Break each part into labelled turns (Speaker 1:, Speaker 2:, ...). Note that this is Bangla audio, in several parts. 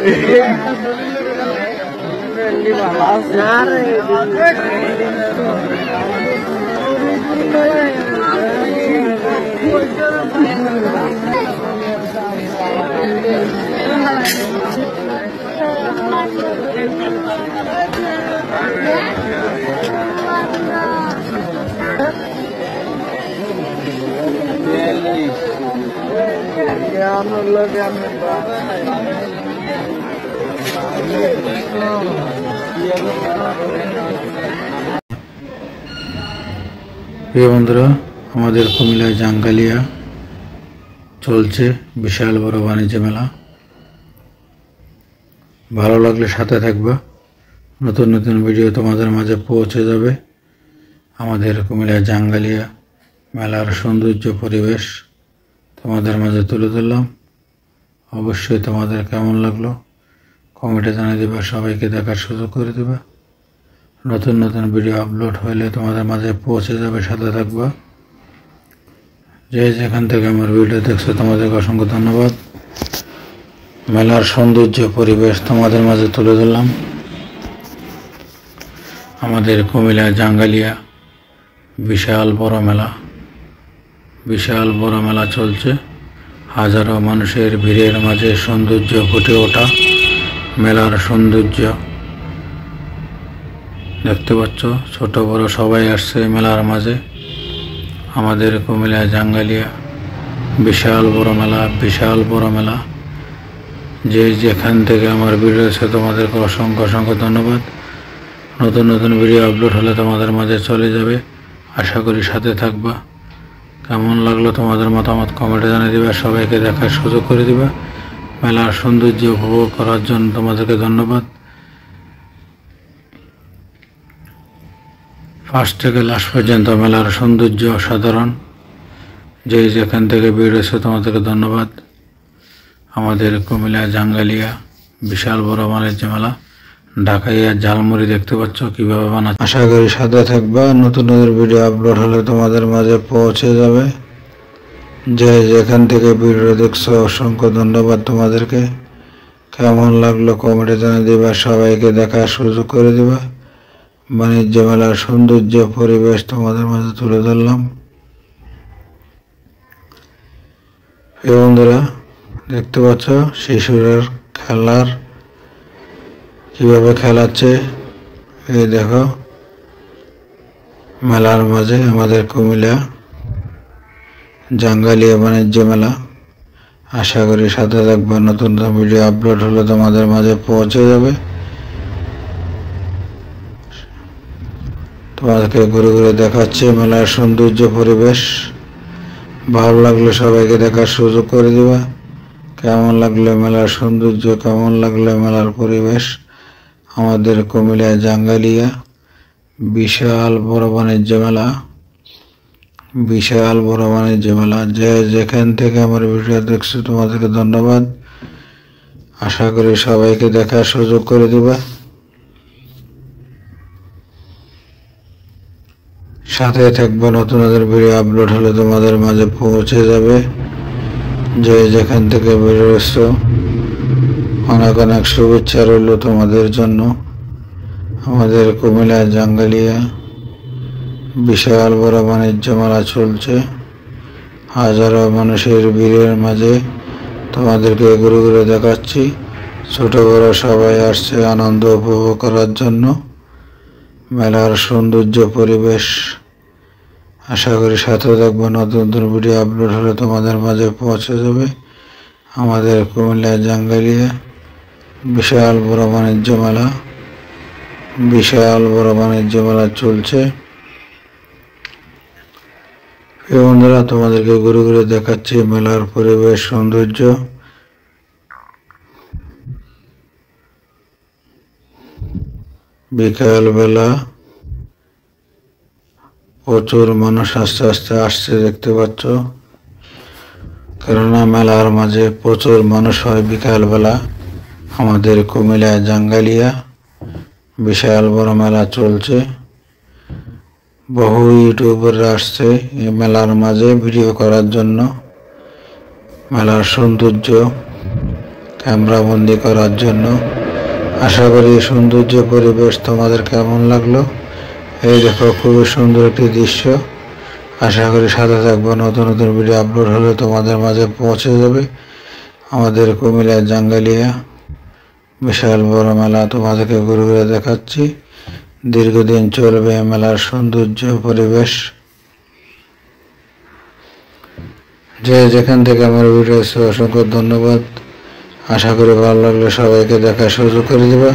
Speaker 1: প্রিয় বন্ধুরা, আমাদের কুমিল্লায় জাঙ্গালিয়া চলছে বিশাল বড় বাণিজ্য মেলা। ভালো লাগলে সাথে থাকবা, নতুন নতুন ভিডিও তোমাদের মাঝে পৌঁছে যাবে। আমাদের কুমিল্লায় জাঙ্গালিয়া মেলার সৌন্দর্য পরিবেশ তোমাদের মাঝে তুলে ধরলাম। অবশ্যই তোমাদের কেমন লাগলো কমেন্টে জানিয়ে দিবা, সবাইকে দেখার সুযোগ করে দিবা। নতুন নতুন ভিডিও আপলোড হলে তোমাদের মাঝে পৌঁছে যাবে, সাথে থাকবা। যে যেখান থেকে আমার ভিডিও দেখছো তোমাদেরকে অসংখ্য ধন্যবাদ। মেলার সৌন্দর্য পরিবেশ তোমাদের মাঝে তুলে ধরলাম। আমাদের কুমিল্লা জাঙ্গালিয়া বিশাল বড় মেলা চলছে। হাজারো মানুষের ভিড়ের মাঝে সৌন্দর্য ফুটে ওঠা মেলার সৌন্দর্য দেখতে পাচ্ছ। ছোট বড় সবাই আসছে মেলার মাঝে। আমাদের কুমিল্লা জাঙ্গালিয়া বিশাল বড় মেলা। যে যেখান থেকে আমার ভিডিও আছে তোমাদেরকে অসংখ্য ধন্যবাদ। নতুন নতুন ভিডিও আপলোড হলে তোমাদের মাঝে চলে যাবে, আশা করি সাথে থাকবা। কেমন লাগলো তোমাদের মতামত কমেন্টে জানিয়ে দিবা, সবাইকে দেখার সুযোগ করে দিবা। মেলার সৌন্দর্য উপভোগ করার জন্য তোমাদেরকে ধন্যবাদ। ফার্স্ট থেকে লাস্ট পর্যন্ত মেলার সৌন্দর্য অসাধারণ। যে যেখান থেকে ভিড় হয়েছে তোমাদেরকে ধন্যবাদ। আমাদের কুমিল্লা জাঙ্গালিয়া বিশাল বড় বাণিজ্য মেলা। ঢাকাইয়া ঝালমুড়ি দেখতে পাচ্ছ কিভাবে বানাচ্ছে। আশা করি সাথে থাকবা, নতুন নতুন ভিডিও আপলোড হলে তোমাদের মাঝে পৌঁছে যাবে। যে যেখান থেকে ভিডিও দেখছো অসংখ্য ধন্যবাদ তোমাদেরকে। কেমন লাগলো কমেন্টে জানিয়ে দিবা, সবাইকে দেখার সুযোগ করে দিবা। বাণিজ্য মেলার সৌন্দর্য পরিবেশ তোমাদের মাঝে তুলে ধরলাম। এই বন্ধুরা দেখতে পাচ্ছ শিশুদের খেলার কিভাবে খেলাচ্ছে। এই দেখো মেলার মাঝে আমাদের কুমিল্লা জাঙ্গালিয়া বাণিজ্য মেলা। আশা করি সাথে থাকবে, নতুন ভিডিও আপলোড হলে তোমাদের মাঝে পৌঁছে যাবে। তোমাদেরকে ঘুরে ঘুরে দেখাচ্ছে মেলার সৌন্দর্য পরিবেশ। ভালো লাগলে সবাইকে দেখার সুযোগ করে দিবা। কেমন লাগলো মেলার সৌন্দর্য, কেমন লাগলো মেলার পরিবেশ। আমাদের কুমিল্লা জাঙ্গালিয়া বিশাল বড় বাণিজ্য মেলা। যে যেখান থেকে আমার ভিডিও দেখছো তোমাদেরকে ধন্যবাদ। আশা করি সবাইকে দেখার সুযোগ করে দিবা। সাথে থাকবে, নতুন নতুন ভিডিও আপলোড হলে তোমাদের মাঝে পৌঁছে যাবে। যে যেখান থেকে ভিডিও দেখছো অনেক অনেক শুভেচ্ছা রইল তোমাদের জন্য। আমাদের কুমিল্লা জাঙ্গালিয়া বিশাল বড় বাণিজ্য মেলা চলছে। হাজারো মানুষের ভিড়ের মাঝে তোমাদেরকে ঘুরে ঘুরে দেখাচ্ছি। ছোট বড় সবাই আসছে আনন্দ উপভোগ করার জন্য মেলার সৌন্দর্য পরিবেশ। আশা করি সাথে থাকবে, নতুন নতুন ভিডিও আপলোড হলে তোমাদের মাঝে পৌঁছে যাবে। আমাদের কুমিল্লা জাঙ্গালিয়া বিশাল বড় বাণিজ্য মেলা চলছে। এই বন্ধুরা তোমাদেরকে ঘুরে ঘুরে দেখাচ্ছি মেলার পরিবেশ সৌন্দর্য। বিকাল বেলা প্রচুর মানুষ আস্তে আস্তে আসছে দেখতে পাচ্ছ। কেননা মেলার মাঝে প্রচুর মানুষ হয় বিকাল বেলা। আমাদের কুমিল্লা জাঙ্গালিয়া বিশাল বড় মেলা চলছে। বহু ইউটিউবাররা আসছে এই মেলার মাঝে ভিডিও করার জন্য। মেলার সৌন্দর্য ক্যামেরা বন্দি করার জন্য। আশা করি সৌন্দর্য পরিবেশ তোমাদের কেমন লাগলো। এই দেখো খুবই সুন্দর একটি দৃশ্য। আশা করি সাথে থাকবো, নতুন নতুন ভিডিও আপলোড হলে তোমাদের মাঝে পৌঁছে যাবে। আমাদের কুমিল্লার জাঙ্গালিয়া বিশাল বড় মেলা তোমাদেরকে ঘুরে ঘুরে দেখাচ্ছি। দীর্ঘদিন চলবে মেলার সৌন্দর্য পরিবেশ। যে যেখান থেকে আমার ভিডিও এসে অসংখ্য ধন্যবাদ। আশা করি ভালো লাগলে সবাইকে দেখার সুযোগ করে দেবা।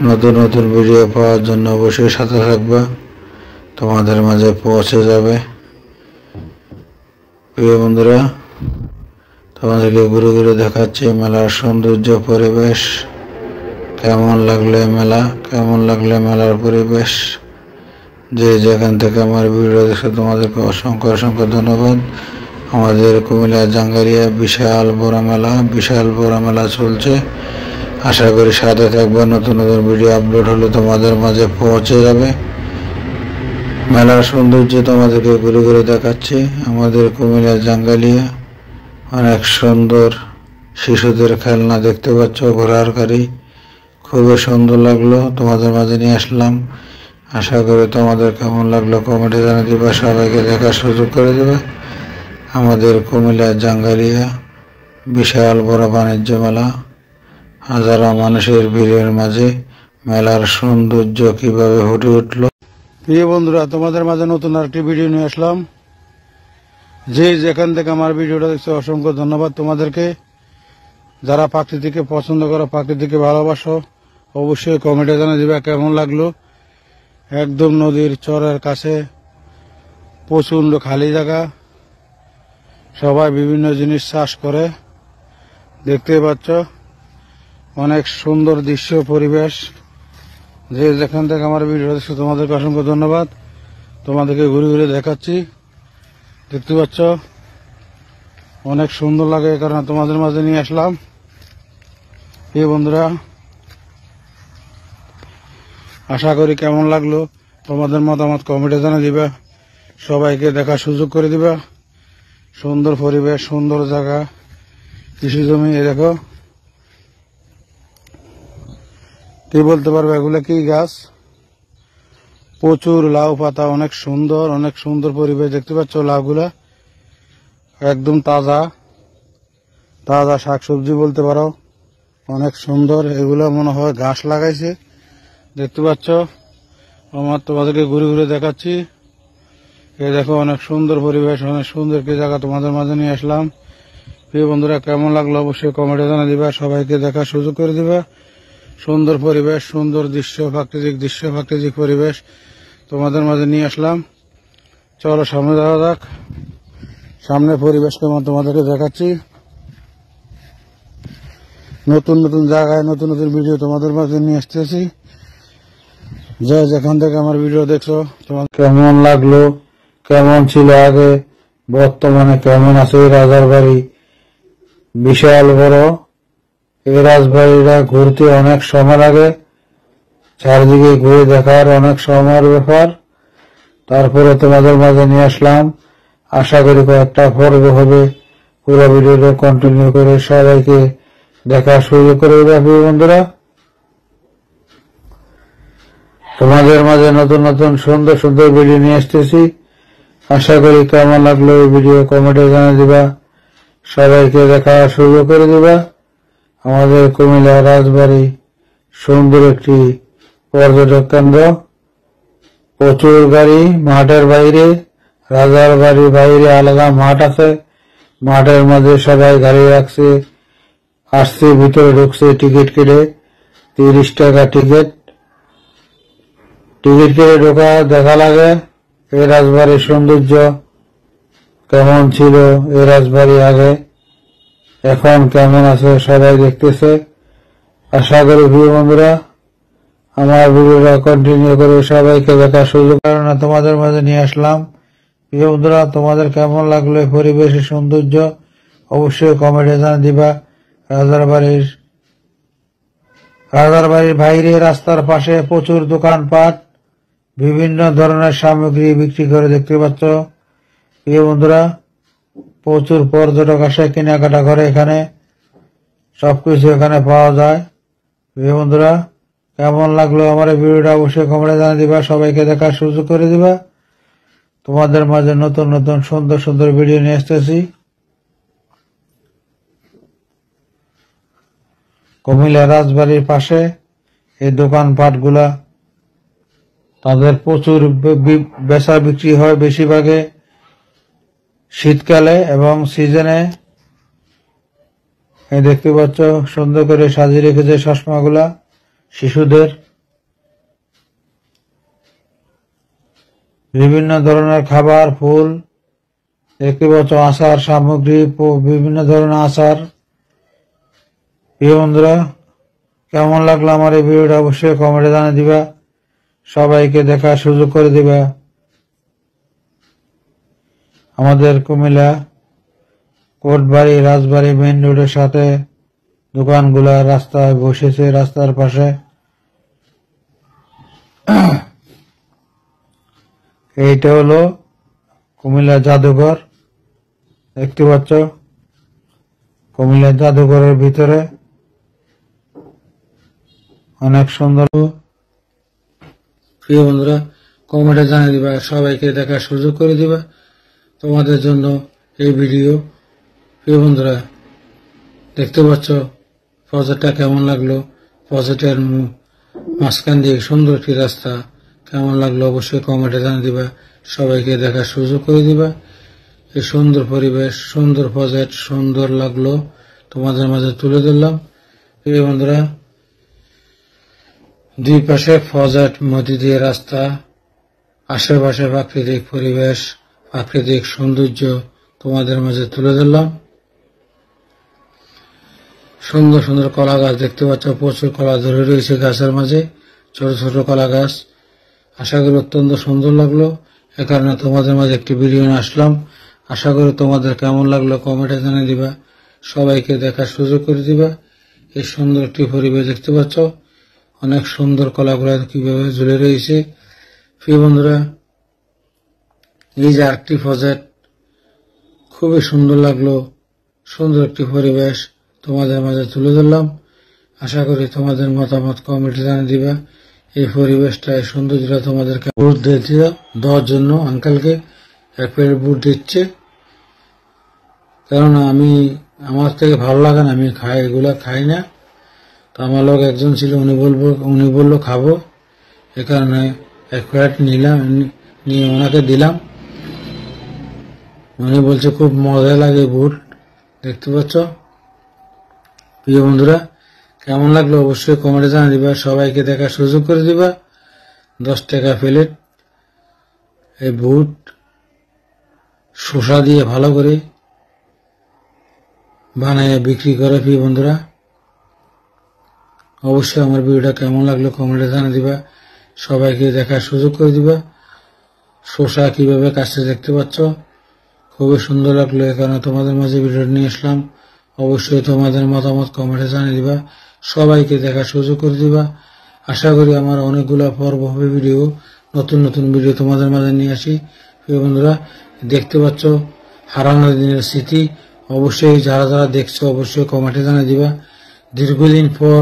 Speaker 1: নতুন নতুন ভিডিও পাওয়ার জন্য অবশ্যই সাথে থাকবা, তোমাদের মাঝে পৌঁছে যাবে। প্রিয় বন্ধুরা, তোমাদেরকে ঘুরে ঘুরে দেখাচ্ছি মেলার সৌন্দর্য পরিবেশ। কেমন লাগলে মেলা, কেমন লাগলে মেলার পরিবেশ। যে যেখান থেকে আমার ভিডিও দেখছো তোমাদেরকে অসংখ্য অসংখ্য ধন্যবাদ। আমাদের কুমিল্লা জাঙ্গালিয়া বিশাল বড় মেলা চলছে। আশা করি সাথে থাকবে, নতুন নতুন ভিডিও আপলোড হলে তোমাদের মাঝে পৌঁছে যাবে। মেলার সৌন্দর্য তোমাদেরকে ঘুরে ঘুরে দেখাচ্ছি। আমাদের কুমিল্লা জাঙ্গালিয়া অনেক সুন্দর শিশুদের খেলনা দেখতে পাচ্ছ, ঘোড়ার গাড়ি, খুবই সুন্দর লাগলো, তোমাদের মাঝে নিয়ে আসলাম। আশা করি তোমাদের কেমন লাগলো কমেন্টে জানিয়ে দিবা, সবাইকে দেখার সুযোগ করে দেবে। আমাদের কুমিল্লা জাঙ্গালিয়া বিশাল বড় বাণিজ্য মেলা, হাজারো মানুষের ভিড়ের মাঝে মেলার সৌন্দর্য কিভাবে ফুটে উঠলো।
Speaker 2: প্রিয় বন্ধুরা, তোমাদের মাঝে নতুন আরেকটি ভিডিও নিয়ে আসলাম। যে যেখান থেকে আমার ভিডিওটা দেখছো অসংখ্য ধন্যবাদ তোমাদেরকে। যারা প্রকৃতিকে পছন্দ করো, প্রকৃতিকে ভালোবাসো, অবশ্যই কমেন্টে জানিয়ে দিবে কেমন লাগলো। একদম নদীর চরের কাছে, প্রচন্ড খালি জায়গা, সবাই বিভিন্ন জিনিস চাষ করে, দেখতে পাচ্ছ অনেক সুন্দর দৃশ্য পরিবেশ। যে যেখান থেকে আমার ভিডিও দেখছো তোমাদেরকে অসংখ্য ধন্যবাদ। তোমাদেরকে ঘুরে ঘুরে দেখাচ্ছি, দেখতে পাচ্ছ অনেক সুন্দর লাগে, এই কারণে তোমাদের মাঝে নিয়ে আসলাম। এই বন্ধুরা, আশা করি কেমন লাগলো তোমাদের মতামত কমেন্টে জানিয়ে দিবা, সবাইকে দেখার সুযোগ করে দিবা। সুন্দর পরিবেশ, সুন্দর জায়গা, কৃষি জমি। এই দেখো, কি বলতে পারবে এগুলা কি গাছ? প্রচুর লাউ পাতা, অনেক সুন্দর পরিবেশ। দেখতে পাচ্ছ লাউগুলা একদম তাজা তাজা শাকসবজি বলতে পারো, অনেক সুন্দর। এগুলা মনে হয় ঘাস লাগাইছে, দেখতে পাচ্ছ। আমার তোমাদেরকে ঘুরে ঘুরে দেখাচ্ছি। এই দেখো অনেক সুন্দর পরিবেশ, অনেক সুন্দর একটি জায়গা তোমাদের মাঝে নিয়ে আসলাম। প্রিয় বন্ধুরা, কেমন লাগলো অবশ্যই কমেন্টে জানিয়ে দিবা, সবাইকে দেখার সুযোগ করে দিবা। সুন্দর পরিবেশ, সুন্দর দৃশ্য, প্রাকৃতিক পরিবেশ তোমাদের মাঝে নিয়ে আসলাম। চলো সামনে যাওয়া যাক, সামনে পরিবেশ কেমন তোমাদেরকে দেখাচ্ছি। নতুন নতুন জায়গায় নতুন নতুন ভিডিও তোমাদের মাঝে নিয়ে আসতেছি। যে যেখান থেকে আমার ভিডিও দেখছো তোমার কেমন লাগলো, কেমন ছিল আগে, বর্তমানে কেমন আছে এই রাজার বাড়ি। বিশাল বড় এই রাজবাড়িটা, ঘুরতে অনেক সময় লাগে, চারদিকে ঘুরে দেখার অনেক সময়ের ব্যাপার। তারপরে তোমাদের মাঝে নিয়ে আসলাম। আশা করি কয়েকটা পর্ব হবে, পুরো ভিডিওটা কন্টিনিউ করে সবাইকে দেখার সুযোগ করে দেবে। বন্ধুরা, তোমাদের মাঝে নতুন নতুন সুন্দর সুন্দর ভিডিও নিয়ে আসতেছি। আশা করি কেমন লাগলো এই ভিডিও কমেন্টে জানিয়ে দিবা, সবাইকে দেখার সুযোগ করে দিবা। আমাদের কুমিল্লা রাজবাড়ি সুন্দর একটি পর্যটক কেন্দ্র, প্রচুর গাড়ি। মাঠের বাইরে, রাজার বাড়ির বাইরে আলাদা মাঠ আছে, মাঠের মধ্যে সবাই গাড়ি রাখছে, আসছে, ভিতরে ঢুকছে টিকিট কেটে। 30 টাকা টিকিট কেটে ঢোকা, দেখা লাগে এই রাজবাড়ির সৌন্দর্য কেমন ছিল, এই রাজবাড়ি আগে এখন কেমন আছে সবাই দেখতেছে। আশা করি প্রিয় বন্ধুরা আমার ভিডিওটা কন্টিনিউ করে সবাইকে দেখার সুযোগ কারণে তোমাদের মাঝে নিয়ে আসলাম। প্রিয় বন্ধুরা, তোমাদের কেমন লাগলো এই পরিবেশের সৌন্দর্য অবশ্যই কমেন্টে জানিয়ে দিবা। রাজার বাড়ির বাইরে রাস্তার পাশে প্রচুর দোকানপাট, বিভিন্ন ধরনের সামগ্রী বিক্রি করে, দেখতে পাচ্ছ। প্রিয় বন্ধুরা, প্রচুর পর্যটক আসে কেনাকাটা করে এখানে।
Speaker 1: সবকিছু এখানে পাওয়া যায়। প্রিয় বন্ধুরা, কেমন লাগলো আমার এই ভিডিওটা অবশ্যই কমেন্টে জানিয়ে দিবা, সবাইকে দেখার সুযোগ করে দিবা। তোমাদের মাঝে নতুন নতুন সুন্দর সুন্দর ভিডিও নিয়ে আসতেছি। কুমিল্লা রাজবাড়ির পাশে এই দোকানপাটগুলা, তাদের প্রচুর বেচা বিক্রি হয় বেশিরভাগে শীতকালে এবং সিজনে। এই দেখতে পাচ্ছ সুন্দর করে সাজিয়ে রেখেছে চশমাগুলা শিশুদের। বিভিন্ন ধরনের খাবার, ফুল দেখতে পাচ্ছ, আচার সামগ্রী, বিভিন্ন ধরনের আচার। প্রিয় বন্ধুরা, কেমন লাগলো আমার এই ভিডিওটা অবশ্যই কমেন্টে জানিয়ে দিবা, সবাইকে দেখার সুযোগ করে দিবা। আমাদের কুমিল্লা কোটবাড়ি রাজবাড়ি মেইন রোডের সাথে দোকানগুলা রাস্তায় বসেছে, রাস্তার পাশে। এইটা হলো কুমিল্লা জাদুঘর, দেখতে পাচ্ছ কুমিল্লা জাদুঘরের ভিতরে অনেক সুন্দর। প্রিয় বন্ধুরা, কমেন্টে জানিয়ে দিবা, সবাইকে দেখার সুযোগ করে দিবা তোমাদের জন্য এই ভিডিও। প্রিয় বন্ধুরা, দেখতে পাচ্ছ প্রজেক্টটা কেমন লাগলো, প্রজেক্টের মাঝখান দিয়ে সুন্দর একটি রাস্তা কেমন লাগলো অবশ্যই কমেন্টে জানিয়ে দিবা, সবাইকে দেখার সুযোগ করে দিবা। এই সুন্দর পরিবেশ, সুন্দর প্রজেক্ট, সুন্দর লাগলো তোমাদের মাঝে তুলে ধরলাম। প্রিয় বন্ধুরা, দুই পাশে প্রজেক্ট, মধ্যে দিয়ে রাস্তা, আশেপাশে প্রাকৃতিক পরিবেশ, প্রাকৃতিক সৌন্দর্য তোমাদের মাঝে তুলে ধরলাম। সুন্দর সুন্দর কলা গাছ দেখতে পাচ্ছ, প্রচুর কলা ধরে রয়েছে গাছের মাঝে, ছোট ছোট কলা গাছ। আশা করি অত্যন্ত সুন্দর লাগলো, এ কারণে তোমাদের মাঝে একটি ভিডিও নিয়ে আসলাম। আশা করি তোমাদের কেমন লাগলো কমেন্টে জানিয়ে দিবা, সবাইকে দেখার সুযোগ করে দিবা। এই সুন্দর একটি পরিবেশ দেখতে পাচ্ছ, অনেক সুন্দর কলাগুলা কিভাবে ঝুলে রয়েছে। প্রিয় বন্ধুরা, এই যে আরেকটি প্রজেক্ট, খুবই সুন্দর লাগলো, সুন্দর একটি পরিবেশ তোমাদের মাঝে তুলে ধরলাম। আশা করি তোমাদের মতামত কমেন্টে জানিয়ে দিবা। এই পরিবেশটা, এই সৌন্দর্যটা তোমাদেরকে বুট দেওয়ার জন্য আঙ্কেলকে এক প্লেট বুট দিচ্ছে, কেননা আমার থেকে ভালো লাগে না, আমি এগুলা খাই না। তো আমার লোক একজন ছিল, উনি বললো খাবো, এ কারণে এক প্লেট নিয়ে ওনাকে দিলাম। উনি বলছে খুব মজা লাগে বুট, দেখতে পাচ্ছ। প্রিয় বন্ধুরা, কেমন লাগলো অবশ্যই কমেন্টে জানিয়ে দিবা, সবাইকে দেখার সুযোগ করে দিবা। 10 টাকা প্লেট এই বুট শসা দিয়ে ভালো করে বানায় বিক্রি করে। প্রিয় বন্ধুরা, অবশ্যই আমার ভিডিওটা কেমন লাগলো কমেন্টে জানিয়ে দিবা, সবাইকে দেখার সুযোগ করে দিবা। শসা কিভাবে কাছে দেখতে পাচ্ছ, খুবই সুন্দর লাগলো, এ কারণে তোমাদের মাঝে ভিডিও নিয়ে আসলাম। অবশ্যই তোমাদের মতামত কমেন্টে জানিয়ে দিবা, সবাইকে দেখার সুযোগ করে দিবা। আশা করি আমার অনেকগুলো পর্ব হবে ভিডিও, নতুন নতুন ভিডিও তোমাদের মাঝে নিয়ে আসি। প্রিয় বন্ধুরা, দেখতে পাচ্ছ হারানো দিনের স্মৃতি, অবশ্যই যারা যারা দেখছো অবশ্যই কমেন্টে জানিয়ে দিবা। দীর্ঘদিন পর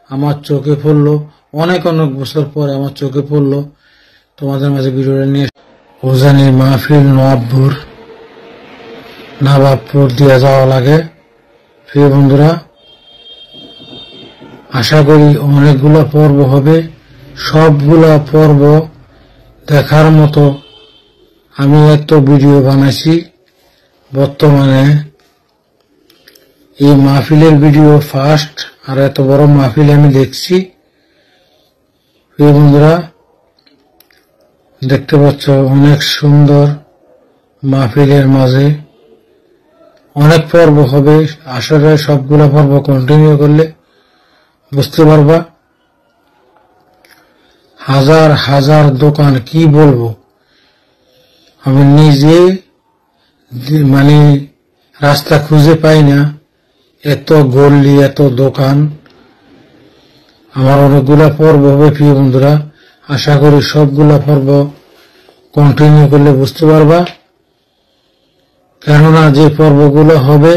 Speaker 1: আমার চোখে পড়লো, অনেক অনেক বছর পর আমার চোখে পড়লো তোমাদের মাঝে ভিডিওটা নিয়ে। ওজানির মাহফিল নবাবপুর দিয়ে যাওয়া লাগে। প্রিয় বন্ধুরা, আশা করি অনেকগুলো পর্ব হবে, সবগুলা পর্ব দেখার মতো আমি এত ভিডিও বানাইছি। বর্তমানে এই মাহফিলের ভিডিও ফার্স্ট, আর এত বড় মাহফিল আমি দেখছি। প্রিয় বন্ধুরা, দেখতে পাচ্ছ অনেক সুন্দর মাহফিলের মাঝে অনেক পর্ব হবে। আসলে সবগুলো পর্ব কন্টিনিউ করলে বুঝতে পারবা। হাজার হাজার দোকান, কি বলবো, আমি নিজে রাস্তা খুঁজে পাই না, এত গল্লি, এত দোকান। আমার অনেকগুলা পর্ব হবে প্রিয় বন্ধুরা, আশা করি সবগুলা পর্ব কন্টিনিউ করলে বুঝতে পারবা। কেননা যে পর্বগুলো হবে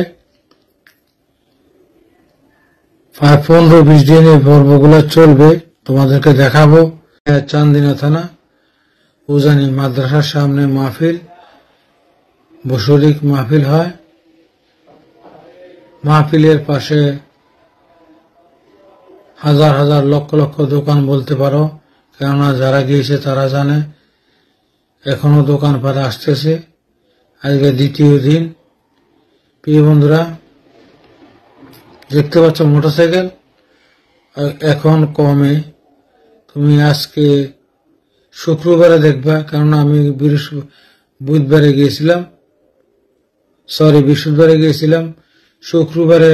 Speaker 2: 15-20 দিন এই পর্বগুলো চলবে, তোমাদেরকে দেখাবো। চান্দিনা থানা উজানি মাদ্রাসার সামনে মাহফিল, বছরিক মাহফিল হয়। মাহফিলের পাশে হাজার হাজার লক্ষ লক্ষ দোকান বলতে পারো, কেননা যারা গিয়েছে তারা জানে। এখনো দোকানপাট আসতেছে। আজকে দ্বিতীয় দিন। প্রিয় বন্ধুরা, দেখতে পাচ্ছ মোটরসাইকেল এখন কমে। তুমি আজকে শুক্রবারে দেখবা, কেননা আমি বৃহস্পতিবারে গিয়েছিলাম। শুক্রবারে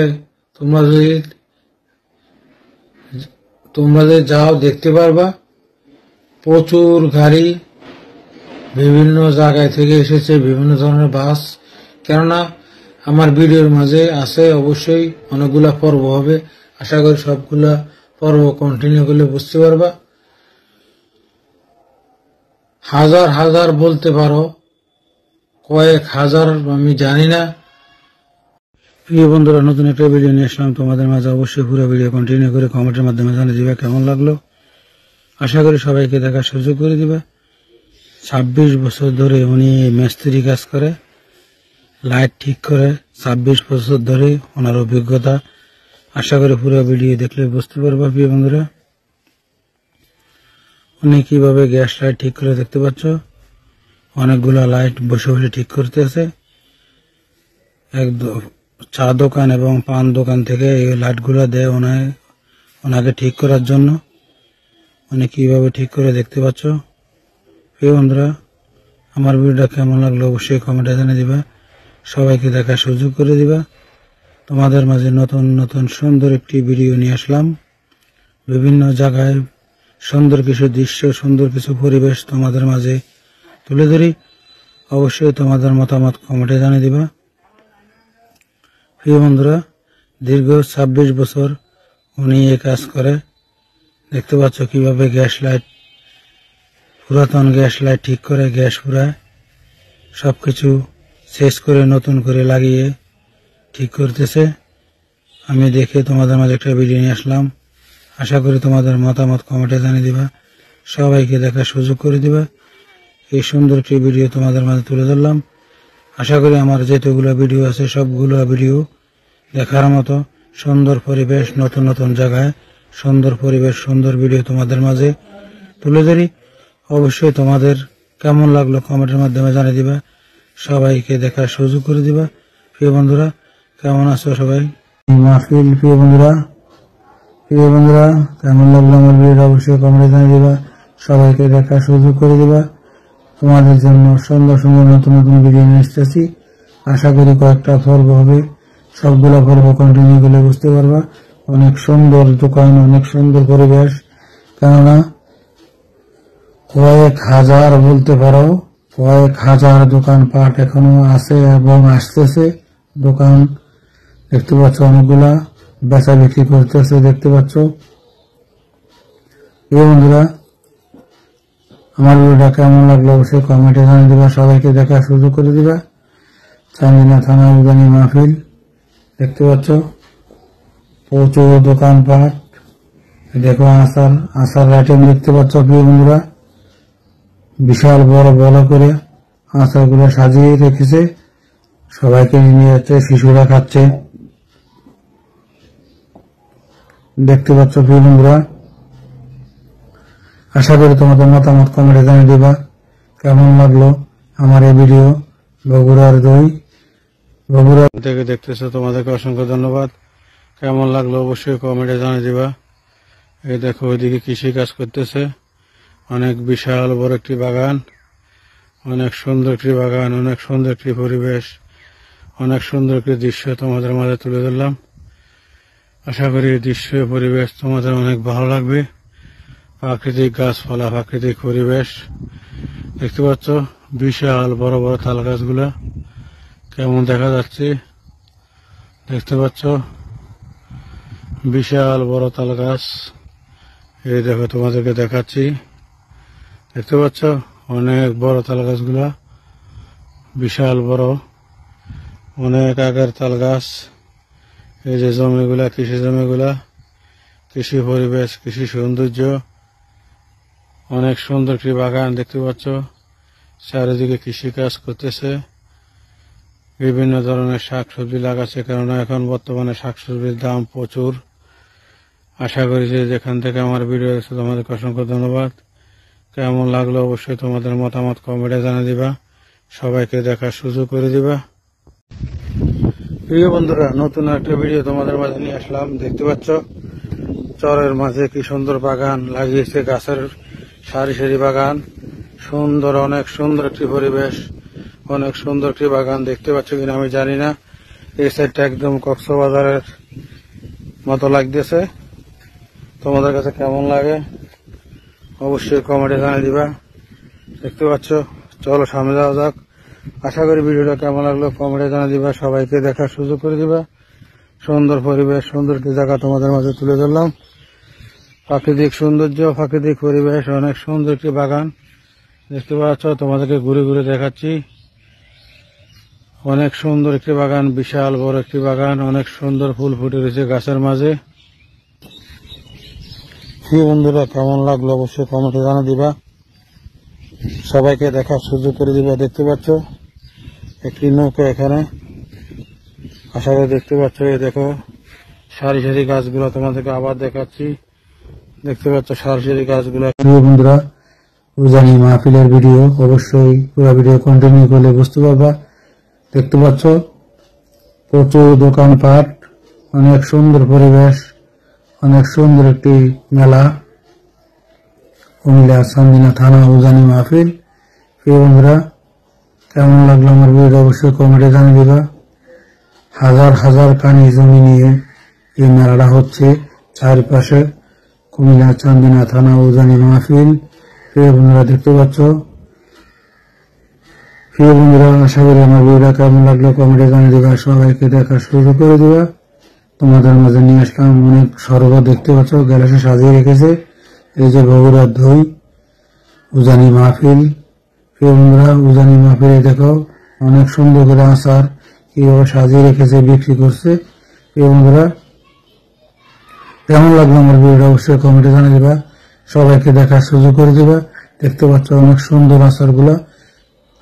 Speaker 2: তোমরা যদি যাও দেখতে পারবা প্রচুর গাড়ি বিভিন্ন জায়গায় থেকে এসেছে, বিভিন্ন ধরনের বাস। কেননা আমার ভিডিওর মাঝে আছে অবশ্যই অনেকগুলা পর্ব হবে, আশা করি সবগুলা পর্ব কন্টিনিউ করলে বুঝতে পারবা। হাজার হাজার বলতে পারো, কয়েক হাজার আমি জানি না। প্রিয় বন্ধুরা, নতুন একটা ভিডিও নিয়ে আসলাম তোমাদের মাঝে। অবশ্যই পুরো ভিডিও কন্টিনিউ করে কমেন্টের মাধ্যমে জানিয়ে দিবা কেমন লাগলো। আশা করি সবাইকে দেখার সুযোগ করে দিবা। 26 বছর ধরে উনি মিস্ত্রি কাজ করে, লাইট ঠিক করে। 26 বছর ধরে ওনার অভিজ্ঞতা। আশা করি পুরো ভিডিও দেখলে বুঝতে পারবা। প্রিয় বন্ধুরা, উনি কিভাবে গ্যাস লাইট ঠিক করে দেখতে পাচ্ছ। অনেকগুলা লাইট বসে বসে ঠিক করতেছে। চা দোকান এবং পান দোকান থেকে এই লাইটগুলো দেয় ওনাকে ঠিক করার জন্য। উনি কিভাবে ঠিক করে দেখতে পাচ্ছ। প্রিয় বন্ধুরা, আমার ভিডিওটা কেমন লাগলো অবশ্যই কমেন্টে জানিয়ে দিবা। সবাইকে দেখার সুযোগ করে দিবা। তোমাদের মাঝে নতুন নতুন সুন্দর একটি ভিডিও নিয়ে আসলাম। বিভিন্ন জায়গায় সুন্দর কিছু দৃশ্য, সুন্দর কিছু পরিবেশ তোমাদের মাঝে তুলে ধরি। অবশ্যই তোমাদের মতামত কমেন্টে জানিয়ে দিবা। প্রিয় বন্ধুরা, দীর্ঘ 26 বছর উনি এই কাজ করে। দেখতে পাচ্ছ কিভাবে গ্যাস লাইট, পুরাতন গ্যাস লাইট ঠিক করে, গ্যাস পুরায়, সবকিছু শেষ করে নতুন করে লাগিয়ে ঠিক করতেছে। আমি দেখে তোমাদের মাঝে একটা ভিডিও নিয়ে আসলাম। আশা করি তোমাদের মতামত কমেন্টে জানিয়ে দিবা। সবাইকে দেখার সুযোগ করে দিবা। এই সুন্দর একটি ভিডিও তোমাদের মাঝে তুলে ধরলাম। আশা করি আমার যেতগুলো ভিডিও আছে সবগুলো ভিডিও দেখার মতো। সুন্দর পরিবেশ, নতুন নতুন জায়গায় সুন্দর পরিবেশ, সুন্দর ভিডিও তোমাদের মাঝে তুলে ধরি। অবশ্যই তোমাদের কেমন লাগলো কমেন্টের মাধ্যমে জানিয়ে দিবা। সবাইকে দেখার সুযোগ করে দিবা। প্রিয় বন্ধুরা, কেমন আছো সবাই? মাহফিল। প্রিয় বন্ধুরা কেমন লাগলো আমার ভিডিও অবশ্যই কমেন্টে জানিয়ে দিবা। সবাইকে দেখার সুযোগ করে দিবা। তোমাদের জন্য সুন্দর সুন্দর নতুন নতুন ভিডিও নিয়ে এসেছি। আশা করি কয়েকটা পর্ব হবে, সবগুলো পর্ব কন্টিনিউ করলে বুঝতে পারবা। অনেক সুন্দর দোকান, অনেক সুন্দর পরিবেশ। কেননা কয়েক হাজার বলতে পারো, কয়েক হাজার দোকানপাট এখনো আছে এবং আসতেছে। দোকান দেখতে পাচ্ছ অনেকগুলা বেচা বিক্রি করতেছে, দেখতে পাচ্ছ। এই বন্ধুরা, আমার ভিডিওটা কেমন লাগলো অবশ্যই কমেন্টে জানিয়ে দিবা। সবাইকে দেখার সুযোগ করে দিবা। চান্দিনা থানা উজানি মাহফিল, দেখতে পাচ্ছ প্রচুর দোকানপাট। দেখো আসার আইটেম দেখতে পাচ্ছ। প্রিয় বন্ধুরা, বিশাল বড় বড় করে আচারগুলো সাজিয়ে রেখেছে। সবাইকে নিয়ে যাচ্ছে, শিশুরা খাচ্ছে, দেখতে পাচ্ছ। প্রিয় বন্ধুরা, আশা করি তোমাদের মতামত কমেন্টে জানিয়ে দিবা কেমন লাগলো আমার এই ভিডিও। বগুড়ার দই, বগুড়া থেকে দেখতেছো, তোমাদেরকে অসংখ্য ধন্যবাদ। কেমন লাগলো অবশ্যই কমেন্টে জানিয়ে দিবা। এই দেখো ওইদিকে কৃষি কাজ করতেছে। অনেক বিশাল বড় একটি বাগান, অনেক সুন্দর একটি বাগান, অনেক সুন্দর একটি পরিবেশ, অনেক সুন্দর একটি দৃশ্য তোমাদের মাঝে তুলে ধরলাম। আশা করি এই দৃশ্য পরিবেশ তোমাদের অনেক ভালো লাগবে। প্রাকৃতিক গাছপালা, প্রাকৃতিক পরিবেশ দেখতে পাচ্ছ। বিশাল বড় বড় তাল গাছগুলা কেমন দেখা যাচ্ছে, দেখতে পাচ্ছ। বিশাল বড় তাল গাছ। এই দেখো তোমাদেরকে দেখাচ্ছি, দেখতে পাচ্ছ অনেক বড় তাল গাছগুলা, বিশাল বড়, অনেক আগের তাল গাছ। এই যে জমিগুলা, কৃষি জমিগুলা কৃষি পরিবেশ, কৃষি সৌন্দর্য, অনেক সুন্দর একটি বাগান দেখতে পাচ্ছ। চারিদিকে কৃষি কাজ করতেছে, বিভিন্ন ধরনের শাকসবজি লাগাচ্ছে, কেননা এখন বর্তমানে শাকসবজির দাম প্রচুর। আশা করি যে যেখান থেকে আমার ভিডিও দেখছো তোমাদেরকে অসংখ্য ধন্যবাদ। কেমন লাগলো অবশ্যই তোমাদের মতামত কমেন্টে জানিয়ে দিবা, সবাইকে দেখার সুযোগ করে দিবা। প্রিয় বন্ধুরা, নতুন একটা ভিডিও তোমাদের মাঝে নিয়ে আসলাম। দেখতে পাচ্ছ চরের মাঝে কি সুন্দর বাগান লাগিয়েছে, গাছের সারি সারি বাগান, সুন্দর, অনেক সুন্দর একটি পরিবেশ, অনেক সুন্দর একটি বাগান। দেখতে পাচ্ছ কিনা আমি জানি না, এই সাইডটা একদম কক্সবাজারের মতো লাগতেছে। তোমাদের কাছে কেমন লাগে অবশ্যই কমেন্টে জানিয়ে দিবা। দেখতে পাচ্ছ, চলো সামনে যাওয়া যাক। আশা করি ভিডিওটা কেমন লাগলো কমেন্টে জানিয়ে দিবা, সবাইকে দেখার সুযোগ করে দিবা। সুন্দর পরিবেশ, সুন্দর একটি জায়গা তোমাদের মাঝে তুলে ধরলাম। প্রাকৃতিক সৌন্দর্য, প্রাকৃতিক পরিবেশ, অনেক সুন্দর একটি বাগান দেখতে পাচ্ছ। তোমাদেরকে ঘুরে ঘুরে দেখাচ্ছি। অনেক সুন্দর একটি বাগান, বিশাল বড় একটি বাগান, অনেক সুন্দর ফুল ফুটে রয়েছে গাছের মাঝে। বন্ধুরা, কেমন লাগলো অবশ্যই কমেন্টে জানিয়ে দিবা, সবাইকে দেখার সুযোগ করে দিবা। দেখতে পাচ্ছ একটি নৌকা এখানে, আশা করি দেখতে পাচ্ছ। এই দেখো সারি সারি গাছগুলো, তোমাদেরকে আবার দেখাচ্ছি। দেখতে পাচ্ছ সারি সারি গাছগুলো। বন্ধুরা, উজানি মাহফিলের ভিডিও অবশ্যই পুরো ভিডিও কন্টিনিউ করলে বুঝতে পারবা। দেখতে পাচ্ছ প্রচুর দোকানপাট, অনেক সুন্দর পরিবেশ, অনেক সুন্দর একটি মেলা। কুমিল্লা চান্দিনা থানা উজানি মাহফিল। প্রিয় বন্ধুরা, কেমন লাগলো আমার ভিডিও অবশ্যই কমেন্টে জানিয়ে দিবা। হাজার হাজার কানি জমি নিয়ে এই মেলাটা হচ্ছে চারপাশে। কুমিল্লা চান্দিনা থানা উজানি মাহফিল। প্রিয় বন্ধুরা, দেখতে পাচ্ছ। প্রিয় বন্ধুরা, আশা করি আমার ভিডিওটা কেমন লাগলো কমেন্টে জানিয়ে দিবা, সবাইকে দেখার সুযোগ করে দিবা। তোমাদের মাঝে নিয়ে আসলাম অনেক শরবত। দেখতে পাচ্ছ গ্যালাসে সাজিয়ে রেখেছে। এই যে বগুড়ার দই, উজানি মাহফিল। প্রিয় বন্ধুরা, উজানি মাহফিলে দেখো অনেক সুন্দর করে আচার কিভাবে সাজিয়ে রেখেছে, বিক্রি করছে। প্রিয় বন্ধুরা, কেমন লাগলো আমার ভিডিওটা অবশ্যই কমেন্টে জানিয়ে দিবা, সবাইকে দেখার সুযোগ করে দিবা। দেখতে পাচ্ছ অনেক সুন্দর আচারগুলা,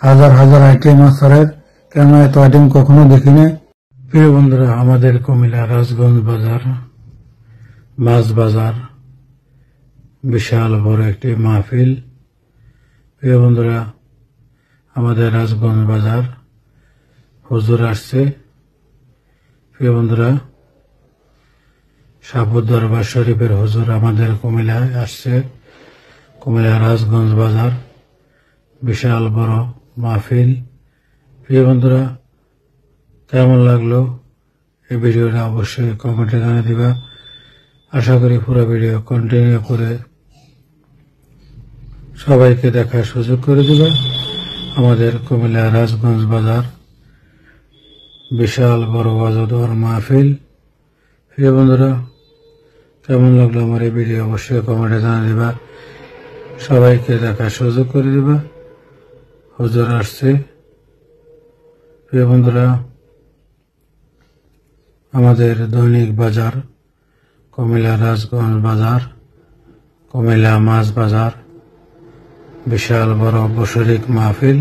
Speaker 2: হাজার হাজার আইটেম আচারের, কেন এত আইটেম কখনো দেখি নাই। প্রিয় বন্ধুরা, আমাদের কুমিল্লা রাজগঞ্জ বাজার, মাছ বাজার, বিশাল বড় একটি মাহফিল। প্রিয় বন্ধুরা, আমাদের রাজগঞ্জ বাজার হুজুর আসছে। প্রিয় বন্ধুরা, সাপুর দরবার শরীফের হুজুর আমাদের কুমিল্লায় আসছে। কুমিল্লা রাজগঞ্জ বাজার, বিশাল বড় মাহফিল। প্রিয় বন্ধুরা, কেমন লাগলো এই ভিডিওটা অবশ্যই কমেন্টে জানিয়ে দিবা। আশা করি পুরো ভিডিও কন্টিনিউ করে সবাইকে দেখার সুযোগ করে দিবা। আমাদের কুমিল্লা রাজগঞ্জ বাজার, বিশাল বড় ওয়াজদার মাহফিল। প্রিয় বন্ধুরা, কেমন লাগলো আমার এই ভিডিও অবশ্যই কমেন্টে জানিয়ে দিবা, সবাইকে দেখার সুযোগ করে দিবা। হুজুর আসছে। প্রিয় বন্ধুরা, আমাদের দৈনিক বাজার, কুমিল্লা রাজগঞ্জ বাজার, কুমিল্লা মাছ বাজার, বিশাল বড় বছরিক মাহফিল।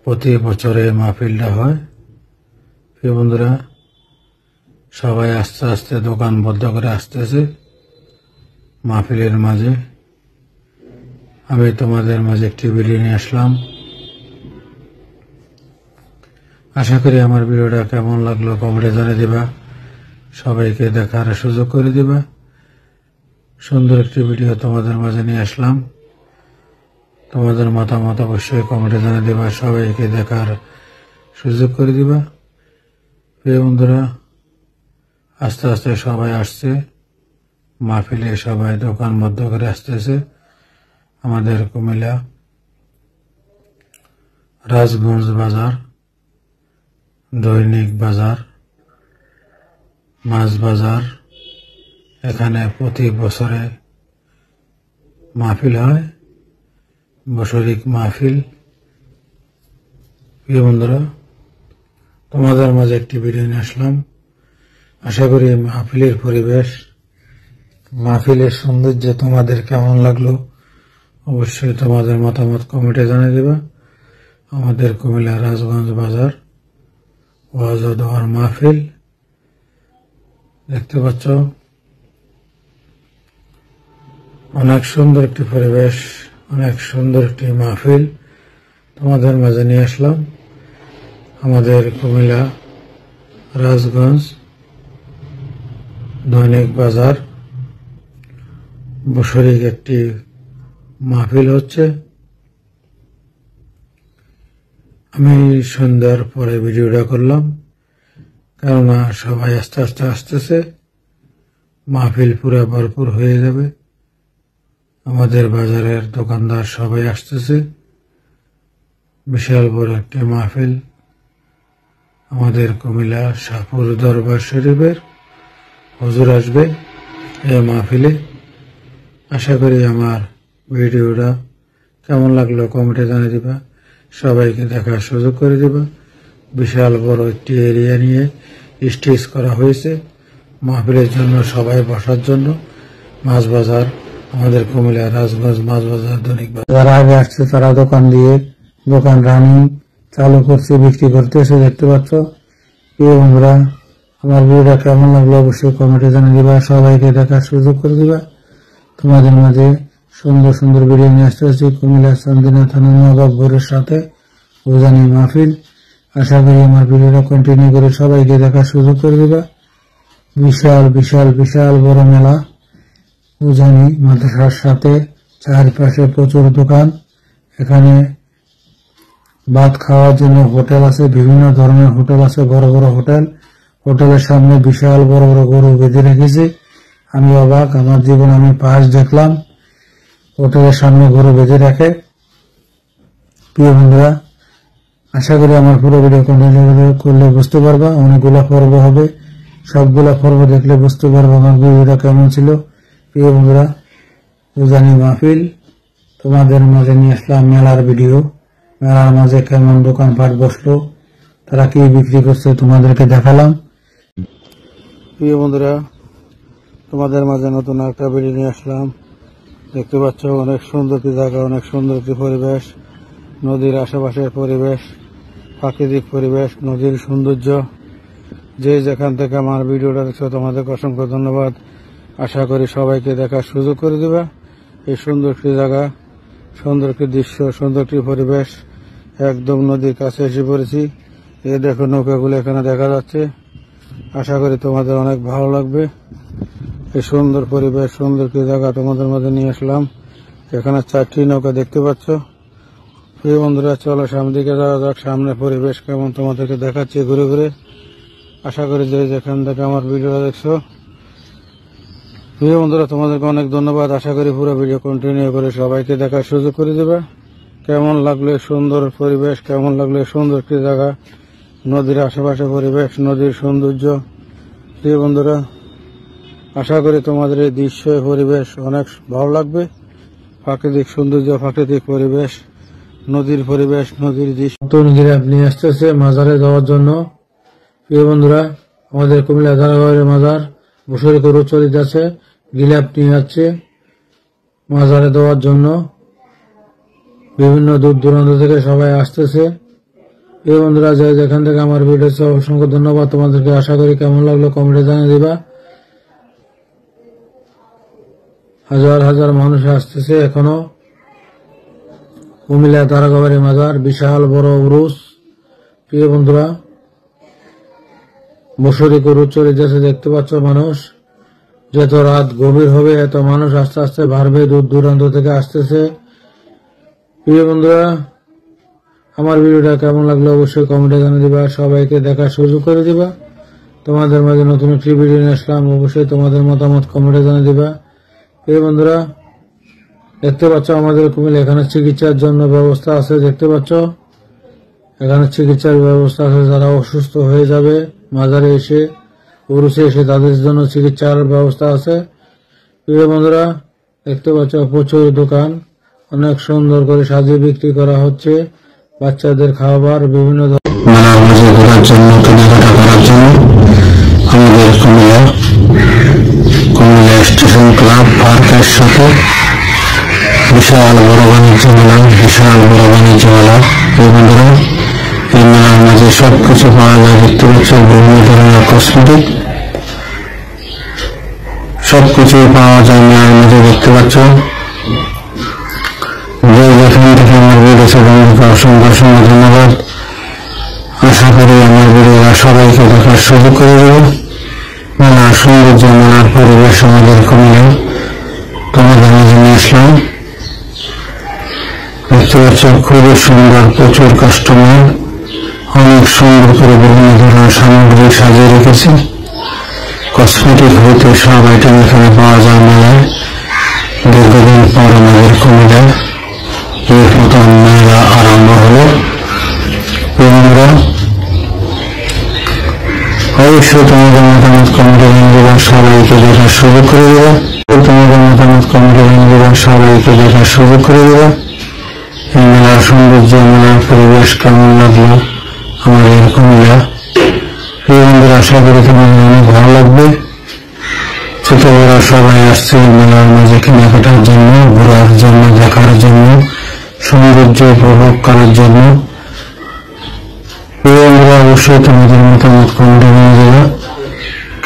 Speaker 2: প্রতি বছরে মাহফিলটা হয়। প্রিয় বন্ধুরা, সবাই আস্তে আস্তে দোকান বদ্ধ করে আসতেছে মাহফিলের মাঝে। আমি তোমাদের মাঝে একটি ভিডিও নিয়ে আসলাম। আশা করি আমার ভিডিওটা কেমন লাগলো কমেন্টে জানিয়ে দিবা, সবাইকে দেখার সুযোগ করে দিবা। সুন্দর একটি ভিডিও তোমাদের মাঝে নিয়ে আসলাম। তোমাদের মতামত অবশ্যই কমেন্টে জানিয়ে দিবা, সবাইকে দেখার সুযোগ করে দিবা। প্রিয় বন্ধুরা, আস্তে আস্তে সবাই আসছে মাহফিলে, সবাই দোকান বদ্ধ করে আসতেছে। আমাদের কুমিল্লা রাজগঞ্জ বাজার, দৈনিক বাজার, মাছ বাজার, এখানে প্রতি বছরে মাহফিল হয়, বছরিক মাহফিল। প্রিয় বন্ধুরা, তোমাদের মাঝে একটি ভিডিও নিয়ে আসলাম। আশা করি মাহফিলের পরিবেশ মাহফিলের সৌন্দর্য তোমাদের কেমন লাগলো অবশ্যই তোমাদের মতামত কমেন্টে জানিয়ে দেবা। আমাদের কুমিল্লা রাজগঞ্জ বাজার ওয়াজ ও দোয়ার মাহফিল দেখতে পাচ্ছ, অনেক সুন্দর একটি পরিবেশ, অনেক সুন্দর একটি মাহফিল তোমাদের মাঝে নিয়ে আসলাম। আমাদের কুমিল্লা রাজগঞ্জ দৈনিক বাজার বছরিক একটি মাহফিল হচ্ছে। আমি সন্ধ্যার পরে ভিডিওটা করলাম, কেননা সবাই আস্তে আস্তে আসতেছে, মাহফিল পুরা ভরপুর হয়ে যাবে। আমাদের বাজারের দোকানদার সবাই আসতেছে, বিশাল বড় একটি মাহফিল। আমাদের কুমিল্লা শাহপুর দরবার শরীফের হুজুর আসবে এই মাহফিলে। আশা করি আমার ভিডিওটা কেমন লাগলো কমেন্টে জানিয়ে দিবা, সবাইকে দেখার সুযোগ করে দিবা। বিশাল বড় একটি এরিয়া নিয়ে স্টেজ করা হয়েছে মাহফিলের জন্য, সবাই বসার জন্য। মাছ বাজার, আমাদের কুমিল্লা রাজগঞ্জ মাছ বাজার দৈনিক বাজার। যারা আগে আসছে তারা দোকান দিয়ে দোকান রানিং চালু করছে, বিক্রি করতেছে, দেখতে পাচ্ছ। প্রিয় বন্ধুরা, আমার ভিডিওটা কেমন লাগলো অবশ্যই কমেন্টে জানিয়ে দিবা, সবাইকে দেখার সুযোগ করে দিবা। তোমাদের মাঝে সুন্দর সুন্দর ভিডিও নিয়ে আসতে হচ্ছে কুমিল্লা চান্দিনা থানা নবাবপুরের সাথে উজানি মাহফিল। আশা করি আমার ভিডিওটা কন্টিনিউ করে সবাইকে দেখার সুযোগ করে দিবা। বিশাল বিশাল বিশাল বড় মেলা উজানি মাদ্রাসার সাথে, চারপাশে প্রচুর দোকান। এখানে ভাত খাওয়ার জন্য হোটেল আছে, বিভিন্ন ধরনের হোটেল আছে, বড় বড় হোটেল। হোটেলের সামনে বিশাল বড় বড় গরু বেঁধে রেখেছে। আমি অবাক, আমার জীবন আমি ফার্স্ট দেখলাম হোটেলের সামনে গরু বেঁধে রাখে। প্রিয় বন্ধুরা, আশা করি আমার পুরো ভিডিও কন্টিনিউ করলে বুঝতে পারবা, অনেকগুলা পর্ব হবে, সবগুলা পর্ব দেখলে বুঝতে পারবো আমার ভিডিওটা কেমন ছিল। প্রিয় বন্ধুরা, উজানি মাহফিল তোমাদের মাঝে নিয়ে আসলাম মেলার ভিডিও। মেলার মাঝে কেমন দোকানপাট বসলো, তারা কি বিক্রি করছে তোমাদেরকে দেখালাম। প্রিয় বন্ধুরা, তোমাদের মাঝে নতুন একটা ভিডিও নিয়ে আসলাম। দেখতে পাচ্ছ অনেক সুন্দর একটি জায়গা, অনেক সুন্দর একটি পরিবেশ, নদীর আশেপাশের পরিবেশ, প্রাকৃতিক পরিবেশ, নদীর সৌন্দর্য। যে যেখান থেকে আমার ভিডিওটা দেখছো তোমাদেরকে অসংখ্য ধন্যবাদ। আশা করি সবাইকে দেখার সুযোগ করে দেবে এই সুন্দর একটি জায়গা, সুন্দর একটি দৃশ্য, সুন্দর একটি পরিবেশ। একদম নদীর কাছে এসে পড়েছি। এই দেখো নৌকাগুলো এখানে দেখা যাচ্ছে। আশা করি তোমাদের অনেক ভালো লাগবে। এই সুন্দর পরিবেশ, সুন্দর একটি জায়গা তোমাদের মধ্যে নিয়ে আসলাম। এখানে 4টি নৌকা দেখতে পাচ্ছ। প্রিয় বন্ধুরা, চলো সামনের দিকে যাওয়া যাক। সামনে পরিবেশ কেমন তোমাদেরকে দেখাচ্ছি ঘুরে ঘুরে। আশা করি যে যেখান থেকে আমার ভিডিওটা দেখছো, প্রিয় বন্ধুরা, তোমাদেরকে অনেক ধন্যবাদ। আশা করি পুরো ভিডিও কন্টিনিউ করে সবাইকে দেখার সুযোগ করে দেবে। কেমন লাগলো সুন্দর পরিবেশ, কেমন লাগলো সুন্দর একটি জায়গা, নদীর আশেপাশে পরিবেশ, নদীর সৌন্দর্য। প্রিয় বন্ধুরা, আশা করি তোমাদের এই দৃশ্য, পরিবেশ অনেক ভালো লাগবে। প্রাকৃতিক সৌন্দর্য, প্রাকৃতিক পরিবেশ, নদীর পরিবেশ, নদীর দৃশ্য। নতুন গিরাপ নিয়ে আসতেছে মাজারে যাওয়ার জন্য। প্রিয় বন্ধুরা, আমাদের কুমিল্লা ধারাবাহিক মাজার বছরে গরু চলিত আছে, গিলাপ নিয়ে যাচ্ছে মাজারে দেওয়ার জন্য। বিভিন্ন দূর দূরান্ত থেকে সবাই আসতেছে। প্রিয় বন্ধুরা, যে যেখান থেকে আমার ভিডিও অসংখ্য ধন্যবাদ তোমাদেরকে। আশা করি কেমন লাগলো কমেন্টে জানিয়ে দিবা। হাজার হাজার মানুষ আসতেছে এখনো। কুমিল্লা তারাগাবাড়ি মাজার, বিশাল বড় উরুস। প্রিয় বন্ধুরা, বছরে গরু চলে যাচ্ছে, দেখতে পাচ্ছ মানুষ। যত রাত গভীর হবে এত মানুষ আস্তে আস্তে বাড়বে, দূর দূরান্ত থেকে আসতেছে। প্রিয় বন্ধুরা, আমার ভিডিওটা কেমন লাগলো অবশ্যই কমেন্টে জানিয়ে দিবা, সবাইকে দেখার সুযোগ করে দিবা। তোমাদের মাঝে নতুন একটি ভিডিও নিয়ে আসলাম, অবশ্যই তোমাদের মতামত কমেন্টে জানিয়ে দিবা। প্রিয় বন্ধুরা, দেখতে পাচ্ছ আমাদের কুমিল্লা এখানে চিকিৎসার জন্য ব্যবস্থা আছে। দেখতে পাচ্ছ এখানে চিকিৎসার ব্যবস্থা আছে। যারা অসুস্থ হয়ে যাবে মাজারে এসে, উরুসে এসে, তাদের জন্য চিকিৎসার ব্যবস্থা আছে। প্রিয় বন্ধুরা, দেখতে পাচ্ছ প্রচুর দোকান, অনেক সুন্দর করে সাজিয়ে বিক্রি করা হচ্ছে। বাচ্চাদের খাবার, বিভিন্ন মেলার মাঝে ঘোরার জন্য, কেনাকাটা করার জন্য আমাদের কুমিল্লা স্টেশন
Speaker 1: স্টেশন ক্লাব পার্কের সাথে বিশাল বড় বাণিজ্য মেলা, বিশাল বড় বাণিজ্য মেলা। এই বন্ধুরা, এই মেলার মাঝে সবকিছু পাওয়া যায়। দেখতে পাচ্ছ বিভিন্ন ধরনের কসমেটিক, সবকিছুই পাওয়া যায় মেলার মাঝে। দেখতে পাচ্ছ যে যেখান থেকে আমার ভিডিও বন্ধুকে অসংখ্য অসংখ্য ধন্যবাদ। আশা করি আমার ভিডিওটা সবাইকে দেখার সুযোগ করে দেব। মেলার সৌন্দর্য, মেলার পরিবেশ আমাদের কমিয়ে তোমাদের মাঝে নিয়ে আসলাম। দেখতে পাচ্ছ খুবই সুন্দর, প্রচুর কাস্টমার, অনেক সুন্দর করে বিভিন্ন ধরনের সামগ্রী সাজিয়ে রেখেছে। কসমেটিক হইতে সব আইটেম এখানে পাওয়া যায় মেলায়। দীর্ঘদিন পর আমাদের কমিয়ে এই প্রথম মেলা আরম্ভ হলো। বন্ধুরা, অবশ্যই তোমাদের মতামত কমেন্টে জানিয়ে সবাইকে দেখার সুযোগ করে দেবে। তোমাদের মতামত কমেন্টে জানিয়ে সবাইকে দেখার সুযোগ করে দেবে। এই মেলার সৌন্দর্য, মেলার পরিবেশ কেমন লাগলো আমাদের কুমিল্লা। এই বন্ধুরা, আশা করি তোমাদের অনেক ভালো লাগবে। ছোট বড় সবাই আসছে মেলার মাঝে কেনাকাটার জন্য, ঘোরার জন্য, দেখার জন্য, সৌন্দর্য উপভোগ করার জন্য। এই বন্ধুরা, অবশ্যই তোমাদের মতামত কমেন্টে জানিয়ে দেবে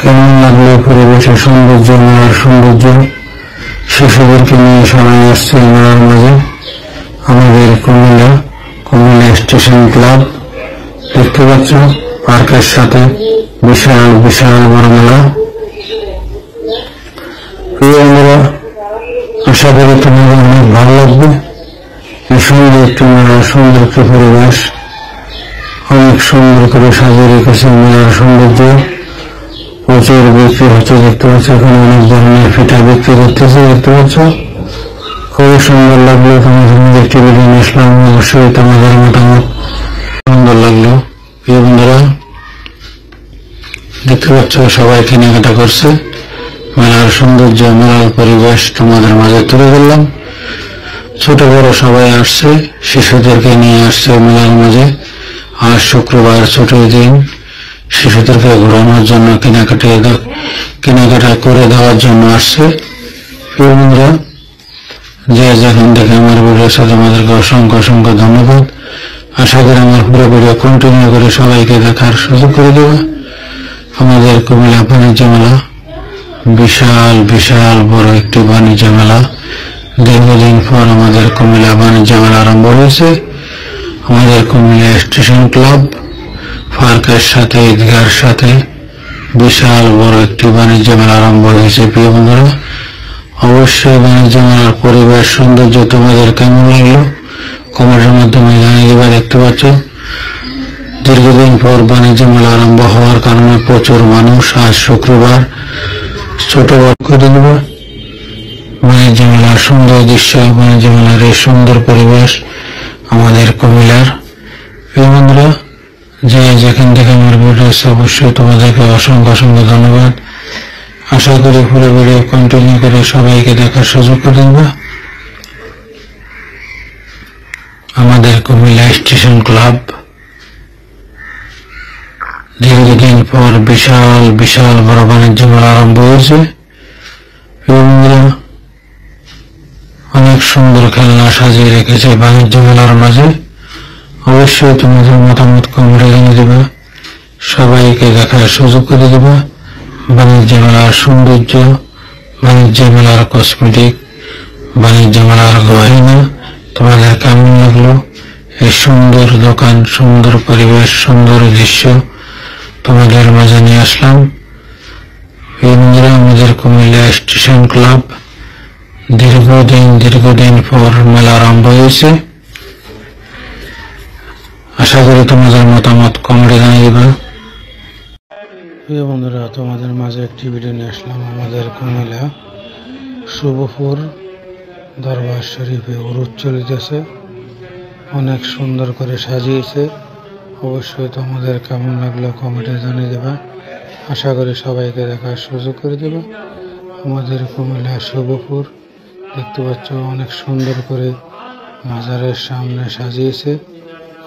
Speaker 1: কেমন লাগলো পরিবেশের সৌন্দর্য, মেলার সৌন্দর্য। শিশুদেরকে নিয়ে সবাই আসছে মেলার মাঝে। আমাদের কুমিল্লা স্টেশন ক্লাব, দেখতে পাচ্ছ পার্কের সাথে বিশাল বিশাল বড় মেলা। এই বন্ধুরা, আশা করি তোমাদের অনেক ভালো লাগবে। এই সুন্দর একটি মেলা, সুন্দর একটি পরিবেশ, অনেক সুন্দর করে সাজিয়ে রেখেছে মেলার সৌন্দর্য। প্রচুর বিক্রি হচ্ছে, দেখতে পাচ্ছ এখানে অনেক ধরনের ফিতা বিক্রি করতেছে। দেখতে পাচ্ছ খুবই সুন্দর লাগলো। তোমাদের একটি ভিডিও নিয়ে আসলাম। অবশ্যই তোমাদের মতামত সুন্দর লাগলো। প্রিয় বন্ধুরা, দেখতে পাচ্ছ সবাই কেনাকাটা করছে। মেলার সৌন্দর্য, মেলার পরিবেশ তোমাদের মাঝে তুলে ধরলাম। ছোট বড় সবাই আসছে, শিশুদেরকে নিয়ে আসছে মেলার মাঝে। আজ শুক্রবার, ছুটির দিন, শিশুদেরকে ঘোরানোর জন্য, কেনাকাটা করে দেওয়ার জন্য আসছে। প্রিয় বন্ধুরা, যে যেখান থেকে আমার ভিডিও সাথে আমাদেরকে অসংখ্য অসংখ্য ধন্যবাদ। আশা করি আমার পুরো ভিডিও কন্টিনিউ করে সবাইকে দেখার সুযোগ করে দেবে। আমাদের কুমিল্লা বাণিজ্য মেলা বিশাল বিশাল বড় একটি বাণিজ্য মেলা। দীর্ঘদিন পর আমাদের কুমিল্লা বাণিজ্য মেলা আরম্ভ হয়েছে। আমাদের কুমিল্লা স্টেশন ক্লাব পার্কের সাথে, ঈদগার সাথে বিশাল বড় একটি বাণিজ্য মেলা আরম্ভ হয়েছে। প্রিয় বন্ধুরা, অবশ্যই বাণিজ্য মেলার পরিবেশ, সৌন্দর্য তোমাদের কেমন লাগলো কমেন্টের মাধ্যমে জানিয়ে দেবে। দেখতে পাচ্ছ দীর্ঘদিন পর বাণিজ্য মেলা আরম্ভ হওয়ার কারণে প্রচুর মানুষ। আজ শুক্রবার, ছোট বড় করে দেবে। বাণিজ্য মেলার সুন্দর দৃশ্য, বাণিজ্য মেলার এই সুন্দর পরিবেশ আমাদের কুমিল্লার। এই বন্ধুরা, যে যেখান থেকে আমার ভিডিও, অবশ্যই তোমাদেরকে অসংখ্য অসংখ্য ধন্যবাদ। আশা করি পুরো ভিডিও কন্টিনিউ করে সবাইকে দেখার সুযোগ করে দেবে। আমাদের কুমিল্লা স্টেশন ক্লাব দীর্ঘদিন পর বিশাল বিশাল বড় বাণিজ্য মেলা আরম্ভ হয়েছে। অনেক সুন্দর খেলনা সাজিয়ে রেখেছে বাণিজ্য মেলার মাঝে। অবশ্যই তোমাদের মতামত কমেন্টে জানিয়ে দেবে, সবাইকে দেখার সুযোগ করে দেবে বাণিজ্য মেলার সৌন্দর্য, বাণিজ্য মেলার কসমেটিক, বাণিজ্য মেলার গয়না তোমাদের কেমন লাগলো। এই সুন্দর দোকান, সুন্দর পরিবেশ, সুন্দর দৃশ্য তোমাদের মাঝে নিয়ে আসলাম। এই বন্ধুরা, আমাদের কুমিল্লা স্টেশন ক্লাব দীর্ঘদিন পর মেলা আরম্ভ হয়েছে। আশা করি তোমাদের মতামত কমেন্টে জানিয়ে দেবে। প্রিয় বন্ধুরা, তোমাদের মাঝে একটি ভিডিও নিয়ে আসলাম। আমাদের কুমিল্লা শুভপুর দরবার শরীফে উরুস চলিতেছে, অনেক সুন্দর করে সাজিয়েছে। অবশ্যই তোমাদের কেমন লাগলো কমেন্টে জানিয়ে দেবে। আশা করি সবাইকে দেখার সুযোগ করে দেবে। আমাদের কুমিল্লা শুভপুর, দেখতে পাচ্ছ অনেক সুন্দর করে মাজারের সামনে সাজিয়েছে।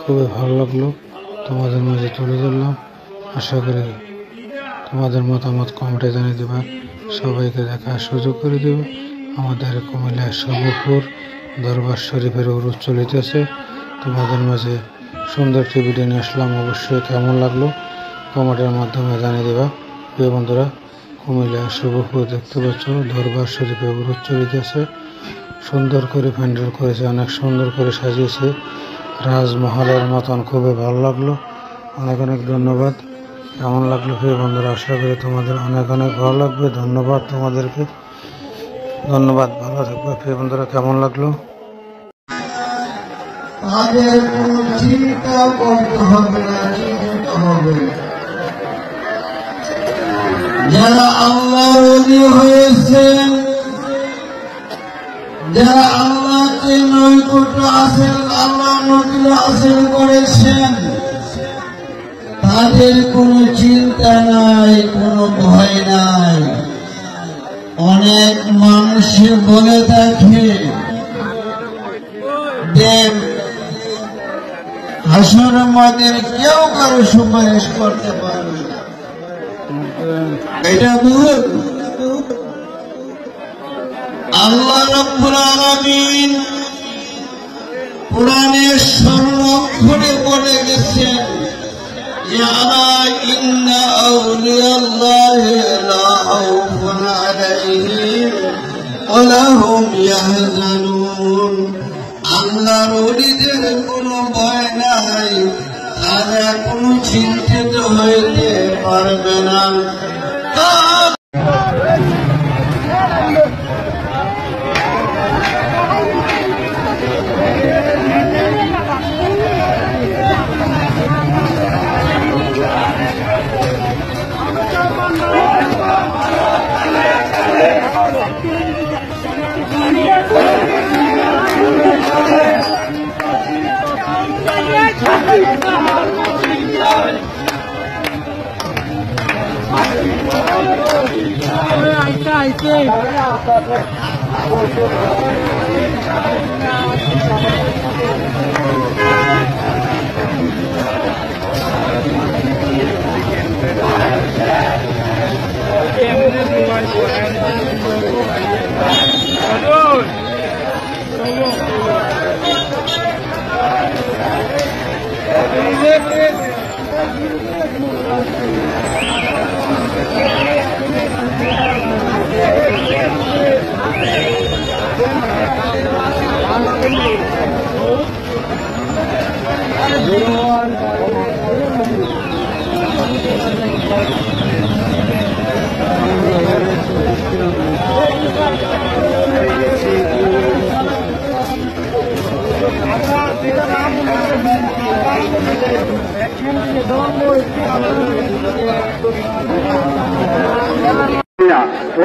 Speaker 1: খুবই ভালো লাগলো, তোমাদের মাঝে তুলে ধরলাম। আশা করি তোমাদের মতামত কমেন্টে জানিয়ে দেবে।
Speaker 2: সবাইকে দেখার সুযোগ করে দেব। আমাদের কুমিল্লার সর্বপুর দরবার শরীফের উরুস চলিতেছে, তোমাদের মাঝে সুন্দর একটি ভিডিও নিয়ে আসলাম। অবশ্যই কেমন লাগলো কমেন্টের মাধ্যমে জানিয়ে দেবা। প্রিয় বন্ধুরা, কুমিল্লার সর্বপুর দেখতে পাচ্ছ, দরবার শরীফে উরুস চলিতেছে। সুন্দর করে প্যান্ডেল করেছে, অনেক সুন্দর করে সাজিয়েছে, রাজমহলের মতন। খুবই ভালো লাগলো, অনেক অনেক ধন্যবাদ। কেমন লাগলো প্রিয় বন্ধুরা, আশা করি তোমাদের অনেক অনেক ভালো লাগবে। ধন্যবাদ তোমাদেরকে, ধন্যবাদ। ভালো থাকবে প্রিয় বন্ধুরা। কেমন লাগলো?
Speaker 3: তাদের কোনো চিন্তা করতে হবে না, চিন্তা হবে যারা আল্লাহর ওলি হয়েছেন, যারা আল্লাহকে নৈকট্য হাসিল, আল্লাহ নবী হাসিল করেছেন, তাদের কোনো চিন্তা নাই, কোনো ভয় নাই। অনেক মানুষে বলে থাকে দেব হাসর মাদের কেউ কারো সুপারিশ করতে পারবে না, এটা ভুল। আল্লাহ রাব্বুল আলামিন কোরআনের সর্বক্ষণে বলে গেছেন, ইয়া ইন্না আউলিয়াল্লাহি লা খাউফুন আলাইহিম ওয়া লা হুম ইয়াহজানুন। আল্লাহর ওলিদের কোনো ভয় নাই, তারা কোনো চিন্তিত হইতে পারবে না।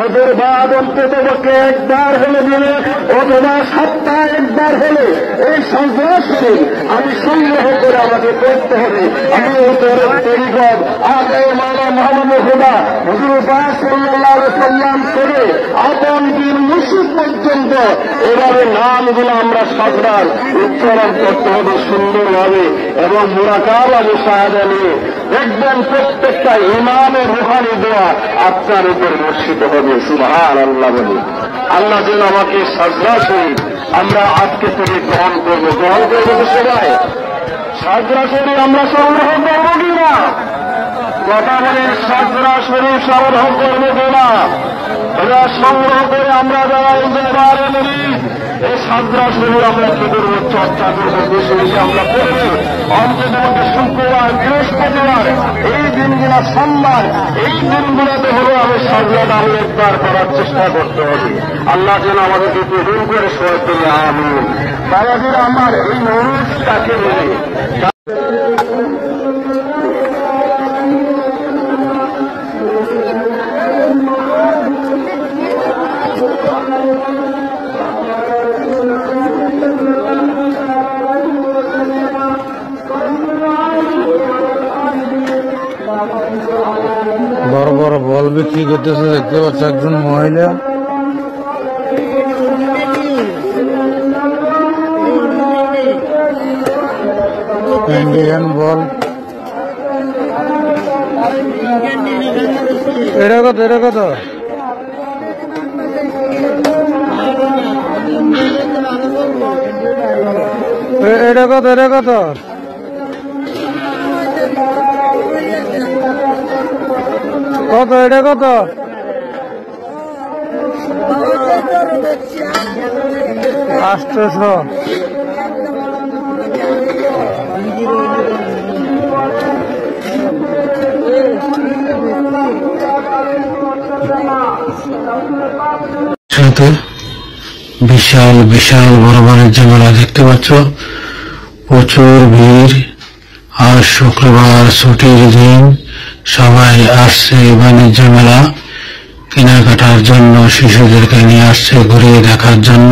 Speaker 4: ওদের বাদ অন্তত পক্ষে একবার হলে দিলে অথবা সপ্তাহে একবার হলে এই সন্ত্রাসী আমি সংগ্রহ করে আমাকে করতে হবে। আমি উত্তরের তরিকত আগে মাওলানা মুহাম্মদ হুদা হুজুর পাক সাল্লাল্লাহু আলাইহি সাল্লাম থেকে আপন বীর মুর্শিদ পর্যন্ত এভাবে নামগুলো আমরা সজরার উচ্চারণ করতে হবে সুন্দরভাবে এবং মুরাকাবা মুশাহাদা নিয়ে। দেখবেন প্রত্যেকটা ইমামের রুহানি দোয়া আপনার উপর বর্ষিত হবে। সুবহানাল্লাহ বলি। আল্লাহ যেন আমাকে সাজদা শরীফ আমরা আজকে থেকে গ্রহণ করবো তো সবাই। সাজদা শরীফ আমরা সংগ্রহ করবো কিনা? কথা বলেন, সাজদা শরীফ সংগ্রহ করবো কিনা? এটা সংগ্রহ করে আমরা যারা ইন্দ্রবারে বলি এই সাজদা শরীফ আমরা কি করবো? চর্চা করবো, বেশি বেশি আমরা করবো। অন্তত শুক্রবার, বৃহস্পতিবার এই দিনগুলো সম্মান, এই দিনগুলোতে হলো আমি সাজদাটা আমি একবার করার চেষ্টা করতে হবে। আল্লাহ যেন আমাদেরকে কবুল করে সবাই তুলে আমিন। তাদের আমার এই অনুরোধটাকে বলে
Speaker 2: বড় বড় বল বিক্রি করতেছে, দেখতে পাচ্ছ একজন মহিলা। ইন্ডিয়ান বল, এটা কত? এটা কত? এটা কত এটা কত কত এটা কত 800
Speaker 1: বিশাল বিশাল বড় বাণিজ্য মেলা দেখতে পাচ্ছ, প্রচুর ভিড়। আর শুক্রবার ছুটির দিন, সবাই আসছে বাণিজ্য মেলা কেনাকাটার জন্য, শিশুদেরকে নিয়ে আসছে ঘুরিয়ে দেখার জন্য,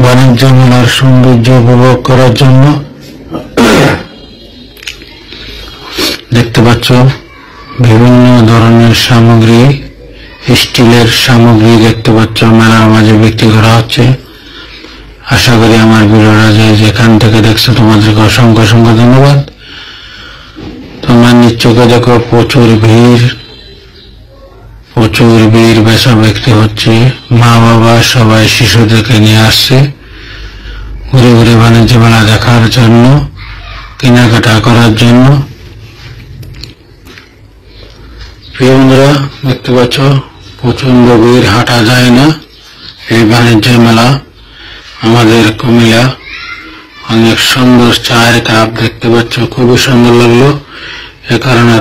Speaker 1: বাণিজ্য মেলার সৌন্দর্য উপভোগ করার জন্য। দেখতে পাচ্ছ বিভিন্ন ধরনের সামগ্রী, স্টিলের সামগ্রী দেখতে পাচ্ছ মেলার মাঝে বিক্রি করা হচ্ছে। আশা করি আমার ভিডিওটা যেখান থেকে দেখছো তোমাদেরকে অসংখ্য অসংখ্য ধন্যবাদ। তোমরা নিশ্চয়ই দেখো প্রচুর ভিড়, বেচা বিক্রি হচ্ছে। মা বাবা সবাই শিশুদেরকে নিয়ে আসছে ঘুরে ঘুরে বাণিজ্য মেলা দেখার জন্য, কেনাকাটা করার জন্য। প্রিয় বন্ধুরা, দেখতে পাচ্ছ প্রচন্ড ভিড়, হাঁটা যায় না। এই বাণিজ্য মেলা আমাদের কুমিল্লা। অনেক সুন্দর চায়ের কাপ দেখতে পাচ্ছ, খুবই সুন্দর লাগলো। এ কারণে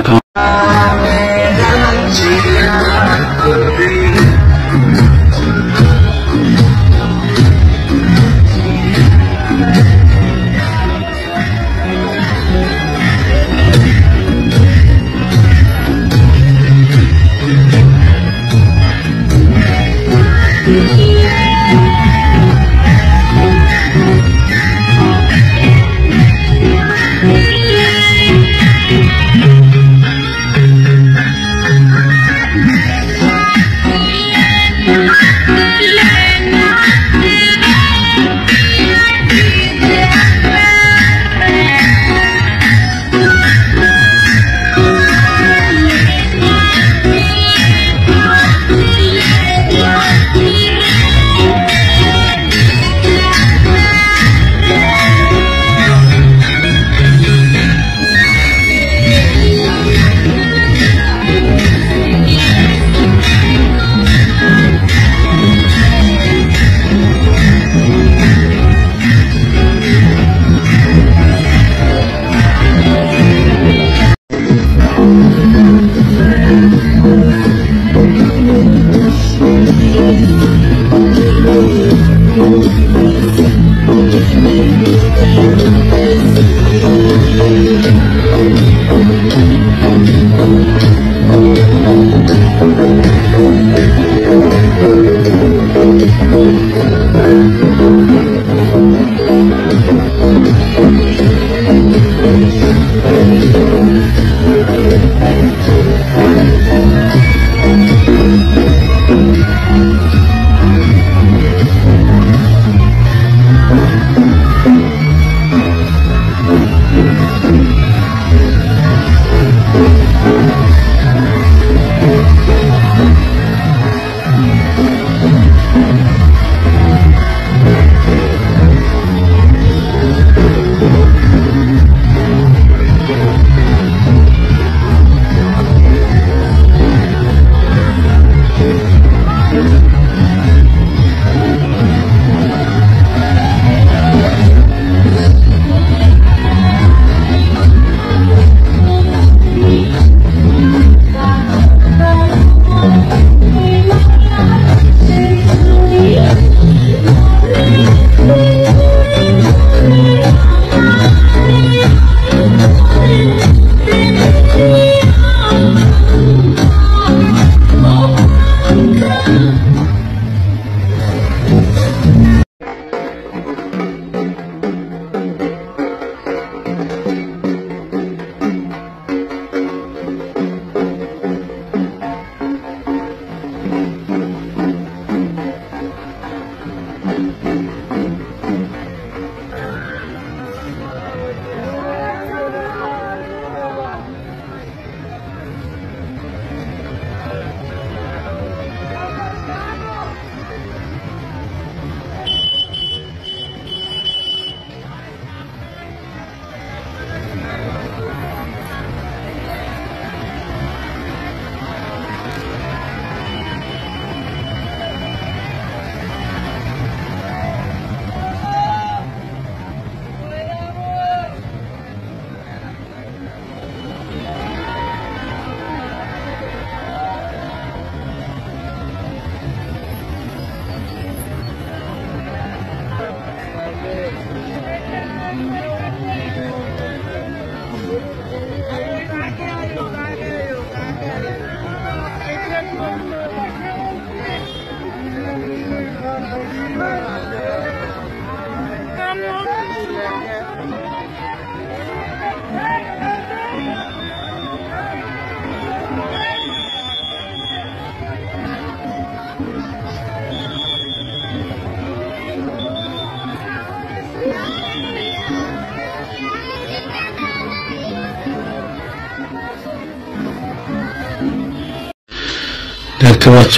Speaker 1: দেখতে পাচ্ছ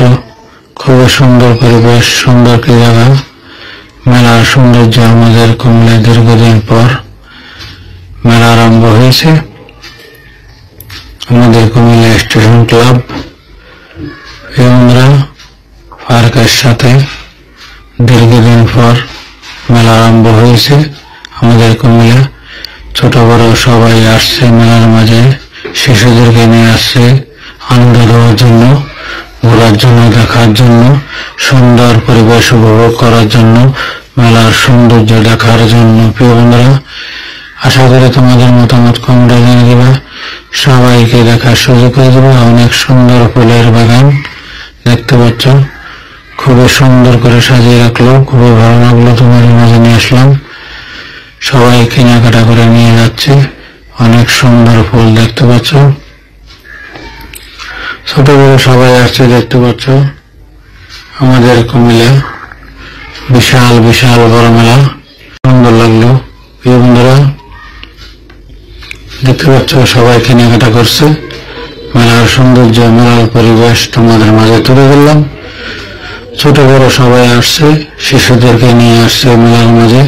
Speaker 1: খুবই সুন্দর পরিবেশ, সুন্দর একটি জায়গা। মেলার সৌন্দর্য আমাদের কুমিল্লায় দীর্ঘদিন পর মেলা আরম্ভ হয়েছে। আমাদের কুমিল্লা স্টেশন ক্লাব আমরা পার্কের সাথে দীর্ঘদিন পর মেলা আরম্ভ হয়েছে। আমাদের কুমিল্লা ছোট বড় সবাই আসছে মেলার মাঝে, শিশুদেরকে নিয়ে আসছে আনন্দ দেওয়ার জন্য, ঘোরার জন্য, দেখার জন্য, সুন্দর পরিবেশ উপভোগ করার জন্য, মেলার সৌন্দর্য দেখার জন্য। প্রিয় বন্ধুরা, আশা করি তোমাদের মতামত কমেন্টে জানিয়ে দিবা, সবাইকে দেখার সুযোগ করে দেবে। অনেক সুন্দর ফুলের বাগান দেখতে পাচ্ছ, খুবই সুন্দর করে সাজিয়ে রাখলো, খুবই ভালো লাগলো, তোমাদের মাঝে নিয়ে আসলাম। সবাই কেনাকাটা করে নিয়ে যাচ্ছে, অনেক সুন্দর ফুল দেখতে পাচ্ছ, ছোট বড় সবাই আসছে দেখতে পাচ্ছ। আমাদের কুমিল্লা বিশাল বিশাল বড় মেলা, সুন্দর লাগলো। প্রিয় বন্ধুরা, দেখতে পাচ্ছ সবাই কেনাকাটা করছে, মেলার সৌন্দর্য, মেলার পরিবেশ তোমাদের মাঝে তুলে ধরলাম। ছোট বড় সবাই আসছে, শিশুদেরকে নিয়ে আসছে মেলার মাঝে।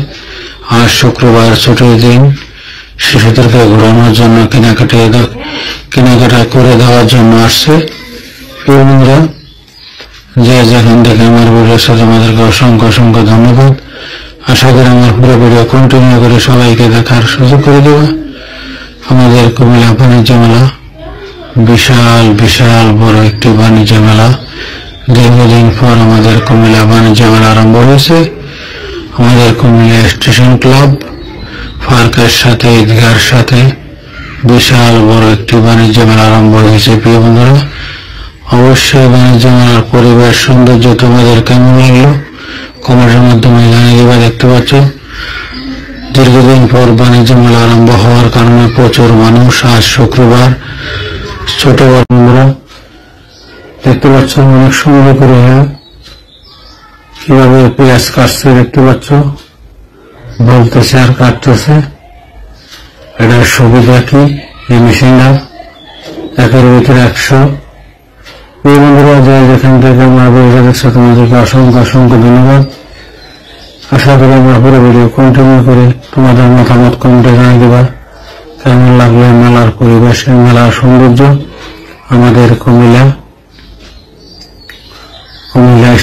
Speaker 1: আজ শুক্রবার, ছুটির দিন, শিশুদেরকে ঘোরানোর জন্য, কেনাকাটা করে দেওয়ার জন্য আসছে। প্রিয় বন্ধুরা, যে যেখান থেকে আমার ভিডিওর সাথে আমাদেরকে অসংখ্য অসংখ্য ধন্যবাদ। আশা করি আমার পুরো ভিডিও কন্টিনিউ করে সবাইকে দেখার সুযোগ করে দেওয়া। আমাদের কুমিল্লা বাণিজ্য মেলা বিশাল বিশাল বড় একটি বাণিজ্য মেলা। দীর্ঘদিন পর আমাদের কুমিল্লা বাণিজ্য মেলা আরম্ভ হয়েছে। আমাদের কুমিল্লা স্টেশন ক্লাব পার্কের সাথে, ঈদগার সাথে বিশাল বড় একটি বাণিজ্য মেলা আরম্ভ হয়েছে। প্রিয় বন্ধুরা, অবশ্যই বাণিজ্য মেলার পরিবেশ, সৌন্দর্য তোমাদের কেমন লাগলো কমেন্টের মাধ্যমে জানিয়ে দিবা। দেখতে পাচ্ছ দীর্ঘদিন পর বাণিজ্য মেলা আরম্ভ হওয়ার কারণে প্রচুর মানুষ। আজ শুক্রবার, ছোট বড় বন্ধুরা দেখতে পাচ্ছ অনেক সুন্দর করে কিভাবে পেঁয়াজ কাটছে দেখতে পাচ্ছ, বলতেছে আর কাটতেছে। এটার সুবিধা কি, এই মেশিনটা একের ভিতরে 100। এই বন্ধুরা, যে যেখান থেকে আমার ভিডিও দেখছো তোমাদেরকে অসংখ্য অসংখ্য ধন্যবাদ। আশা করি আমার পুরো ভিডিও কন্টিনিউ করে তোমাদের মতামত কমেন্টে জানিয়ে দেবা, কেমন লাগলো মেলার পরিবেশ, মেলার সৌন্দর্য। আমাদের কুমিল্লা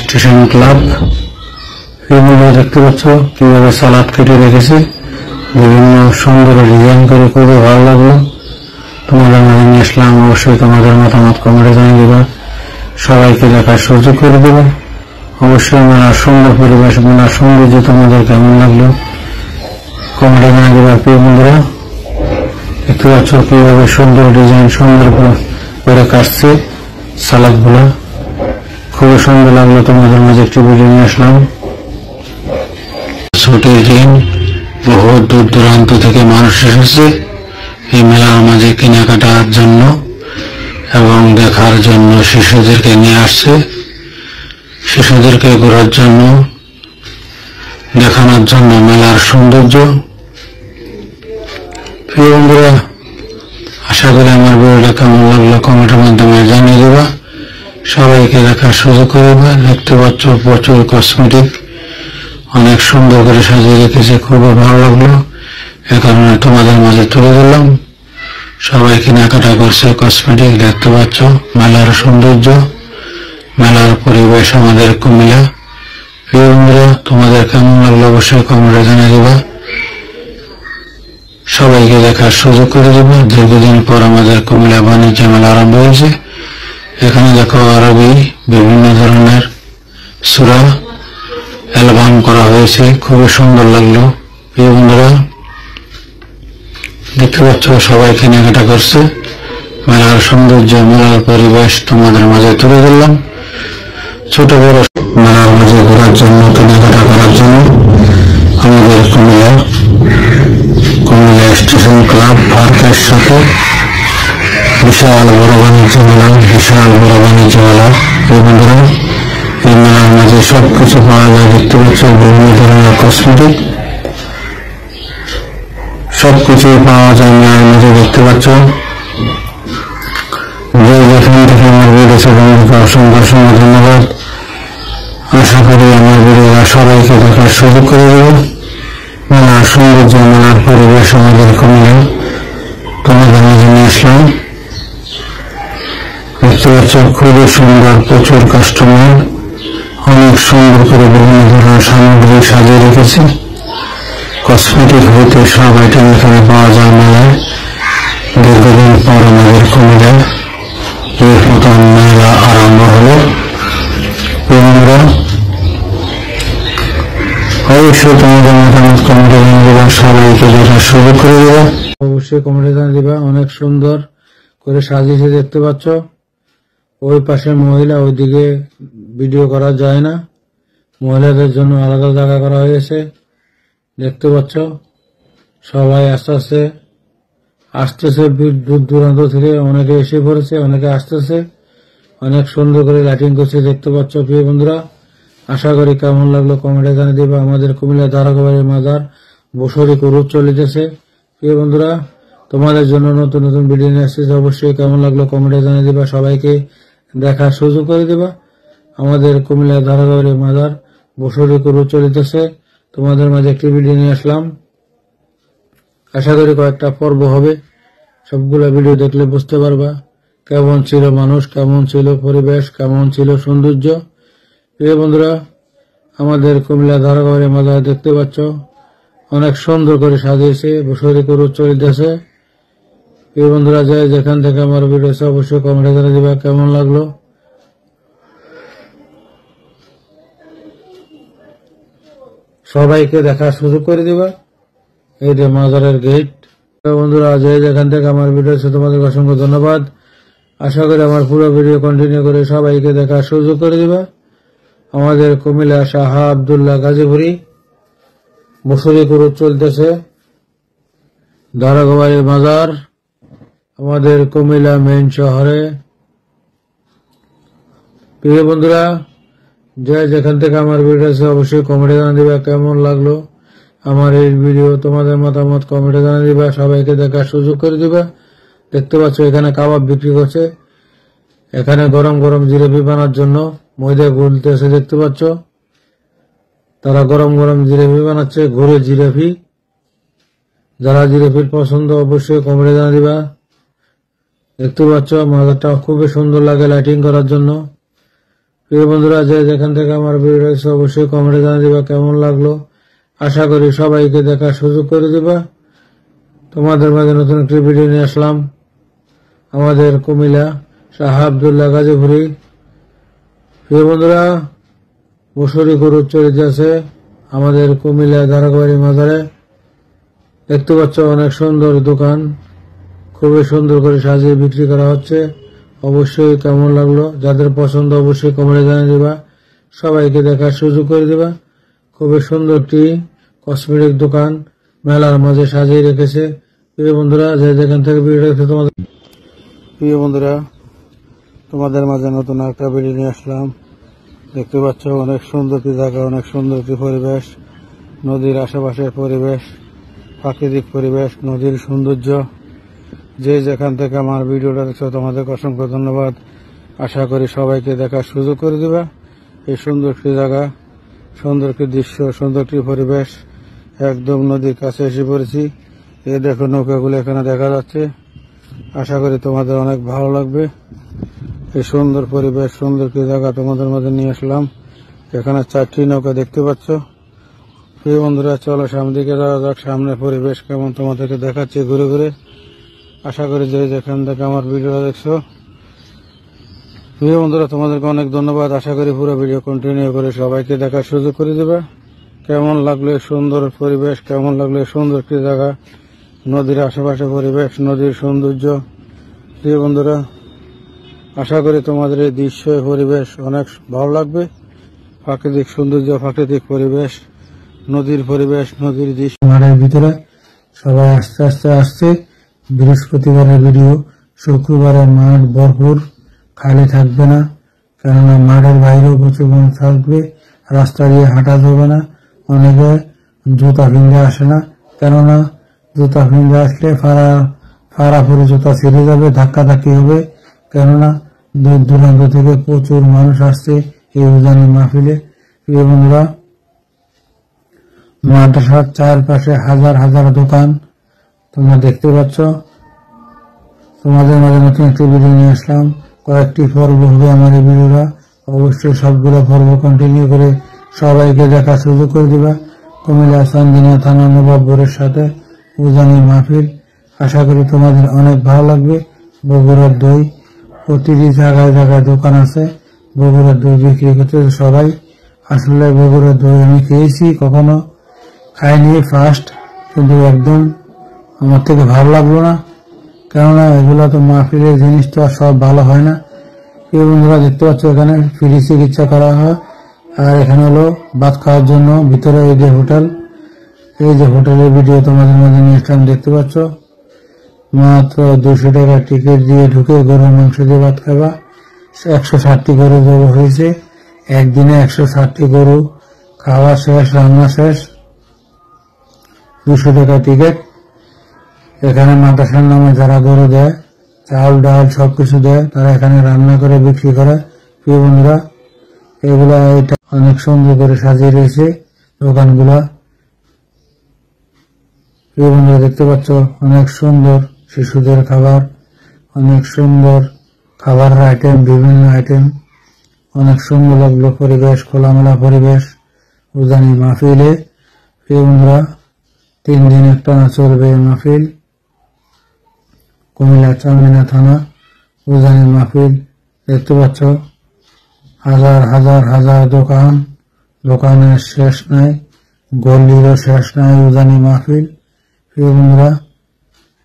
Speaker 1: স্টেশন ক্লাব এই বন্ধুরা দেখতে পাচ্ছ কিভাবে সালাদ কেটে রেখেছে, বিভিন্ন সুন্দর ডিজাইন করে, খুবই ভালো লাগলো। তোমাদের মাঝে নিয়ে আসলাম। অবশ্যই তোমাদের মতামত কমেন্টে জানিয়ে দেবা, সবাইকে দেখার সুযোগ করে দেবে। অবশ্যই মেলার সুন্দর পরিবেশ, মেলার সৌন্দর্য তোমাদের কেমন লাগলো কমেন্টে জানিয়ে দেবা। প্রিয় বন্ধুরা, দেখতে পাচ্ছ কিভাবে সুন্দর ডিজাইন, সুন্দর করে কাটছে সালাদ গুলা, খুবই সুন্দর লাগলো। তোমাদের মাঝে একটি ভিডিও নিয়ে আসলাম। ছুটির দিন, বহু দূর দূরান্ত থেকে মানুষ এসেছে এই মেলার মাঝে কেনাকাটার জন্য এবং দেখার জন্য। শিশুদেরকে নিয়ে আসছে, শিশুদেরকে ঘোরার জন্য, দেখানোর জন্য মেলার সৌন্দর্য। প্রিয় বন্ধুরা, আশা করি আমার ভিডিওটা কেমন লাগলো কমেন্টের মাধ্যমে জানিয়ে দেবা, সবাইকে দেখার সুযোগ করে দেবা। দেখতে পাচ্ছ প্রচুর কসমেটিক অনেক সুন্দর করে সাজিয়ে রেখেছে, খুবই ভালো লাগলো, এ কারণে তোমাদের মাঝে তুলে দিলাম। সবাই কেনাকাটা করছে কসমেটিক। দেখতে পাচ্ছ মেলার সৌন্দর্য, মেলার পরিবেশ আমাদের কুমিল্লা। প্রিয় বন্ধুরা, তোমাদের কেমন লাগলো অবশ্যই কমেন্টে জানিয়ে দেবা, সবাইকে দেখার সুযোগ করে দেবা। দীর্ঘদিন পর আমাদের কুমিল্লা বাণিজ্য মেলা আরম্ভ হয়েছে। এখানে দেখো আরবি বিভিন্ন ধরনের সূরা অ্যালবাম করা হয়েছে, খুবই সুন্দর লাগলো। প্রিয় বন্ধুরা, দেখতে পাচ্ছ সবাই কেনাকাটা করছে, মেলার সৌন্দর্য, মেলার পরিবেশ তোমাদের মাঝে তুলে ধরলাম। ছোট বড় মেলার মাঝে ঘোরার জন্য, কেনাকাটা করার জন্য আমাদের কুমিল্লা স্টেশন ক্লাব পার্কের সাথে বিশাল বড় বাণিজ্য মেলা, বিশাল বড় বাণিজ্য মেলা। এই বন্ধুরা, এই মেলার মাঝে সবকিছু পাওয়া যায়। দেখতে পাচ্ছ বিভিন্ন ধরনের কসমেটিক, সবকিছুই পাওয়া যায় মেলার মাঝে। দেখতে পাচ্ছ যে যেখান থেকে আমার ভিডিও করেছে তোমাদেরকে অসংখ্য অসংখ্য ধন্যবাদ। আশা করি আমার ভিডিওটা সবাইকে দেখার সুযোগ করে দেবে। মেলার সৌন্দর্য, মেলার পরিবেশ আমাদের কমিয়ে তোমাদের মাঝে নিয়ে আসলাম। দেখতে পাচ্ছ খুবই সুন্দর, প্রচুর কাস্টমার, অনেক সুন্দর করে বিভিন্ন ধরনের সামগ্রী সাজিয়ে রেখেছে। কসমেটিক হইতে সব আইটেম এখানে পাওয়া যায় মেলায়। দীর্ঘদিন পর আমাদের কমিয়ে এই প্রথম মেলা আরম্ভ হলো। বন্ধুরা অবশ্যই তোমাদের মতামত কমেন্টে জানিয়ে দেবা, সবাইকে দেখার সুযোগ করে দেবা।
Speaker 2: অবশ্যই কমেন্টে জানিয়ে দিবা। অনেক সুন্দর করে সাজিয়েছে দেখতে পাচ্ছ। ওই পাশে মহিলা, ওইদিকে ভিডিও করা যায় না, মহিলাদের জন্য আলাদা জায়গা করা হয়েছে দেখতে পাচ্ছ। সবাই আস্তে আস্তে আসতেছে, দূর দূরান্ত থেকে অনেকে এসে পড়েছে, অনেকে আসতেছে। অনেক সুন্দর করে লাইটিং করছে দেখতে পাচ্ছ প্রিয় বন্ধুরা। আশা করি কেমন লাগলো কমেন্টে জানিয়ে দিবা। আমাদের কুমিল্লা ধারাবাহিক মাজার বছরে রূপ চলিতেছে প্রিয় বন্ধুরা। তোমাদের জন্য নতুন নতুন ভিডিও নিয়ে আসছে, অবশ্যই কেমন লাগলো কমেন্টে জানিয়ে দিবা, সবাইকে দেখার সুযোগ করে দিবা। আমাদের কুমিল্লা ধারাবাহিক মাজার বছরে রূপ চলিতেছে, তোমাদের মাঝে একটি ভিডিও নিয়ে আসলাম। আশা করি কয়েকটা পর্ব হবে, সবগুলো ভিডিও দেখলে বুঝতে পারবা কেমন ছিল মানুষ, কেমন ছিল পরিবেশ, কেমন ছিল সৌন্দর্য। প্রিয় বন্ধুরা আমাদের কুমিল্লা ধারাবাহিক মাজার দেখতে পাচ্ছ অনেক সুন্দর করে সাজিয়েছে, বছরে রূপ চলিতেছে। প্রিয় বন্ধুরা যেখান থেকে আমার ভিডিও অবশ্যই কমেন্টে জানিয়ে দিবা কেমন লাগলো। সবাইকে দেখার সুযোগ করে দিবা। এই যে মাজারের গেট। বন্ধুরা যেখান থেকে আমার ভিডিও তোমাদের অসংখ্য ধন্যবাদ। আশা করি আমার পুরো ভিডিও কন্টিনিউ করে সবাইকে দেখার সুযোগ করে দিবা। আমাদের কুমিল্লা শাহ আব্দুল্লাহ গাজীপুরি বছরে রূপ চলতেছে, ধারাবাহিক মাজার আমাদের কুমিল্লা মেইন শহরে। প্রিয় বন্ধুরা যেখান থেকে আমার ভিডিও আছে অবশ্যই কমেন্টে জানিয়ে দিবা কেমন লাগলো আমার এই ভিডিও। তোমাদের মতামত কমেন্টে জানিয়ে দিবা, সবাইকে দেখার সুযোগ করে দিবা। দেখতে পাচ্ছ এখানে কাবাব বিক্রি করছে, এখানে গরম গরম জিলেপি বানার জন্য ময়দা গুলতেছে দেখতে পাচ্ছ। তারা গরম গরম জিলেপি বানাচ্ছে, ঘুরে জিলেপি। যারা জিলেপির পছন্দ অবশ্যই কমেন্টে জানিয়ে দিবা। দেখতে পাচ্ছ মাজারটা খুবই সুন্দর লাগে লাইটিং করার জন্য। প্রিয় বন্ধুরা যেখান থেকে আমার ভিডিও রয়েছে অবশ্যই কমেন্টে জানিয়ে দিবা কেমন লাগলো। আশা করি সবাইকে দেখার সুযোগ করে দিবা। তোমাদের মাঝে নতুন একটি ভিডিও নিয়ে আসলাম। আমাদের কুমিল্লা শাহ আব্দুল্লাহ গাজীপুরি। প্রিয় বন্ধুরা বছরে রূপ চলিতেছে আমাদের কুমিল্লা ধারাবাহিক মাজারে। দেখতে পাচ্ছ অনেক সুন্দর দোকান, খুবই সুন্দর করে সাজিয়ে বিক্রি করা হচ্ছে। অবশ্যই কেমন লাগলো, যাদের পছন্দ অবশ্যই কমেন্টে জানিয়ে দিবা, সবাইকে দেখার সুযোগ করে দিবা। খুবই সুন্দর একটি কসমেটিক দোকান মেলার মাঝে সাজিয়ে রেখেছে। প্রিয় বন্ধুরা যেখান থেকে ভিডিও রেখেছে প্রিয় বন্ধুরা তোমাদের মাঝে নতুন একটা ভিডিও নিয়ে আসলাম। দেখতে পাচ্ছ অনেক সুন্দর একটি জায়গা, অনেক সুন্দর একটি পরিবেশ, নদীর আশেপাশের পরিবেশ, প্রাকৃতিক পরিবেশ, নদীর সৌন্দর্য। যেখান থেকে আমার ভিডিওটা দেখছো তোমাদের অসংখ্য ধন্যবাদ। আশা করি সবাইকে দেখার সুযোগ করে দিবা। এই সুন্দর একটি জায়গা, সুন্দর একটি দৃশ্য, সুন্দর একটি পরিবেশ, একদম নদীর কাছে এসে পড়েছি। এই দেখো নৌকাগুলো এখানে দেখা যাচ্ছে। আশা করি তোমাদের অনেক ভালো লাগবে। এই সুন্দর পরিবেশ, সুন্দর একটি জায়গা তোমাদের মধ্যে নিয়ে আসলাম। এখানে 4টি নৌকা দেখতে পাচ্ছ। প্রিয় বন্ধুরা চলো সামনের দিকে যাওয়া যাক, সামনের পরিবেশ কেমন তোমাদেরকে দেখাচ্ছি ঘুরে ঘুরে। আশা করি যেখান থেকে আমার ভিডিওটা দেখছো। প্রিয় বন্ধুরা তোমাদেরকে অনেক ধন্যবাদ। আশা করি পুরো ভিডিও কন্টিনিউ করে সবাইকে দেখার সুযোগ করে দেবে। কেমন লাগলো সুন্দর পরিবেশ, কেমন লাগলো সুন্দর একটি জায়গা, নদীর আশেপাশে পরিবেশ, নদীর সৌন্দর্য। প্রিয় বন্ধুরা আশা করি তোমাদের এই দৃশ্য পরিবেশ অনেক ভালো লাগবে। প্রাকৃতিক সৌন্দর্য, প্রাকৃতিক পরিবেশ, নদীর পরিবেশ, নদীর দৃশ্য। মাঠের ভিতরে সবাই আস্তে আস্তে আসছে। বৃহস্পতিবারের ভিডিও, শুক্রবারে মাঠ ভরপুর, খালি থাকবে না, কেননা মাঠের বাইরেও প্রচুর মানুষ থাকবে। রাস্তা দিয়ে হাঁটা যাবে না, অনেকে জুতা পিন্ধে আসে না, কেননা জুতা পিন্ধে আসলে ফাড়াফুড়ি জুতা ছিঁড়ে যাবে, ধাক্কাধাক্কি হবে, কেননা দূর দূরান্ত থেকে প্রচুর মানুষ আসছে এই উজানি মাহফিলে। প্রিয় বন্ধুরা, মাদ্রাসার চারপাশে হাজার হাজার দোকান তোমরা দেখতে পাচ্ছ। তোমাদের মাঝে নতুন একটি ভিডিও নিয়ে আসলাম। কয়েকটি পর্ব হবে আমার এই ভিডিওটা, অবশ্যই সবগুলো পর্ব কন্টিনিউ করে সবাইকে দেখার সুযোগ করে দিবা। কুমিল্লা চান্দিনা থানা নবাবপুরের সাথে উজানি মাহফিল, আশা করি তোমাদের অনেক ভালো লাগবে। বগুড়ার দই, প্রতিটি জায়গায় জায়গায় দোকান আছে বগুড়ার দই বিক্রি করতে সবাই। আসলে বগুড়ার দই আমি খেয়েছি, কখনো খাইনি, ফার্স্ট, কিন্তু একদম আমার থেকে ভালো লাগলো না, কেননা এগুলো তো মাহফিলের জিনিস তো আর সব ভালো হয় না। এই বন্ধুরা দেখতে পাচ্ছ এখানে ফ্রি চিকিৎসা করা হয়। আর এখানে হলো ভাত খাওয়ার জন্য ভিতরে এই যে হোটেল, এই যে হোটেলের ভিডিও তোমাদের মধ্যে নিয়ে আসলাম, দেখতে পাচ্ছ। মাত্র 200 টাকা টিকিট দিয়ে ঢুকে গরুর মাংস দিয়ে ভাত খাবা। 160টি গরু জবাই হয়েছে, একদিনে 160টি গরু খাওয়া শেষ, রান্না শেষ, 200 টাকা টিকিট। এখানে মাদ্রাসার নামে যারা গরু দেয়, চাউল ডাল সবকিছু দেয়, তারা এখানে রান্না করে বিক্রি করে। প্রিয় বন্ধুরা, এগুলা এটা অনেক সুন্দর করে সাজিয়ে রয়েছে দোকানগুলা। প্রিয় বন্ধুরা দেখতে পাচ্ছ অনেক সুন্দর শিশুদের খাবার, অনেক সুন্দর খাবারের আইটেম, বিভিন্ন আইটেম, অনেক সুন্দর লাগলো পরিবেশ, খোলামেলা পরিবেশ উজানি মাহফিলে। প্রিয় বন্ধুরা, 3 দিন একটানা চলবে এই মাহফিল। কুমিল্লা চান্দিনা থানা উজানি মাহফিল, দেখতে পাচ্ছ হাজার হাজার হাজার দোকান, দোকানের শেষ নাই, গল্লিরও শেষ নাই উজানি মাহফিল। প্রিয় বন্ধুরা,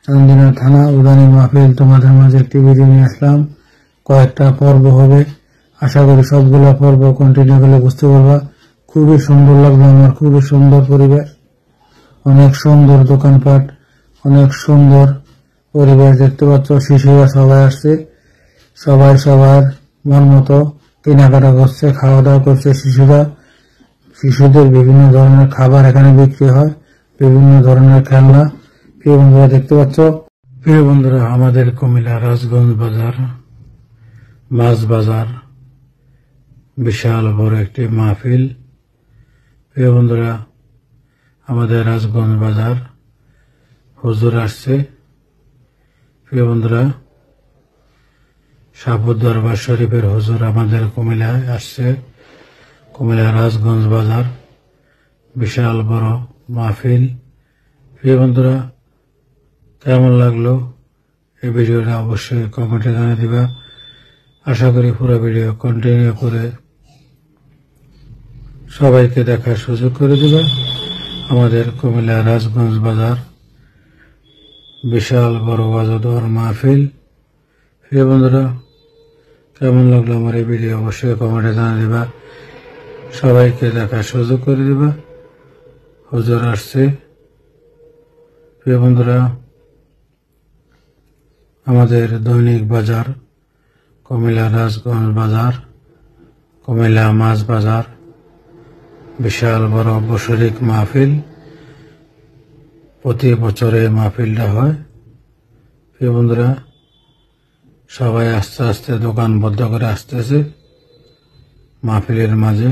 Speaker 2: চান্দিনা থানা উজানি মাহফিল তোমাদের মাঝে একটি ভিডিও নিয়ে আসলাম। কয়েকটা পর্ব হবে, আশা করি সবগুলো পর্ব কন্টিনিউ করলে বুঝতে পারবা। খুবই সুন্দর লাগলো আমার, খুবই সুন্দর পরিবেশ, অনেক সুন্দর দোকানপাট, অনেক সুন্দর পরিবেশ দেখতে পাচ্ছ। শিশুরা সবাই আসছে, সবাই সবার মন মতো কেনাকাটা করছে, খাওয়া দাওয়া করছে শিশুরা। শিশুদের বিভিন্ন ধরনের খাবার এখানে বিক্রি হয়, বিভিন্ন ধরনের খেলনা। প্রিয় বন্ধুরা দেখতে পাচ্ছ। প্রিয় বন্ধুরা, আমাদের কুমিল্লা রাজগঞ্জ বাজার, মাছ বাজার, বিশাল বড় একটি মাহফিল। প্রিয় বন্ধুরা, আমাদের রাজগঞ্জ বাজার হুজুর আসছে। প্রিয় বন্ধুরা, শাহপুর দরবার শরীফের হুজুর আমাদের কুমিল্লায় আসছে। কুমিল্লা রাজগঞ্জ বাজার, বিশাল বড় মাহফিল। প্রিয় বন্ধুরা, কেমন লাগলো এই ভিডিওটা অবশ্যই কমেন্টে জানিয়ে দিবা। আশা করি পুরো ভিডিও কন্টিনিউ করে সবাইকে দেখার সুযোগ করে দিবা। আমাদের কুমিল্লা রাজগঞ্জ বাজার, বিশাল বড় ওয়াজদার মাহফিল। প্রিয় বন্ধুরা, কেমন লাগলো আমার এই ভিডিও অবশ্যই কমেন্টে জানিয়ে দিবা, সবাইকে দেখার সুযোগ করে দিবা। হুজুর আসছে। প্রিয় বন্ধুরা, আমাদের দৈনিক বাজার, কুমিল্লা রাজগঞ্জ বাজার, কুমিল্লা মাছ বাজার, বিশাল বড় বছরিক মাহফিল। প্রতি বছরে মাহফিলটা হয়। প্রিয় বন্ধুরা, সবাই আস্তে আস্তে দোকান বদ্ধ করে আসতেছে মাহফিলের মাঝে।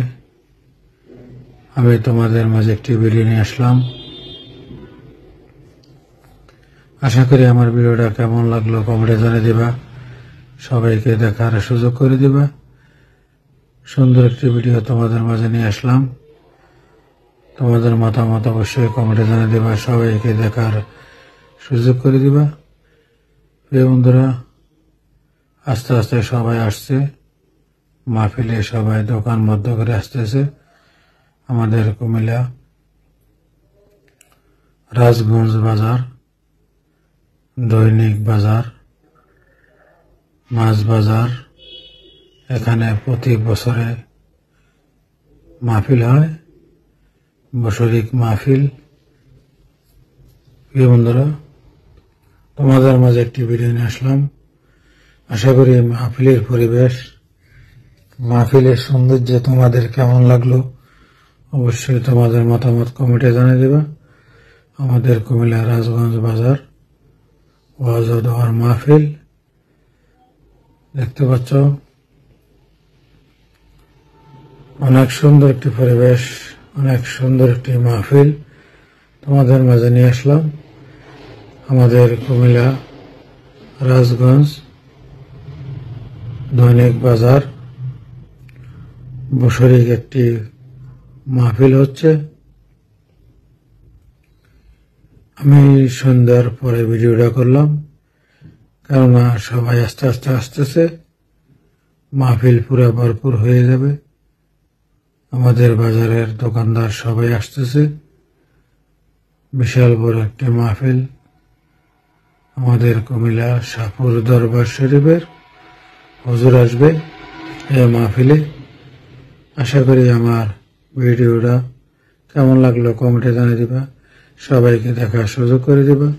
Speaker 2: আমি তোমাদের মাঝে একটি ভিডিও নিয়ে আসলাম। আশা করি আমার ভিডিওটা কেমন লাগলো কমেন্টে জানিয়ে দিবা, সবাইকে দেখার সুযোগ করে দিবা। সুন্দর একটি ভিডিও তোমাদের মাঝে নিয়ে আসলাম। তোমাদের মতামত অবশ্যই কমেন্টে জানিয়ে দিবা, সবাইকে দেখার সুযোগ করে দিবা। প্রিয় বন্ধুরা, আস্তে আস্তে সবাই আসছে মাহফিলে, সবাই দোকান বদ্ধ করে আসতেছে। আমাদের কুমিল্লা রাজগঞ্জ বাজার, দৈনিক বাজার, মাছ বাজার, এখানে প্রতি বছরে মাহফিল হয়, বছরিক মাহফিল। প্রিয় বন্ধুরা, তোমাদের মাঝে একটি ভিডিও নিয়ে আসলাম। আশা করি মাহফিলের পরিবেশ, মাহফিলের সৌন্দর্য তোমাদের কেমন লাগলো অবশ্যই তোমাদের মতামত কমেন্টে জানিয়ে দেবা। আমাদের কুমিল্লা রাজগঞ্জ বাজার ওয়াজ ও দোয়ার মাহফিল দেখতে পাচ্ছ অনেক সুন্দর একটি পরিবেশ, অনেক সুন্দর একটি মাহফিল তোমাদের মাঝে নিয়ে আসলাম। আমাদের কুমিল্লা রাজগঞ্জ দৈনিক বাজার বছরিক একটি মাহফিল হচ্ছে। আমি সন্ধ্যার পরে ভিডিওটা করলাম, কেননা সবাই আস্তে আস্তে আসতেছে, মাহফিল পুরা ভরপুর হয়ে যাবে। আমাদের বাজারের দোকানদার সবাই আসতেছে, বিশাল বড় একটি মাহফিল। আমাদের কুমিল্লা শাহপুর দরবার শরীফের হুজুর আসবে এই মাহফিলে। আশা করি আমার ভিডিওটা কেমন লাগলো কমেন্টে জানিয়ে দিবা, সবাইকে দেখার সুযোগ করে দিবা।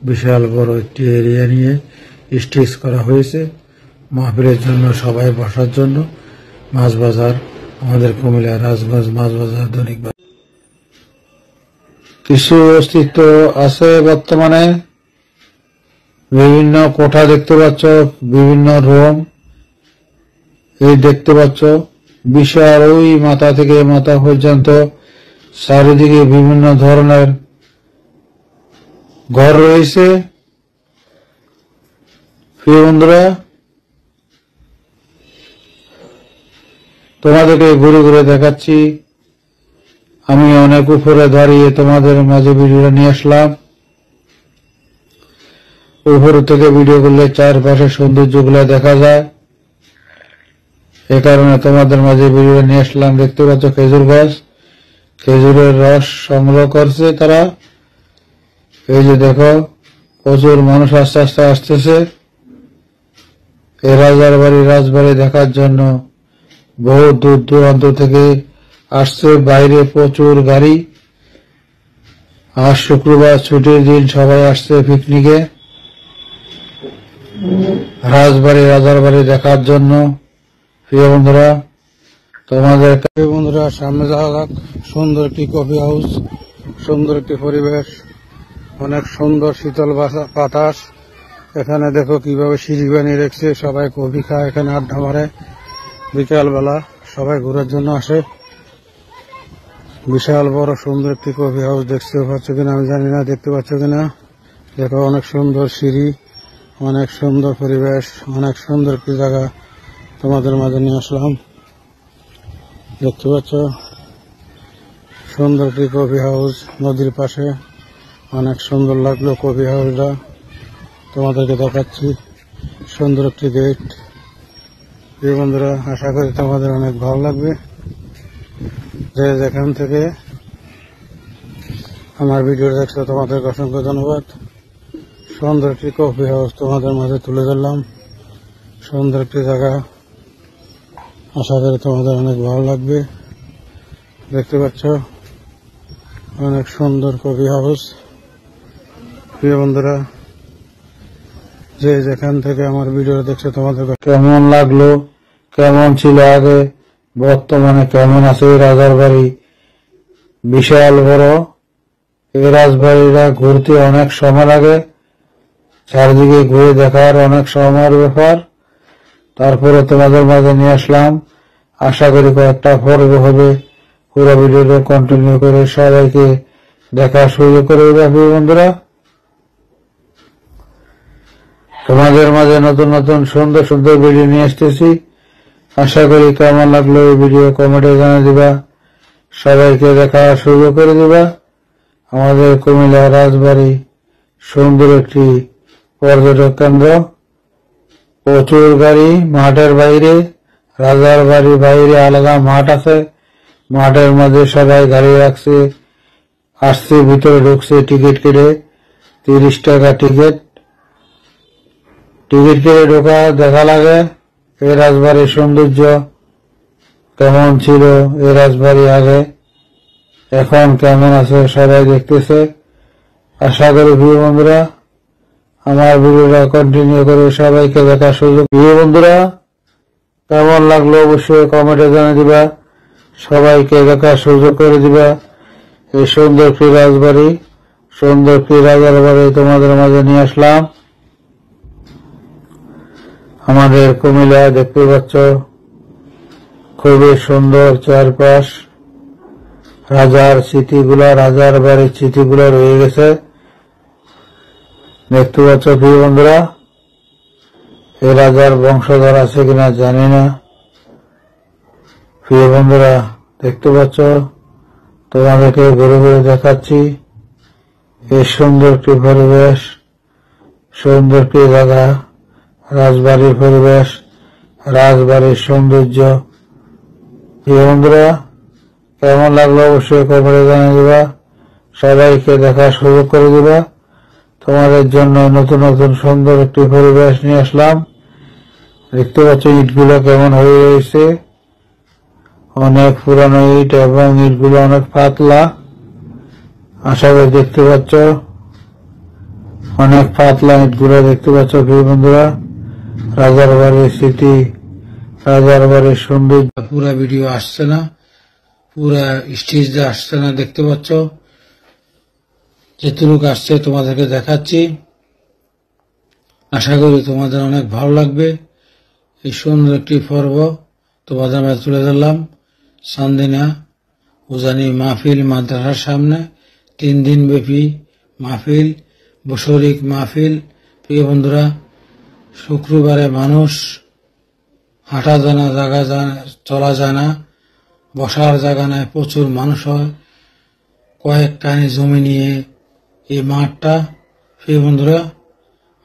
Speaker 2: বিশাল বড় একটি এরিয়া নিয়ে স্টেজ করা হয়েছে মাহফিলের জন্য, সবাই বসার জন্য। মাছ বাজার, আমাদের কুমিল্লা রাজগঞ্জ মাছ বাজার দৈনিক বাজার কিছু অস্তিত্ব আছে বর্তমানে। বিভিন্ন কোঠা দেখতে পাচ্ছ, বিভিন্ন রুম এই দেখতে পাচ্ছ। বিশাল ওই মাথা থেকে মাথা পর্যন্ত চারিদিকে বিভিন্ন ধরনের ঘর রয়েছে। প্রিয় বন্ধুরা, তোমাদেরকে ঘুরে ঘুরে দেখাচ্ছি। আমি অনেক উপরে দাঁড়িয়ে তোমাদের মাঝে ভিডিওটা নিয়ে আসলাম। উপর থেকে ভিডিও করলে চারপাশে সৌন্দর্যগুলো দেখা যায়, এ কারণে তোমাদের মাঝে ভিডিওটা নিয়ে আসলাম। দেখতে পাচ্ছ খেজুর গাছ, খেজুরের রস সংগ্রহ করছে তারা। এই যে দেখো, প্রচুর মানুষ আস্তে আস্তে আসতেছে এই রাজবাড়ি দেখার জন্য। বহু দূর দূরান্ত থেকে আসছে, বাইরে প্রচুর গাড়ি। আজ শুক্রবার ছুটির দিন, সবাই আসছে পিকনিকে রাজার বাড়ি দেখার জন্য। প্রিয় বন্ধুরা, সামনে যাওয়া যাক। সুন্দর একটি কফি হাউস, সুন্দর একটি পরিবেশ, অনেক সুন্দর শীতল বাতাস। এখানে দেখো কিভাবে সিঁড়ি বানিয়ে রেখেছে, সবাই কফি খায়, এখানে আড্ডা মারে। বিকাল বেলা সবাই ঘোরার জন্য আসে। বিশাল বড় সুন্দর একটি কফি হাউস। দেখতে পাচ্ছ কিনা আমি জানি না, দেখতে পাচ্ছ কিনা দেখো, অনেক সুন্দর সিঁড়ি, অনেক সুন্দর পরিবেশ, অনেক সুন্দর একটি জায়গা তোমাদের মাঝে নিয়ে আসলাম। দেখতে পাচ্ছ সুন্দর একটি কফি হাউস নদীর পাশে। অনেক সুন্দর লাগলো কফি হাউসটা, তোমাদেরকে দেখাচ্ছি। সুন্দর একটি গেট। প্রিয় বন্ধুরা, আশা করি তোমাদের অনেক ভালো লাগবে। যে যেখান থেকে আমার ভিডিও দেখছো তোমাদেরকে অসংখ্য ধন্যবাদ। সুন্দর একটি কফি হাউস তোমাদের মাঝে তুলে ধরলাম, সুন্দর একটি জায়গা। আশা করি তোমাদের অনেক ভালো লাগবে। দেখতে পাচ্ছ অনেক সুন্দর কফি হাউস। প্রিয় বন্ধুরা, যে যেখান থেকে আমার ভিডিও দেখছো তোমাদের কেমন লাগলো, কেমন ছিল আগে, বর্তমানে কেমন আছে এই রাজার বাড়ি। বিশাল বড় এই রাজবাড়িটা, ঘুরতে অনেক সময় লাগে, চারদিকে ঘুরে দেখার অনেক সময়ের ব্যাপার। তারপরে তোমাদের মাঝে নিয়ে আসলাম। আশা করি কয়েকটা পর্ব হবে, পুরো ভিডিওটা কন্টিনিউ করে সবাইকে দেখার সুযোগ করে দেবে। বন্ধুরা, তোমাদের মাঝে নতুন নতুন সুন্দর সুন্দর ভিডিও নিয়ে আসতেছি। আশা করি কেমন লাগলো এই ভিডিও কমেন্টে জানিয়ে দিবা, সবাইকে দেখার সুযোগ করে দিবা। আমাদের কুমিল্লা রাজবাড়ি সুন্দর একটি পর্যটক কেন্দ্র। প্রচুর গাড়ি মাঠের বাইরে, রাজার বাড়ির বাইরে আলাদা মাঠ আছে, মাঠের মধ্যে সবাই গাড়ি রাখছে, আসছে, ভিতরে ঢুকছে টিকিট কেটে। 30 টাকা টিকিট কেটে ঢোকা, দেখা লাগে এই রাজবাড়ির সৌন্দর্য কেমন ছিল, এই রাজবাড়ি আগে এখন কেমন আছে সবাই দেখতেছে। আশা করি প্রিয় বন্ধুরা আমার ভিডিওটা কন্টিনিউ করে সবাইকে দেখার সুযোগ। প্রিয় বন্ধুরা, কেমন লাগলো অবশ্যই কমেন্টে জানিয়ে দিবা, সবাইকে দেখার সুযোগ করে দিবা। এই সুন্দর একটি রাজবাড়ি, সুন্দর একটি রাজার বাড়ি তোমাদের মাঝে নিয়ে আসলাম।
Speaker 1: আমাদের কুমিল্লা দেখতে পাচ্ছ খুবই সুন্দর চারপাশ, রাজার স্মৃতিগুলা, রাজার বাড়ির স্মৃতিগুলা রয়ে গেছে দেখতে পাচ্ছ প্রিয় বন্ধুরা। এই রাজার বংশধর আছে কিনা জানি না। প্রিয় বন্ধুরা দেখতে পাচ্ছ, তোমাদেরকে ঘুরে ঘুরে দেখাচ্ছি এই সুন্দর একটি পরিবেশ, সুন্দর একটি জায়গা, রাজবাড়ির পরিবেশ, রাজবাড়ির সৌন্দর্য। প্রিয় বন্ধুরা কেমন লাগলো অবশ্যই কমেন্টে জানিয়ে দিবা, সবাইকে দেখার সুযোগ করে দিবা। তোমাদের জন্য নতুন নতুন সুন্দর একটি পরিবেশ নিয়ে আসলাম। দেখতে পাচ্ছ ইটগুলো কেমন হয়ে রয়েছে, অনেক পুরানো ইট এবং ইটগুলো অনেক পাতলা। আশা করি দেখতে পাচ্ছ অনেক পাতলা ইটগুলো দেখতে পাচ্ছ প্রিয় বন্ধুরা। রাজার বাড়ির স্মৃতি, রাজার বাড়ির সৌন্দর্য। পুরা ভিডিও আসছে না, পুরা স্টেজ আসছে না, দেখতে পাচ্ছ যেটুকু আসছে তোমাদেরকে দেখাচ্ছি। আশা করি তোমাদের অনেক ভালো লাগবে। এই সুন্দর একটি পর্ব তোমাদের মাঝে তুলে ধরলাম। চান্দিনা উজানি মাহফিল মাদ্রাসার সামনে 3 দিন ব্যাপী মাহফিল, বছরিক মাহফিল। প্রিয় বন্ধুরা শুক্রবারে মানুষ হাঁটা যায় না, জায়গা চলা যায় না, বসার জায়গা নাই, প্রচুর মানুষ হয়। কয়েক কানি জমি নিয়ে এই মাঠটা, প্রিয় বন্ধুরা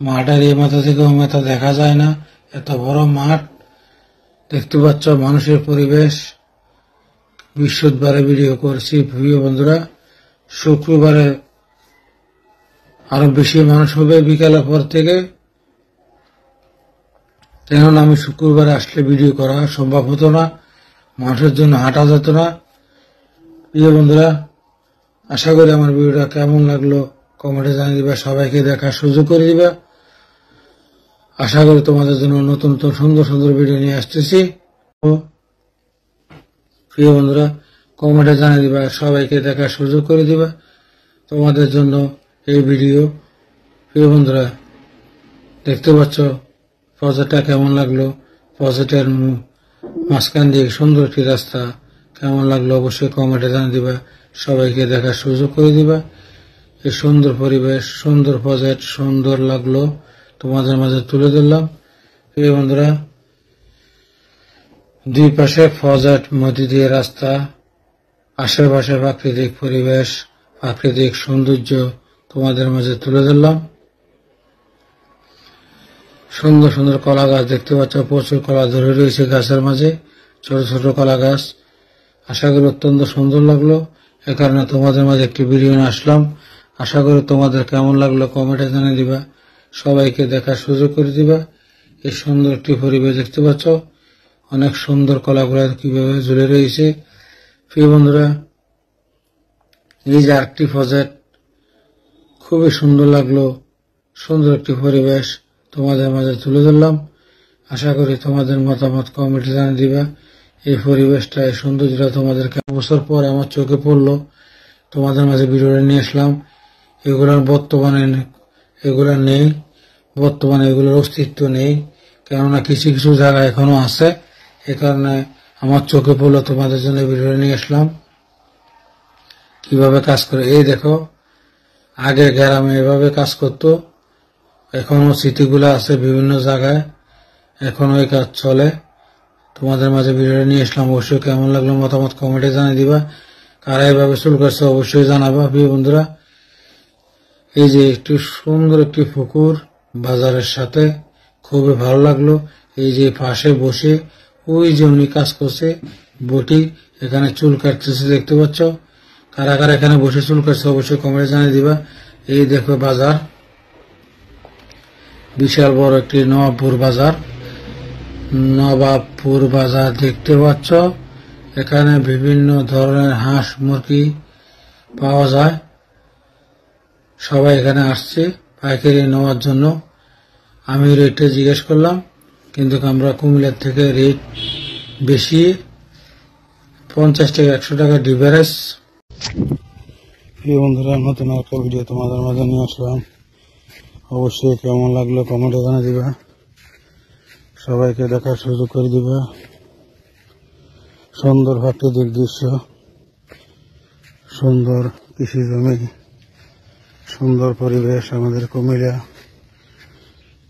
Speaker 1: মাঠের এই মাথা থেকে ওই মাথা দেখা যায় না, এত বড় মাঠ। দেখতে পাচ্ছ মানুষের পরিবেশ। বৃহস্পতিবারে ভিডিও করছি প্রিয় বন্ধুরা, শুক্রবারে আরো বেশি মানুষ হবে বিকালের পর থেকে, কেননা আমি শুক্রবারে আসলে ভিডিও করা সম্ভব হতো না, মানুষের জন্য হাঁটা যেত না। প্রিয় বন্ধুরা আশা করি আমার ভিডিওটা কেমন লাগলো কমেন্টে জানিয়ে দিবা, সবাইকে দেখার সুযোগ করে দিবা। আশা করি তোমাদের জন্য নতুন নতুন সুন্দর সুন্দর ভিডিও নিয়ে আসতেছি। প্রিয় বন্ধুরা কমেন্টে জানিয়ে দিবা, সবাইকে দেখার সুযোগ করে দিবা তোমাদের জন্য এই ভিডিও। প্রিয় বন্ধুরা দেখতে পাচ্ছ প্রজেক্টটা কেমন লাগলো, প্রজেক্টের মাঝখান দিয়ে সুন্দর একটি রাস্তা কেমন লাগলো অবশ্যই কমেন্টে জানিয়ে দিবা, সবাইকে দেখার সুযোগ করে দিবা। এই সুন্দর পরিবেশ, সুন্দর প্রজেক্ট, সুন্দর লাগলো তোমাদের মাঝে তুলে ধরলাম। প্রিয় বন্ধুরা দুই পাশে প্রজেক্ট, মধ্যে দিয়ে রাস্তা, আশেপাশে প্রাকৃতিক পরিবেশ, প্রাকৃতিক সৌন্দর্য তোমাদের মাঝে তুলে ধরলাম। সুন্দর সুন্দর কলা গাছ দেখতে পাচ্ছ, প্রচুর কলা ধরে রয়েছে গাছের মাঝে, ছোট ছোট কলা গাছ। আশা করি অত্যন্ত সুন্দর লাগলো, এ কারণে তোমাদের মাঝে একটি ভিডিও নিয়ে আসলাম। আশা করি তোমাদের কেমন লাগলো কমেন্টে জানিয়ে দিবা, সবাইকে দেখার সুযোগ করে দিবা। এই সুন্দর একটি পরিবেশ দেখতে পাচ্ছ, অনেক সুন্দর কলাগুলা কিভাবে ঝুলে রয়েছে। প্রিয় বন্ধুরা এই যে আরেকটি প্রজেক্ট, খুবই সুন্দর লাগলো, সুন্দর একটি পরিবেশ তোমাদের মাঝে তুলে ধরলাম। আশা করি তোমাদের মতামত কমেন্টে জানিয়ে দিবা। এই পরিবেশটা, এই সৌন্দর্যটা তোমাদেরকে বছর পর আমার চোখে পড়লো, তোমাদের মাঝে ভিডিওটা নিয়ে আসলাম। এগুলোর বর্তমানে এগুলো নেই, বর্তমানে এগুলোর অস্তিত্ব নেই, কেননা কিছু কিছু জায়গা এখনো আছে, এ কারণে আমার চোখে পড়লো, তোমাদের জন্য ভিডিওটা নিয়ে আসলাম। কিভাবে কাজ করে এই দেখো, আগে গ্রামে এভাবে কাজ করতো, এখনো স্মৃতিগুলো আছে বিভিন্ন জায়গায়, এখনো এই কাজ চলে। তোমাদের মাঝে ভিডিওটা নিয়ে আসলাম, অবশ্যই কেমন লাগলো মতামত কমেন্টে জানিয়ে দিবা। কারা এভাবে চুল কাটছে অবশ্যই জানাবা। প্রিয় বন্ধুরা এই যে একটু সুন্দর একটি পুকুর বাজারের সাথে, খুবই ভালো লাগলো। এই যে পাশে বসে ওই যে উনি কাজ করছে বটি, এখানে চুল কাটতেছে দেখতে পাচ্ছ। কারা কারা এখানে বসে চুল কাটছে অবশ্যই কমেন্টে জানিয়ে দিবা। এই দেখো বাজার, বিশাল বড় একটি নবাবপুর বাজার, নবাবপুর বাজার দেখতে পাচ্ছ। এখানে বিভিন্ন ধরনের হাঁস মুরগি পাওয়া যায়, সবাই এখানে আসছে পাইকারি নেওয়ার জন্য। আমি রেটটা জিজ্ঞেস করলাম, কিন্তু আমরা কুমিল্লার থেকে রেট বেশি, 50 টাকা 100 টাকা ডিফারেন্স।
Speaker 2: প্রিয় বন্ধুরা নতুন একটা ভিডিও তোমাদের মাঝে নিয়ে আসলাম, অবশ্যই কেমন লাগলো কমেন্টে জানিয়ে দিবা, সবাইকে দেখার সুযোগ করে দিবে। সুন্দর প্রাকৃতিক দৃশ্য, সুন্দর কৃষি জমি, সুন্দর পরিবেশ আমাদের কুমিল্লা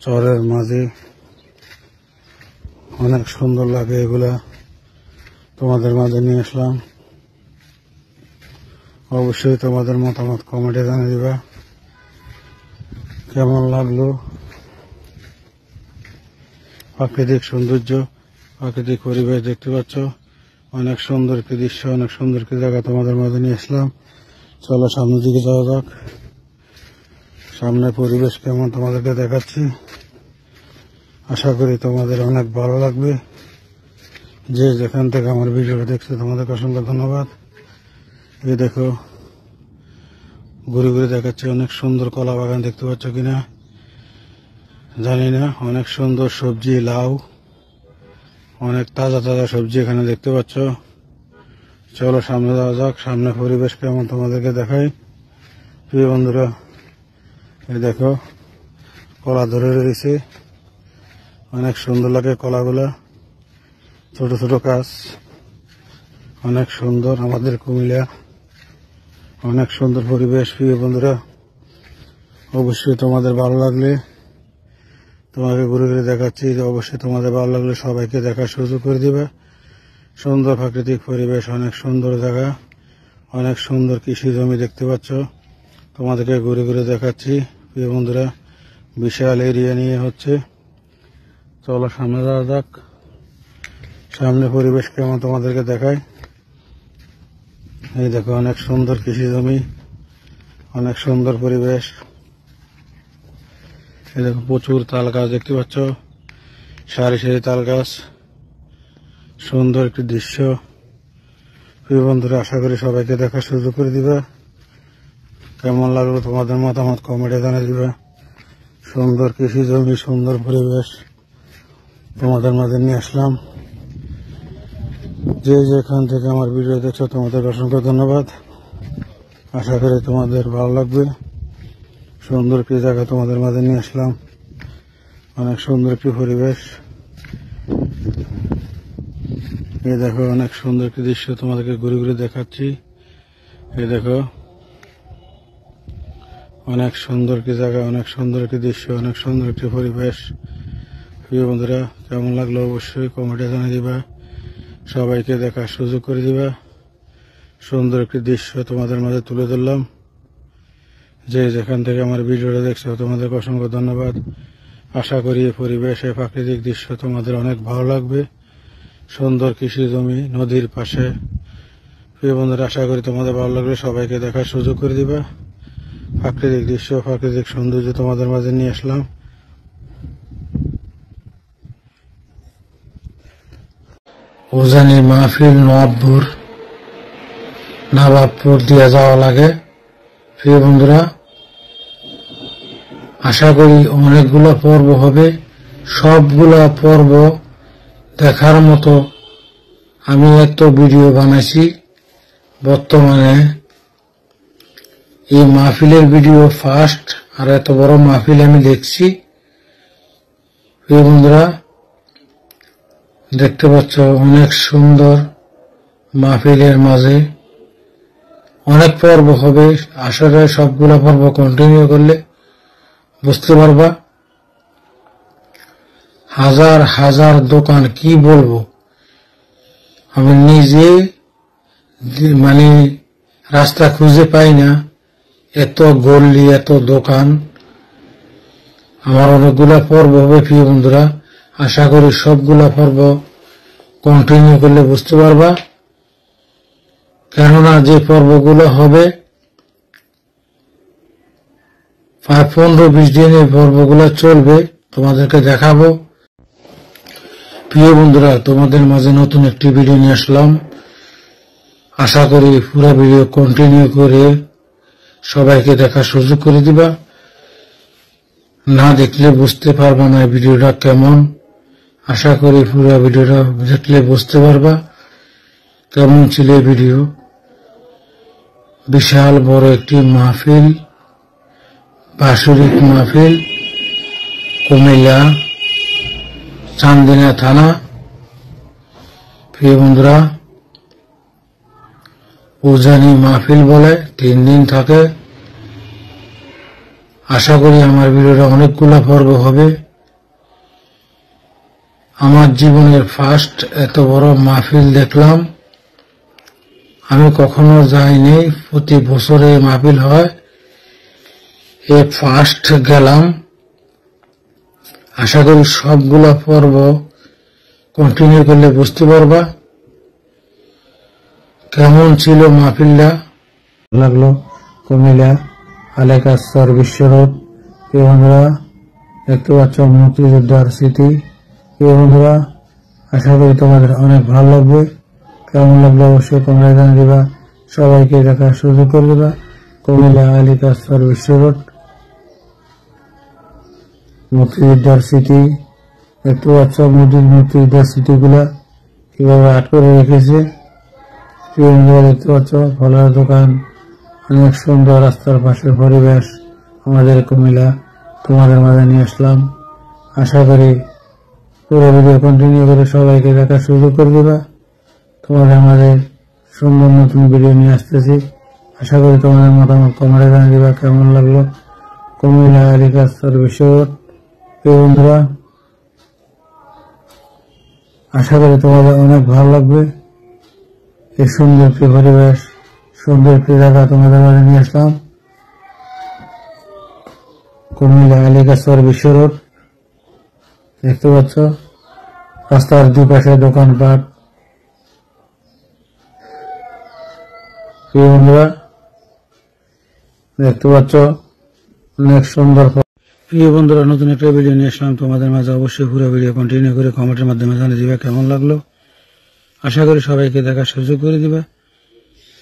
Speaker 2: চরের মাঝে। অনেক সুন্দর লাগে এগুলা, তোমাদের মাঝে নিয়ে আসলাম। অবশ্যই তোমাদের মতামত কমেন্টে জানিয়ে দিবা কেমন লাগলো। প্রাকৃতিক সৌন্দর্য, প্রাকৃতিক পরিবেশ দেখতে পাচ্ছ, অনেক সুন্দর একটি দৃশ্য, অনেক সুন্দর একটি জায়গা তোমাদের মাঝে নিয়ে আসলাম। চলো সামনের দিকে যাওয়া যাক। সামনে পরিবেশ কেমন তোমাদেরকে দেখাচ্ছি। আশা করি তোমাদের অনেক ভালো লাগবে। যে যেখান থেকে আমার ভিডিওটা দেখছো তোমাদেরকে অসংখ্য ধন্যবাদ। এই দেখো ঘুরে ঘুরে দেখাচ্ছি, অনেক সুন্দর কলা বাগান দেখতে পাচ্ছ কিনা জানি না। অনেক সুন্দর সবজি, লাউ, অনেক তাজা তাজা সবজি এখানে দেখতে পাচ্ছ। চলো সামনে যাওয়া যাক। সামনে পরিবেশ কেমন তোমাদেরকে দেখাই। প্রিয় বন্ধুরা, এই দেখো কলা ধরে রয়েছে, অনেক সুন্দর লাগে কলাগুলা, ছোট ছোট গাছ, অনেক সুন্দর আমাদের কুমিল্লা, অনেক সুন্দর পরিবেশ। প্রিয় বন্ধুরা, অবশ্যই তোমাদের ভালো লাগলে তোমাকে ঘুরে ঘুরে দেখাচ্ছি। অবশ্যই তোমাদের ভালো লাগলে সবাইকে দেখার সুযোগ করে দিবে। সুন্দর প্রাকৃতিক পরিবেশ, অনেক সুন্দর জায়গা, অনেক সুন্দর কৃষি জমি দেখতে পাচ্ছ, তোমাদেরকে ঘুরে ঘুরে দেখাচ্ছি। প্রিয় বন্ধুরা, বিশাল এরিয়া নিয়ে হচ্ছে। চলো সামনে যাওয়া যাক। সামনে পরিবেশ কেমন তোমাদেরকে দেখায়। এই দেখো অনেক সুন্দর কৃষি জমি, অনেক সুন্দর পরিবেশ। এই দেখো প্রচুর তাল গাছ দেখতে পাচ্ছ, সারি সারি তাল গাছ, সুন্দর একটি দৃশ্য। প্রিয় বন্ধুরা, আশা করি সবাইকে দেখার সুযোগ করে দিবে। কেমন লাগলো তোমাদের মতামত কমেন্টে জানিয়ে দিবে। সুন্দর কৃষি জমি, সুন্দর পরিবেশ তোমাদের মাঝে নিয়ে আসলাম। যে যেখান থেকে আমার ভিডিও দেখছো তোমাদের অসংখ্য ধন্যবাদ। আশা করি তোমাদের ভালো লাগবে। সুন্দর একটি জায়গা তোমাদের মাঝে নিয়ে আসলাম, অনেক সুন্দর একটি পরিবেশ। এই দেখো অনেক সুন্দর একটি দৃশ্য তোমাদেরকে ঘুরে ঘুরে দেখাচ্ছি। এই দেখো অনেক সুন্দর একটি জায়গা, অনেক সুন্দর একটি দৃশ্য, অনেক সুন্দর একটি পরিবেশ। প্রিয় বন্ধুরা, কেমন লাগলো অবশ্যই কমেন্টে জানিয়ে দিবা। সবাইকে দেখার সুযোগ করে দিবা। সুন্দর একটি দৃশ্য তোমাদের মাঝে তুলে ধরলাম। যে যেখান থেকে আমার ভিডিওটা দেখছো তোমাদের অসংখ্য ধন্যবাদ। আশা করি এই পরিবেশ, এই প্রাকৃতিক দৃশ্য তোমাদের অনেক ভালো লাগবে। সুন্দর কৃষি জমি নদীর পাশে। প্রিয় বন্ধুরা, আশা করি তোমাদের ভালো লাগলে সবাইকে দেখার সুযোগ করে দিবা। প্রাকৃতিক দৃশ্য, প্রাকৃতিক সৌন্দর্য তোমাদের মাঝে নিয়ে আসলাম। উজানি মাহফিল নবাবপুর দিয়ে যাওয়া লাগে। প্রিয় বন্ধুরা, আশা করি অনেকগুলো পর্ব হবে। সবগুলা পর্ব দেখার মতো আমি এত ভিডিও বানাইছি। বর্তমানে এই মাহফিলের ভিডিও ফার্স্ট, আর এত বড় মাহফিল আমি দেখছি। প্রিয় বন্ধুরা, দেখতে পাচ্ছ অনেক সুন্দর মাহফিলের মাঝে অনেক পর্ব হবে। আসলে সবগুলা পর্ব কন্টিনিউ করলে বুঝতে পারবা। হাজার হাজার দোকান, কি বলবো, আমি নিজে মানে রাস্তা খুঁজে পাই না, এত গল্লি, এত দোকান। আমার অনেকগুলা পর্ব হবে। প্রিয় বন্ধুরা, আশা করি সবগুলা পর্ব কন্টিনিউ করলে বুঝতে পারবা। কেননা যে পর্বগুলো হবে 15-20 দিন এই পর্বগুলো চলবে, তোমাদেরকে দেখাবো। প্রিয় বন্ধুরা, তোমাদের মাঝে নতুন একটি ভিডিও নিয়ে আসলাম। আশা করি পুরো ভিডিও কন্টিনিউ করে সবাইকে দেখার সুযোগ করে দিবা। না দেখলে বুঝতে পারবা না ভিডিওটা কেমন। আশা করি পুরো ভিডিওটা দেখলে বুঝতে পারবা কেমন ছিল ভিডিও। বিশাল বড় একটি মাহফিল, বাৎসরিক মাহফিল কুমিল্লা চান্দিনা থানা। প্রিয় বন্ধুরা, উজানি মাহফিল বলে 3 দিন থাকে। আশা করি আমার ভিডিওটা অনেকগুলো পর্ব হবে। আমার জীবনের ফার্স্ট এত বড় মাহফিল দেখলাম। আমি কখনো যাইনি, প্রতি বছরে মাহফিল হয়, এ ফার্স্ট গেলাম। আশা করি সবগুলা পর্ব কন্টিনিউ করলে বুঝতে পারবা কেমন ছিল মাহফিলটা। লাগলো কুমিল্লা আলেকাসর বিশ্ব রোড। এই বন্ধুরা দেখতে পাচ্ছ মুক্তিযোদ্ধার স্মৃতি। এই বন্ধুরা আশা করি তোমাদের অনেক ভালো লাগবে। কেমন লাগলো অবশ্যই তোমরা জানিয়ে দিবা, সবাইকে দেখার সুযোগ করে দিবা। কুমিল্লা আলেকাসর বিশ্ব রোড, মুক্তিযোদ্ধার স্মৃতি। দেখতে পাচ্ছ মুক্তিযোদ্ধার স্মৃতিগুলা কিভাবে আট করে রেখেছে। দেখতে পাচ্ছ ফলের দোকান, অনেক সুন্দর রাস্তার পাশের পরিবেশ। আমাদের কুমিল্লা তোমাদের মাঝে নিয়ে আসলাম। আশা করি পুরো ভিডিও কন্টিনিউ করে সবাইকে দেখার সুযোগ করে দিবা। তোমাদের মাঝে সুন্দর নতুন ভিডিও নিয়ে আসতেছি। আশা করি তোমাদের মতামত কমেন্টে জানিয়ে দিবা কেমন লাগলো কুমিল্লা আলেকাসর বিশ্ব রোড। বন্ধুরা আশা করি তোমাদের অনেক ভালো লাগবে। এই সুন্দর একটি পরিবেশ, সুন্দর একটি জায়গা তোমাদের মাঝে নিয়ে আসলাম। কুমিল্লা আলেকাসর বিশ্ব রোড দেখতে পাচ্ছ, রাস্তার দুই পাশে দোকানপাট। বন্ধুরা দেখতে পাচ্ছ অনেক সুন্দর। প্রিয় বন্ধুরা, নতুন একটা ভিডিও নিয়ে আসলাম তোমাদের মাঝে। অবশ্যই পুরো ভিডিও কন্টিনিউ করে কমেন্টের মাধ্যমে জানিয়ে দিবে কেমন লাগলো। আশা করি সবাইকে দেখার সুযোগ করে দিবে।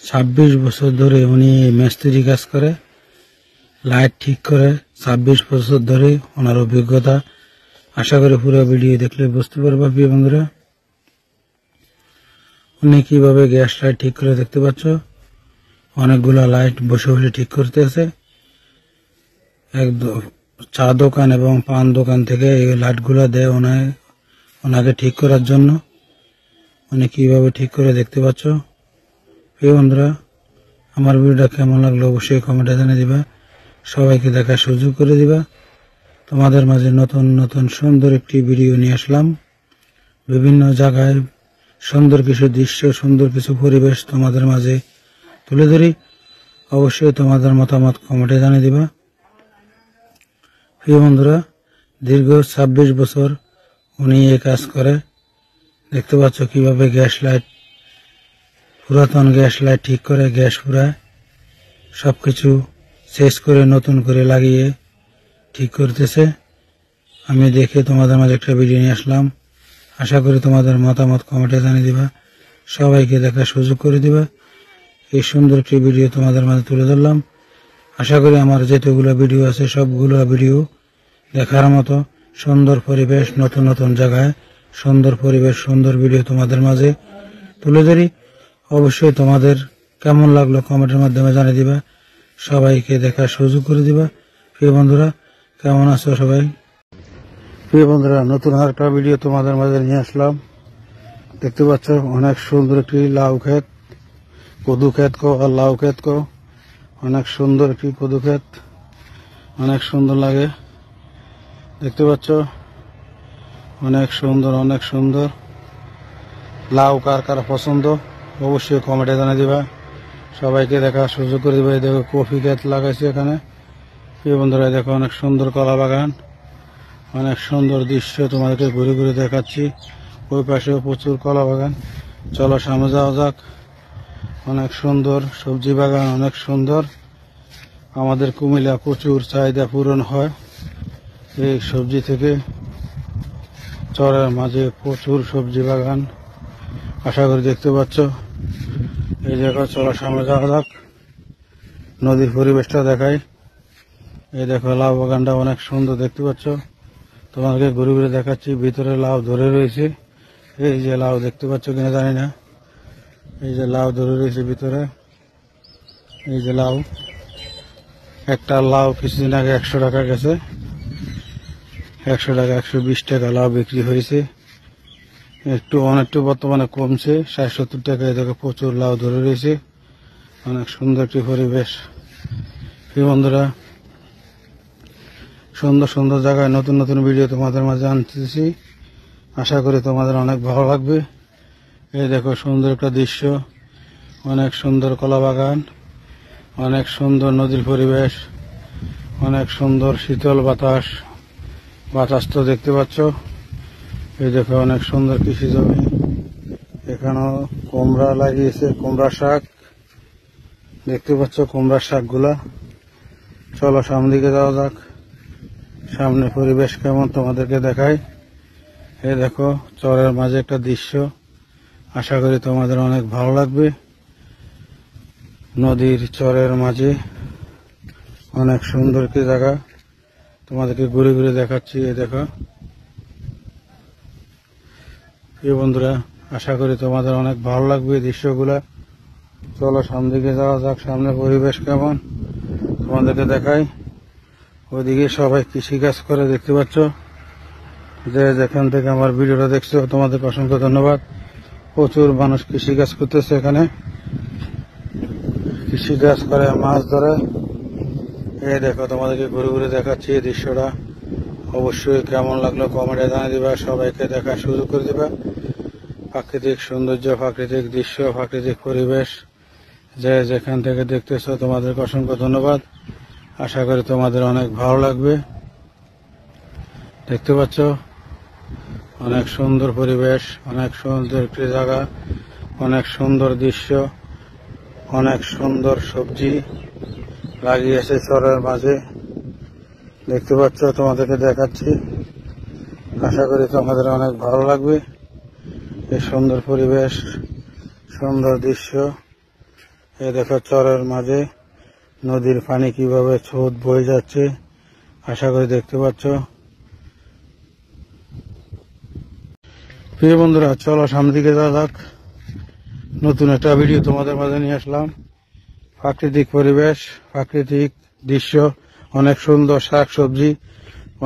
Speaker 2: 26 বছর ধরে উনি মিস্ত্রি কাজ করে, লাইট ঠিক করে। 26 বছর ধরে ওনার অভিজ্ঞতা। আশা করি পুরো ভিডিও দেখলে বুঝতে পারবা। প্রিয় বন্ধুরা, উনি কিভাবে গ্যাস লাইট ঠিক করে দেখতে পাচ্ছ। অনেকগুলো লাইট বসে বসে ঠিক করতেছে। চা দোকান এবং পান দোকান থেকে এই লাইটগুলো দেয় ওনাকে ঠিক করার জন্য। উনি কিভাবে ঠিক করে দেখতে পাচ্ছ। প্রিয় বন্ধুরা, আমার ভিডিওটা কেমন লাগলো অবশ্যই কমেন্টে জানিয়ে দিবা, সবাইকে দেখার সুযোগ করে দিবা। তোমাদের মাঝে নতুন নতুন সুন্দর একটি ভিডিও নিয়ে আসলাম। বিভিন্ন জায়গায় সুন্দর কিছু দৃশ্য, সুন্দর কিছু পরিবেশ তোমাদের মাঝে তুলে ধরি। অবশ্যই তোমাদের মতামত কমেন্টে জানিয়ে দিবা। প্রিয় বন্ধুরা, দীর্ঘ 26 বছর উনি এই কাজ করে। দেখতে পাচ্ছ কিভাবে গ্যাস লাইট, পুরাতন গ্যাস লাইট ঠিক করে, গ্যাস পুরায়, সবকিছু শেষ করে নতুন করে লাগিয়ে ঠিক করতেছে। আমি দেখে তোমাদের মাঝে একটা ভিডিও নিয়ে আসলাম। আশা করি তোমাদের মতামত কমেন্টে জানিয়ে দিবা, সবাইকে দেখার সুযোগ করে দিবা। এই সুন্দর একটি ভিডিও তোমাদের মাঝে তুলে ধরলাম। আশা করি আমার যেতগুলো ভিডিও আছে সবগুলো ভিডিও দেখার মতো। সুন্দর পরিবেশ, নতুন নতুন জায়গায় সুন্দর পরিবেশ, সুন্দর ভিডিও তোমাদের মাঝে তুলে ধরি। অবশ্যই তোমাদের কেমন লাগলো কমেন্টের মাধ্যমে জানিয়ে দিবা, সবাইকে দেখার সুযোগ করে দিবা। প্রিয় বন্ধুরা, কেমন আছো সবাই? প্রিয় বন্ধুরা, নতুন আরেকটা ভিডিও তোমাদের মাঝে নিয়ে আসলাম। দেখতে পাচ্ছ অনেক সুন্দর একটি লাউ ক্ষেত, কদু ক্ষেত কো আর লাউ ক্ষেত কো। অনেক সুন্দর একটি কদু ক্ষেত, অনেক সুন্দর লাগে। দেখতে পাচ্ছ অনেক সুন্দর, অনেক সুন্দর। লাউ কার কার পছন্দ অবশ্যই কমেন্টে জানিয়ে দিবা, সবাইকে দেখার সুযোগ করে দিবা। দেখো কফি ক্ষেত লাগাইছে এখানে। প্রিয় বন্ধুরা, দেখো অনেক সুন্দর কলা বাগান, অনেক সুন্দর দৃশ্য তোমাদেরকে ঘুরে ঘুরে দেখাচ্ছি। ওই পাশেও প্রচুর কলা বাগান। চলো সামনে যাওয়া যাক। অনেক সুন্দর সবজি বাগান, অনেক সুন্দর। আমাদের কুমিল্লা প্রচুর চাহিদা পূরণ হয় এই সবজি থেকে। চরের মাঝে প্রচুর সবজি বাগান। আশা করি দেখতে পাচ্ছ। এই জায়গা চলো সামনে যাওয়া যাক, নদীর পরিবেশটা দেখাই। এই দেখো লাউ বাগানটা অনেক সুন্দর দেখতে পাচ্ছ। তোমাদেরকে ঘুরে ঘুরে দেখাচ্ছি। ভিতরে লাউ ধরে রয়েছে। এই যে লাউ দেখতে পাচ্ছ কিনা জানি না। এই যে লাউ ধরে রয়েছে ভিতরে। এই যে লাউ, একটা লাউ কিছুদিন আগে 100 টাকা গেছে। 100 টাকা 120 টাকা লাউ বিক্রি হয়েছে, অনেকটু বর্তমানে কমছে, 60-70 টাকায় দেখো প্রচুর লাউ ধরে রয়েছে। অনেক সুন্দর একটি পরিবেশ। প্রিয় বন্ধুরা, সুন্দর সুন্দর জায়গায় নতুন নতুন ভিডিও তোমাদের মাঝে আনতেছি, আশা করি তোমাদের অনেক ভালো লাগবে। এই দেখো সুন্দর একটা দৃশ্য, অনেক সুন্দর কলা বাগান, অনেক সুন্দর নদীর পরিবেশ, অনেক সুন্দর শীতল বাতাস তো দেখতে পাচ্ছ। এই দেখো অনেক সুন্দর কৃষি জমি, এখানেও কুমড়া লাগিয়েছে, কুমড়া শাক দেখতে পাচ্ছ, কুমড়ার শাকগুলা। চলো সামনের দিকে যাওয়া যাক, সামনে পরিবেশ কেমন তোমাদেরকে দেখাই। এই দেখো চরের মাঝে একটা দৃশ্য, আশা করি তোমাদের অনেক ভালো লাগবে। নদীর চরের মাঝে অনেক সুন্দর একটি জায়গা, তোমাদেরকে ঘুরে ঘুরে দেখাচ্ছি। এই দেখো প্রিয় বন্ধুরা, আশা করি তোমাদের অনেক ভালো লাগবে এই দৃশ্যগুলা। চলো সামনের দিকে যাওয়া যাক, সামনে পরিবেশ কেমন তোমাদেরকে দেখাই। ওইদিকে সবাই কৃষি কাজ করে দেখতে পাচ্ছ। যে যেখান থেকে আমার ভিডিওটা দেখছো তোমাদের অসংখ্য ধন্যবাদ। প্রচুর মানুষ কৃষি কাজ করতেছে, এখানে কৃষি কাজ করে, মাছ ধরে। এই দেখো তোমাদেরকে ঘুরে ঘুরে দেখাচ্ছি এই দৃশ্যটা। অবশ্যই কেমন লাগলো কমেন্টে জানিয়ে দিবা, সবাইকে দেখার সুযোগ করে দিবা। প্রাকৃতিক সৌন্দর্য, প্রাকৃতিক দৃশ্য, প্রাকৃতিক পরিবেশ, যে যেখান থেকে দেখতেছো তোমাদেরকে অসংখ্য ধন্যবাদ। আশা করি তোমাদের অনেক ভালো লাগবে। দেখতে পাচ্ছ অনেক সুন্দর পরিবেশ, অনেক সুন্দর একটি জায়গা, অনেক সুন্দর দৃশ্য, অনেক সুন্দর সবজি লাগিয়েছে চরের মাঝে, দেখতে পাচ্ছ, তোমাদেরকে দেখাচ্ছি। আশা করি তোমাদের অনেক ভালো লাগবে এই সুন্দর পরিবেশ, সুন্দর দৃশ্য। এই দেখো চরের মাঝে নদীর পানি কিভাবে স্রোত বয়ে যাচ্ছে, আশা করি দেখতে পাচ্ছ। প্রিয় বন্ধুরা, চলো সামনের দিকে যাওয়া যাক। নতুন একটা ভিডিও তোমাদের মাঝে নিয়ে আসলাম। প্রাকৃতিক পরিবেশ, প্রাকৃতিক দৃশ্য, অনেক সুন্দর শাক সবজি,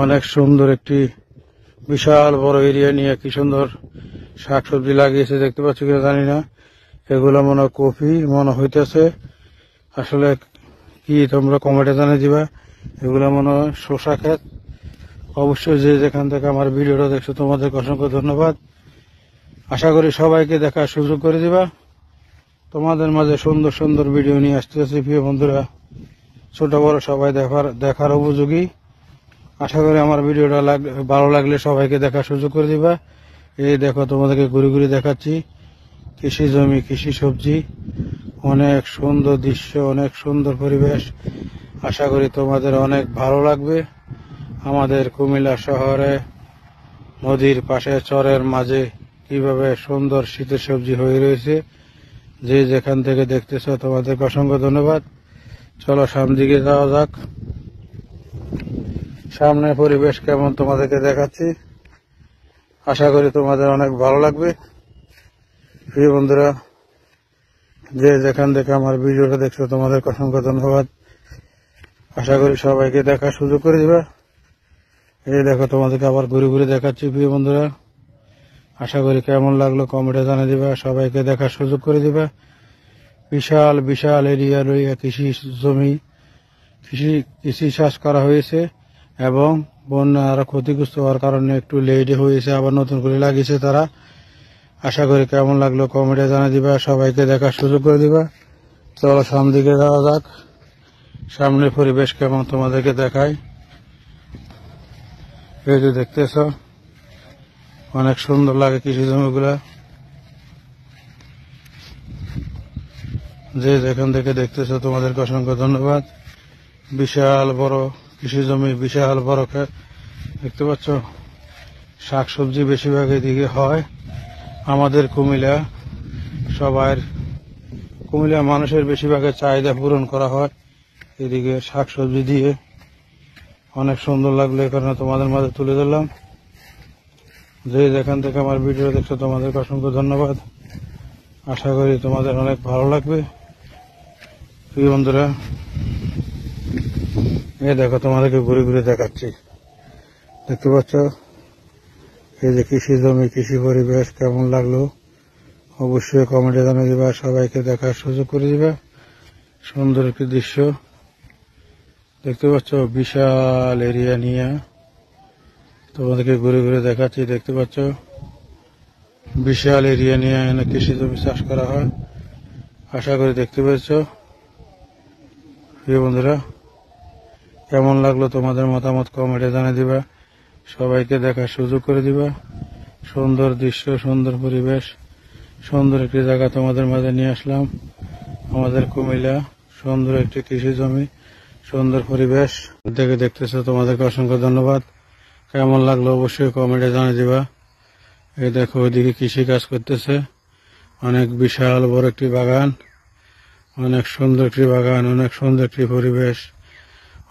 Speaker 2: অনেক সুন্দর একটি বিশাল বড় এরিয়া নিয়ে কি সুন্দর শাক সবজি লাগিয়েছে, দেখতে পাচ্ছ কিনা জানি না। এগুলো মনে হয় কফি মনে হইতেছে, আসলে কি তোমরা কমেন্টে জানিয়ে দিবা। এগুলো মনে হয় শসা ক্ষেত। অবশ্যই যে যেখান থেকে আমার ভিডিওটা দেখছো তোমাদের অসংখ্য ধন্যবাদ। আশা করি সবাইকে দেখার সুযোগ করে দিবা। তোমাদের মাঝে সুন্দর সুন্দর ভিডিও নিয়ে আসতেছি প্রিয় বন্ধুরা, ছোট বড় সবাই দেখার উপযোগী। আশা করি আমার ভিডিওটা ভালো লাগলে সবাইকে দেখার সুযোগ করে দিবা। এই দেখো তোমাদেরকে ঘুরে ঘুরে দেখাচ্ছি কৃষি জমি, কৃষি সবজি, অনেক সুন্দর দৃশ্য, অনেক সুন্দর পরিবেশ। আশা করি তোমাদের অনেক ভালো লাগবে। আমাদের কুমিল্লা শহরে নদীর পাশে চরের মাঝে কিভাবে সুন্দর শীতের সবজি হয়ে রয়েছে, যে যেখান থেকে দেখতেছ তোমাদের অসংখ্য ধন্যবাদ। চলো সামনের দিকে যাওয়া যাক, সামনে পরিবেশ কেমন তোমাদেরকে দেখাচ্ছি। আশা করি তোমাদের অনেক ভালো লাগবে। প্রিয় বন্ধুরা, যে যেখান থেকে আমার ভিডিওটা দেখছো তোমাদের অসংখ্য ধন্যবাদ। আশা করি সবাইকে দেখার সুযোগ করে দিবা। এই দেখো তোমাদেরকে আবার ঘুরে ঘুরে দেখাচ্ছি প্রিয় বন্ধুরা। আশা করি কেমন লাগলো কমেন্টে জানিয়ে দিবা, সবাইকে দেখার সুযোগ করে দিবা। বিশাল বিশাল এরিয়া রইয়া কৃষি জমি, কৃষি চাষ করা হয়েছে এবং বন্যা আরো ক্ষতিগ্রস্ত হওয়ার কারণে একটু লেট হয়েছে, আবার নতুন করে লাগিয়েছে তারা। আশা করি কেমন লাগলো কমেন্টে জানিয়ে দিবা, সবাইকে দেখার সুযোগ করে দিবা। চলো সামনের দিকে যাওয়া যাক, সামনের পরিবেশ কেমন তোমাদেরকে দেখাই। এই যে দেখতেছ অনেক সুন্দর লাগে কৃষি জমিগুলা, যে যেখান থেকে দেখতেছ তোমাদেরকে অসংখ্য ধন্যবাদ। বিশাল বড় কৃষি জমি, বিশাল বড় ক্ষেত, দেখতে পাচ্ছ। শাক সবজি বেশিরভাগ এদিকে হয়। আমাদের কুমিল্লা মানুষের বেশিরভাগের চাহিদা পূরণ করা হয় এদিকে শাক সবজি দিয়ে। অনেক সুন্দর লাগলো, এই কারণে তোমাদের মাঝে তুলে ধরলাম। যে যেখান থেকে আমার ভিডিও দেখছো তোমাদের অসংখ্য ধন্যবাদ। আশা করি তোমাদের অনেক ভালো লাগবে। প্রিয় বন্ধুরা, এই দেখো তোমাদেরকে ঘুরে ঘুরে দেখাচ্ছি, দেখতে পাচ্ছ এই যে কৃষি জমি, কৃষি পরিবেশ কেমন লাগলো অবশ্যই কমেন্টে জানিয়ে দিবা, সবাইকে দেখার সুযোগ করে দিবা। সুন্দর একটি দৃশ্য দেখতে পাচ্ছ, বিশাল এরিয়া নিয়ে তোমাদেরকে ঘুরে ঘুরে দেখাচ্ছি। দেখতে পাচ্ছ বিশাল এরিয়া নিয়ে এখানে কৃষি জমি চাষ করা হয়। আশা করি দেখতে পেয়েছ। প্রিয় বন্ধুরা, কেমন লাগলো তোমাদের মতামত কমেন্টে জানিয়ে দিবা, সবাইকে দেখার সুযোগ করে দিবা। সুন্দর দৃশ্য, সুন্দর পরিবেশ, সুন্দর একটি জায়গা তোমাদের মাঝে নিয়ে আসলাম। আমাদের কুমিল্লা সুন্দর একটি কৃষি জমি, সুন্দর পরিবেশ দেখে দেখতেছো, তোমাদেরকে অসংখ্য ধন্যবাদ। কেমন লাগলো অবশ্যই কমেন্টে জানিয়ে দিবা। এই দেখো ওইদিকে কৃষি কাজ করতেছে, অনেক বিশাল বড় একটি বাগান, অনেক সুন্দর একটি বাগান, অনেক সুন্দর একটি পরিবেশ,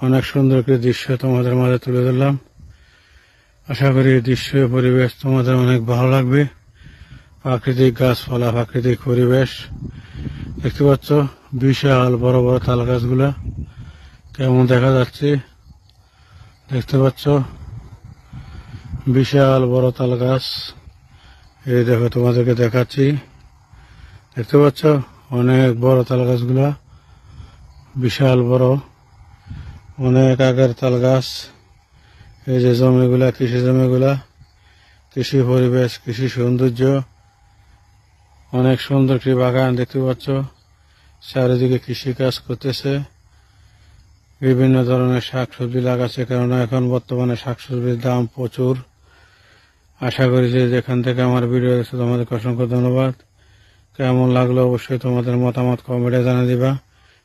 Speaker 2: অনেক সুন্দর একটি দৃশ্য তোমাদের মাঝে তুলে ধরলাম। আশা করি এই দৃশ্য পরিবেশ তোমাদের অনেক ভালো লাগবে। প্রাকৃতিক গাছপালা, প্রাকৃতিক পরিবেশ দেখতে পাচ্ছ, বিশাল বড় বড় তাল গাছগুলা কেমন দেখা যাচ্ছে দেখতে পাচ্ছ, বিশাল বড় তাল গাছ। এই দেখো তোমাদেরকে দেখাচ্ছি, দেখতে পাচ্ছ অনেক বড় তাল গাছগুলা, বিশাল বড়, অনেক আগের তাল গাছ। এই যে জমিগুলা, কৃষি জমিগুলা, কৃষি পরিবেশ, কৃষি সৌন্দর্য, অনেক সুন্দর একটি বাগান দেখতে পাচ্ছ। চারিদিকে কৃষি কাজ করতেছে, বিভিন্ন ধরনের শাকসবজি লাগাচ্ছে, কেননা এখন বর্তমানে শাকসবজির দাম প্রচুর। আশা করি যে যেখান থেকে আমার ভিডিও দেখছো তোমাদেরকে অসংখ্য ধন্যবাদ। কেমন লাগলো অবশ্যই তোমাদের মতামত কমেন্টে জানিয়ে দিবা,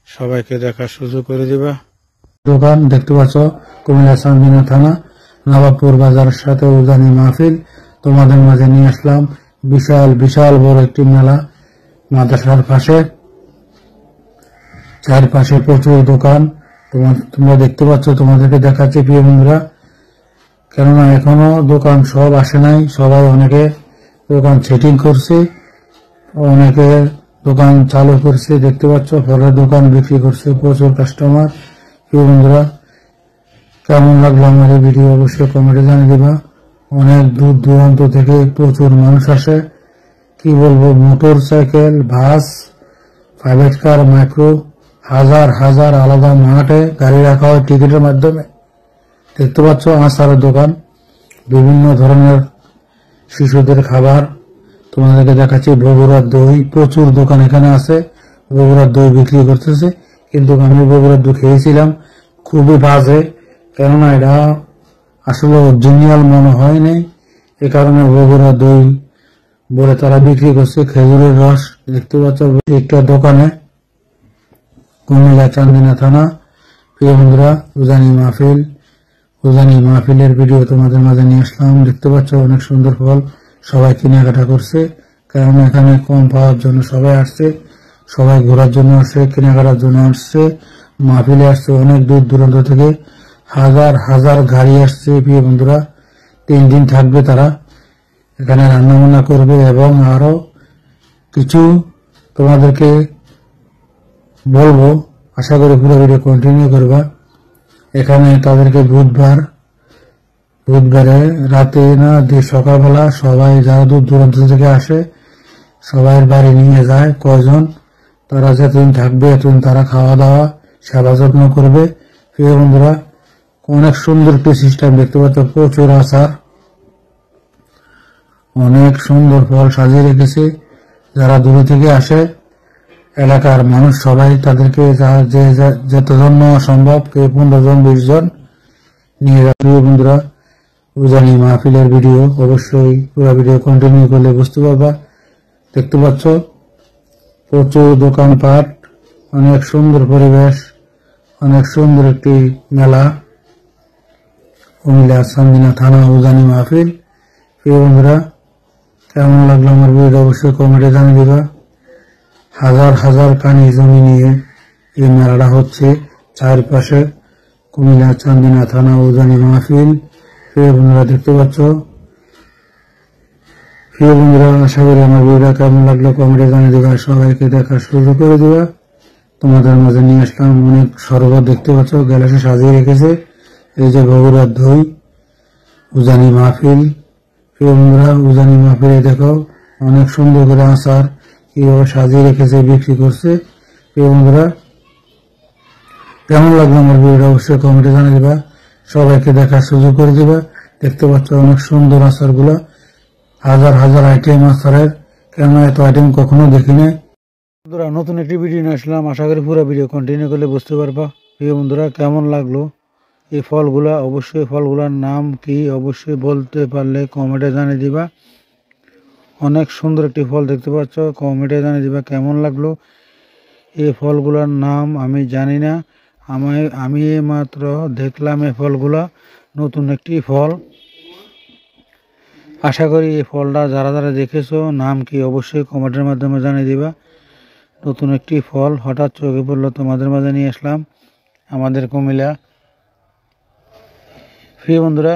Speaker 2: সবাইকে দেখার সুযোগ করে দিবা। দোকান দেখতে পাচ্ছ কুমিল্লা চান্দিনা থানা নবাবপুর বাজারের সাথে উজানি মাহফিল তোমাদের মাঝে নিয়ে আসলাম। বিশাল বিশাল বড় একটি মেলা মাদ্রাসার পাশে, চারপাশে প্রচুর দোকান তোমরা দেখতে পাচ্ছ। তোমাদেরকে দেখাচ্ছি প্রিয় বন্ধুরা, কেননা এখনো দোকান সব আসে নাই, সবাই অনেকে দোকান সেটিং করছে, অনেকে দোকান চালু করছে। দেখতে পাচ্ছ ফলের দোকান বিক্রি করছে, প্রচুর কাস্টমার। প্রিয় বন্ধুরা, কেমন লাগলো আমার এই ভিডিও অবশ্যই কমেন্টে জানিয়ে দিবা। অনেক দূর দূরান্ত থেকে প্রচুর মানুষ আসে, কি বলবো, মোটর সাইকেল, বাস, প্রাইভেট কার, মাইক্রো, হাজার হাজার আলাদা মাঠে গাড়ি রাখা হয় টিকিটের মাধ্যমে। দেখতে পাচ্ছ আচারের দোকান, বিভিন্ন ধরনের শিশুদের খাবার তোমাদেরকে দেখাচ্ছি। বগুড়ার দই, প্রচুর দোকান এখানে আছে, বগুড়ার দই বিক্রি করতেছে। কিন্তু আমি বগুড়ার দই খেয়েছিলাম, খুবই বাজে, কেননা এটা আসলে অরিজিনাল মনে হয় নাই, এ কারণে বগুড়া দই বলে তারা বিক্রি করছে। খেজুরের রস দেখতে পাচ্ছ একটা দোকানে, কুমিল্লা চান্দিনা থানা। প্রিয় বন্ধুরা, উজানি মাহফিলের ভিডিও তোমাদের মাঝে নিয়ে আসলাম। দেখতে পাচ্ছ অনেক সুন্দর ফল, সবাই কেনাকাটা করছে, কারণ এখানে কম পাওয়ার জন্য সবাই আসছে, সবাই ঘোরার জন্য আসছে, কেনাকাটার জন্য আসছে, মাহফিলে আসছে অনেক দূর দূরান্ত থেকে, হাজার হাজার গাড়ি আসছে। প্রিয় বন্ধুরা, 3 দিন থাকবে তারা এখানে, রান্না বান্না করবে এবং আরো কিছু তোমাদেরকে বলবো। আশা করি পুরো ভিডিও কন্টিনিউ করবা। এখানে তাদেরকে বুধবারে রাতে না সকালবেলা সবাই যারা দূর দূরান্ত থেকে আসে সবাই বাড়ি নিয়ে যায়, কয়জন তারা যতদিন থাকবে এতদিন তারা খাওয়া দাওয়া সেবা যত্ন করবে। প্রিয় বন্ধুরা, অনেক সুন্দর একটি সিস্টেম দেখতে পাচ্ছ, প্রচুর আচার, অনেক সুন্দর ফল সাজিয়ে রেখেছে। যারা দূর থেকে আসে এলাকার মানুষ সবাই তাদেরকে যতজন নেওয়া সম্ভব, কেউ 15 জন 20 জন নিয়ে যায়। প্রিয় বন্ধুরা, উজানি মাহফিলের ভিডিও অবশ্যই পুরো ভিডিও কন্টিনিউ করলে বুঝতে পারবা। দেখতে পাচ্ছ প্রচুর দোকানপাট, অনেক সুন্দর পরিবেশ, অনেক সুন্দর একটি মেলা, কুমিল্লা চান্দিনা থানা উজানি মাহফিল। প্রিয় বন্ধুরা, কেমন লাগলো আমার ভিডিও অবশ্যই কমেন্টে জানিয়ে দিবা। হাজার হাজার কানি জমি নিয়ে এই মেলাটা হচ্ছে, চারপাশে কুমিল্লা চান্দিনা থানা উজানি মাহফিল। প্রিয় বন্ধুরা, দেখতে পাচ্ছ। প্রিয় বন্ধুরা, আশা করি আমার ভিডিওটা কেমন লাগলো কমেন্টে জানিয়ে দিবা, সবাইকে দেখার সুযোগ করে দিবা। তোমাদের মাঝে নিয়ে আসলাম অনেক শরবত, দেখতে পাচ্ছ গ্যালাসে সাজিয়ে রেখেছে। এই যে বগুড়ার দই, উজানি মাহফিল। প্রিয় বন্ধুরা, উজানি মাহফিলে দেখো অনেক সুন্দর করে আচার কিভাবে সাজিয়ে রেখেছে, বিক্রি করছে। প্রিয় বন্ধুরা, কেমন লাগলো আমার ভিডিওটা অবশ্যই কমেন্টে জানিয়ে দিবা, সবাইকে দেখার সুযোগ করে দিবা। দেখতে পাচ্ছ অনেক সুন্দর আচারগুলা, হাজার হাজার আইটেম আচারের, কেন এত আইটেম কখনো দেখি নাই। বন্ধুরা, নতুন একটি ভিডিও নিয়ে আসলাম, আশা করি পুরো ভিডিও কন্টিনিউ করলে বুঝতে পারবা। প্রিয় বন্ধুরা, কেমন লাগলো এই ফলগুলা, অবশ্যই ফলগুলার নাম কি অবশ্যই বলতে পারলে কমেন্টে জানিয়ে দিবা। অনেক সুন্দর একটি ফল দেখতে পাচ্ছ, কমেন্টে জানিয়ে দিবা কেমন লাগলো। এই ফলগুলার নাম আমি জানি না, আমি মাত্র দেখলাম এই ফলগুলা, নতুন একটি ফল। আশা করি এই ফলটা যারা যারা দেখেছো নাম কি অবশ্যই কমেন্টের মাধ্যমে জানিয়ে দিবা। নতুন একটি ফল হঠাৎ চোখে পড়লো, তোমাদের মাঝে নিয়ে আসলাম আমাদের কুমিল্লা। প্রিয় বন্ধুরা,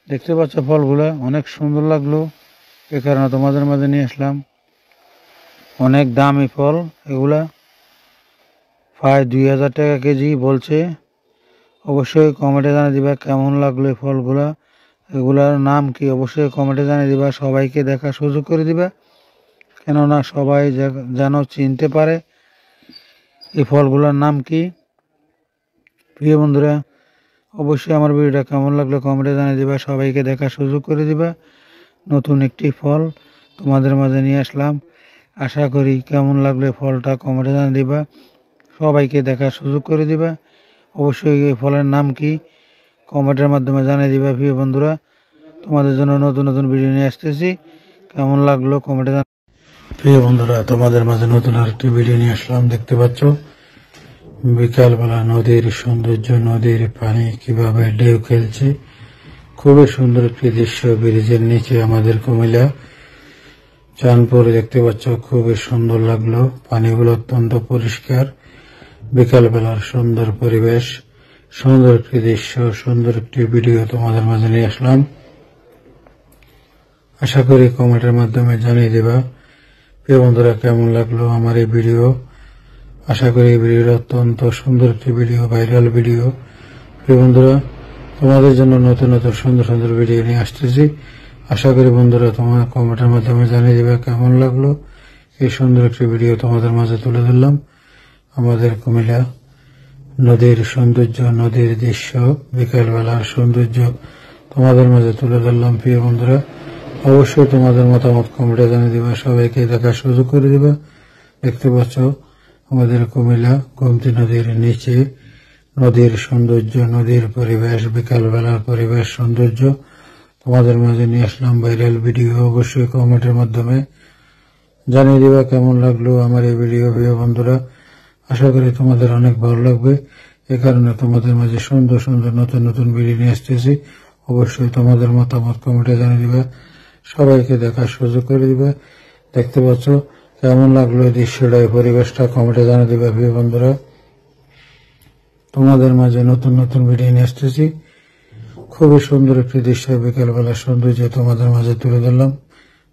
Speaker 2: দেখতে পাচ্ছ ফলগুলা অনেক সুন্দর লাগলো, এ কারণে তোমাদের মাঝে নিয়ে আসলাম। অনেক দামি ফল এগুলা, প্রায় 2000 টাকা কেজি বলছে। অবশ্যই কমেন্টে জানিয়ে দিবা কেমন লাগলো এই ফলগুলা, এগুলার নাম কি অবশ্যই কমেন্টে জানিয়ে দিবা, সবাইকে দেখার সুযোগ করে দিবা, কেননা সবাই যেন চিনতে পারে এই ফলগুলোর নাম কি। প্রিয় বন্ধুরা, অবশ্যই আমার ভিডিওটা কেমন লাগলো কমেন্টে জানিয়ে দিবা, সবাইকে দেখার সুযোগ করে দিবা। নতুন একটি ফল তোমাদের মাঝে নিয়ে আসলাম, আশা করি কেমন লাগলো ফলটা কমেন্টে জানিয়ে দিবা, সবাইকে দেখার সুযোগ করে দিবা। অবশ্যই এই ফলের নাম কি কমেন্টের মাধ্যমে জানিয়ে দিবা। প্রিয় বন্ধুরা, তোমাদের জন্য নতুন নতুন ভিডিও নিয়ে আসতেছি, কেমন লাগলো কমেন্টে। প্রিয় বন্ধুরা, তোমাদের মাঝে নতুন আরেকটি ভিডিও নিয়ে আসলাম। দেখতে পাচ্ছ বিকালবেলা নদীর সৌন্দর্য, নদীর পানি কিভাবে ঢেউ খেলছে, খুবই সুন্দর একটি দৃশ্য। ব্রিজের নিচে আমাদের কুমিল্লা চাঁদপুর দেখতে পাচ্ছ, খুবই সুন্দর লাগলো, পানিগুলো অত্যন্ত পরিষ্কার। বিকালবেলার সুন্দর পরিবেশ, সুন্দর একটি দৃশ্য, সুন্দর একটি ভিডিও তোমাদের মাঝে নিয়ে আসলাম। আশা করি কমেন্টের মাধ্যমে জানিয়ে দেবা প্রিয় বন্ধুরা কেমন লাগলো আমার এই ভিডিও। আশা করি এই ভিডিওটা অত্যন্ত সুন্দর একটি ভিডিও, ভাইরাল ভিডিও। প্রিয় বন্ধুরা, তোমাদের জন্য নতুন নতুন সুন্দর সুন্দর ভিডিও নিয়ে আসতেছি। আশা করি বন্ধুরা তোমার কমেন্টের মাধ্যমে জানিয়ে দেবে কেমন লাগলো এই সুন্দর একটি ভিডিও তোমাদের মাঝে তুলে ধরলাম। আমাদের কুমিল্লা নদীর সৌন্দর্য, নদীর দৃশ্য, বিকালবেলার সৌন্দর্য তোমাদের মাঝে তুলে ধরলাম। প্রিয় বন্ধুরা, অবশ্যই তোমাদের মতামত কমেন্টে জানিয়ে দিবা, সবাইকে দেখার সুযোগ করে দিবা। দেখতে পাচ্ছ আমাদের কুমিল্লা গোমতী নদীর নিচে নদীর সৌন্দর্য, নদীর পরিবেশ, বিকালবেলার পরিবেশ সৌন্দর্য তোমাদের মাঝে নিয়ে আসলাম ভাইরাল ভিডিও। অবশ্যই কমেন্টের মাধ্যমে জানিয়ে দিবা কেমন লাগলো আমার এই ভিডিও। প্রিয় বন্ধুরা, আশা করি তোমাদের অনেক ভালো লাগবে, এ কারণে তোমাদের মাঝে সুন্দর সুন্দর নতুন নতুন ভিডিও নিয়ে আসতেছি। অবশ্যই তোমাদের মতামত কমেন্টে জানিয়ে দিবা, সবাইকে দেখার সুযোগ করে দিবে। দেখতে পাচ্ছ কেমন লাগলো এই দৃশ্যটা, এই পরিবেশটা কমেন্টে জানিয়ে দিবে। প্রিয় বন্ধুরা, তোমাদের মাঝে নতুন নতুন ভিডিও নিয়ে আসতেছি, খুবই সুন্দর একটি দৃশ্য, বিকেলবেলা সৌন্দর্য তোমাদের মাঝে তুলে ধরলাম।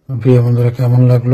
Speaker 2: প্রিয় বন্ধুরা, কেমন লাগলো।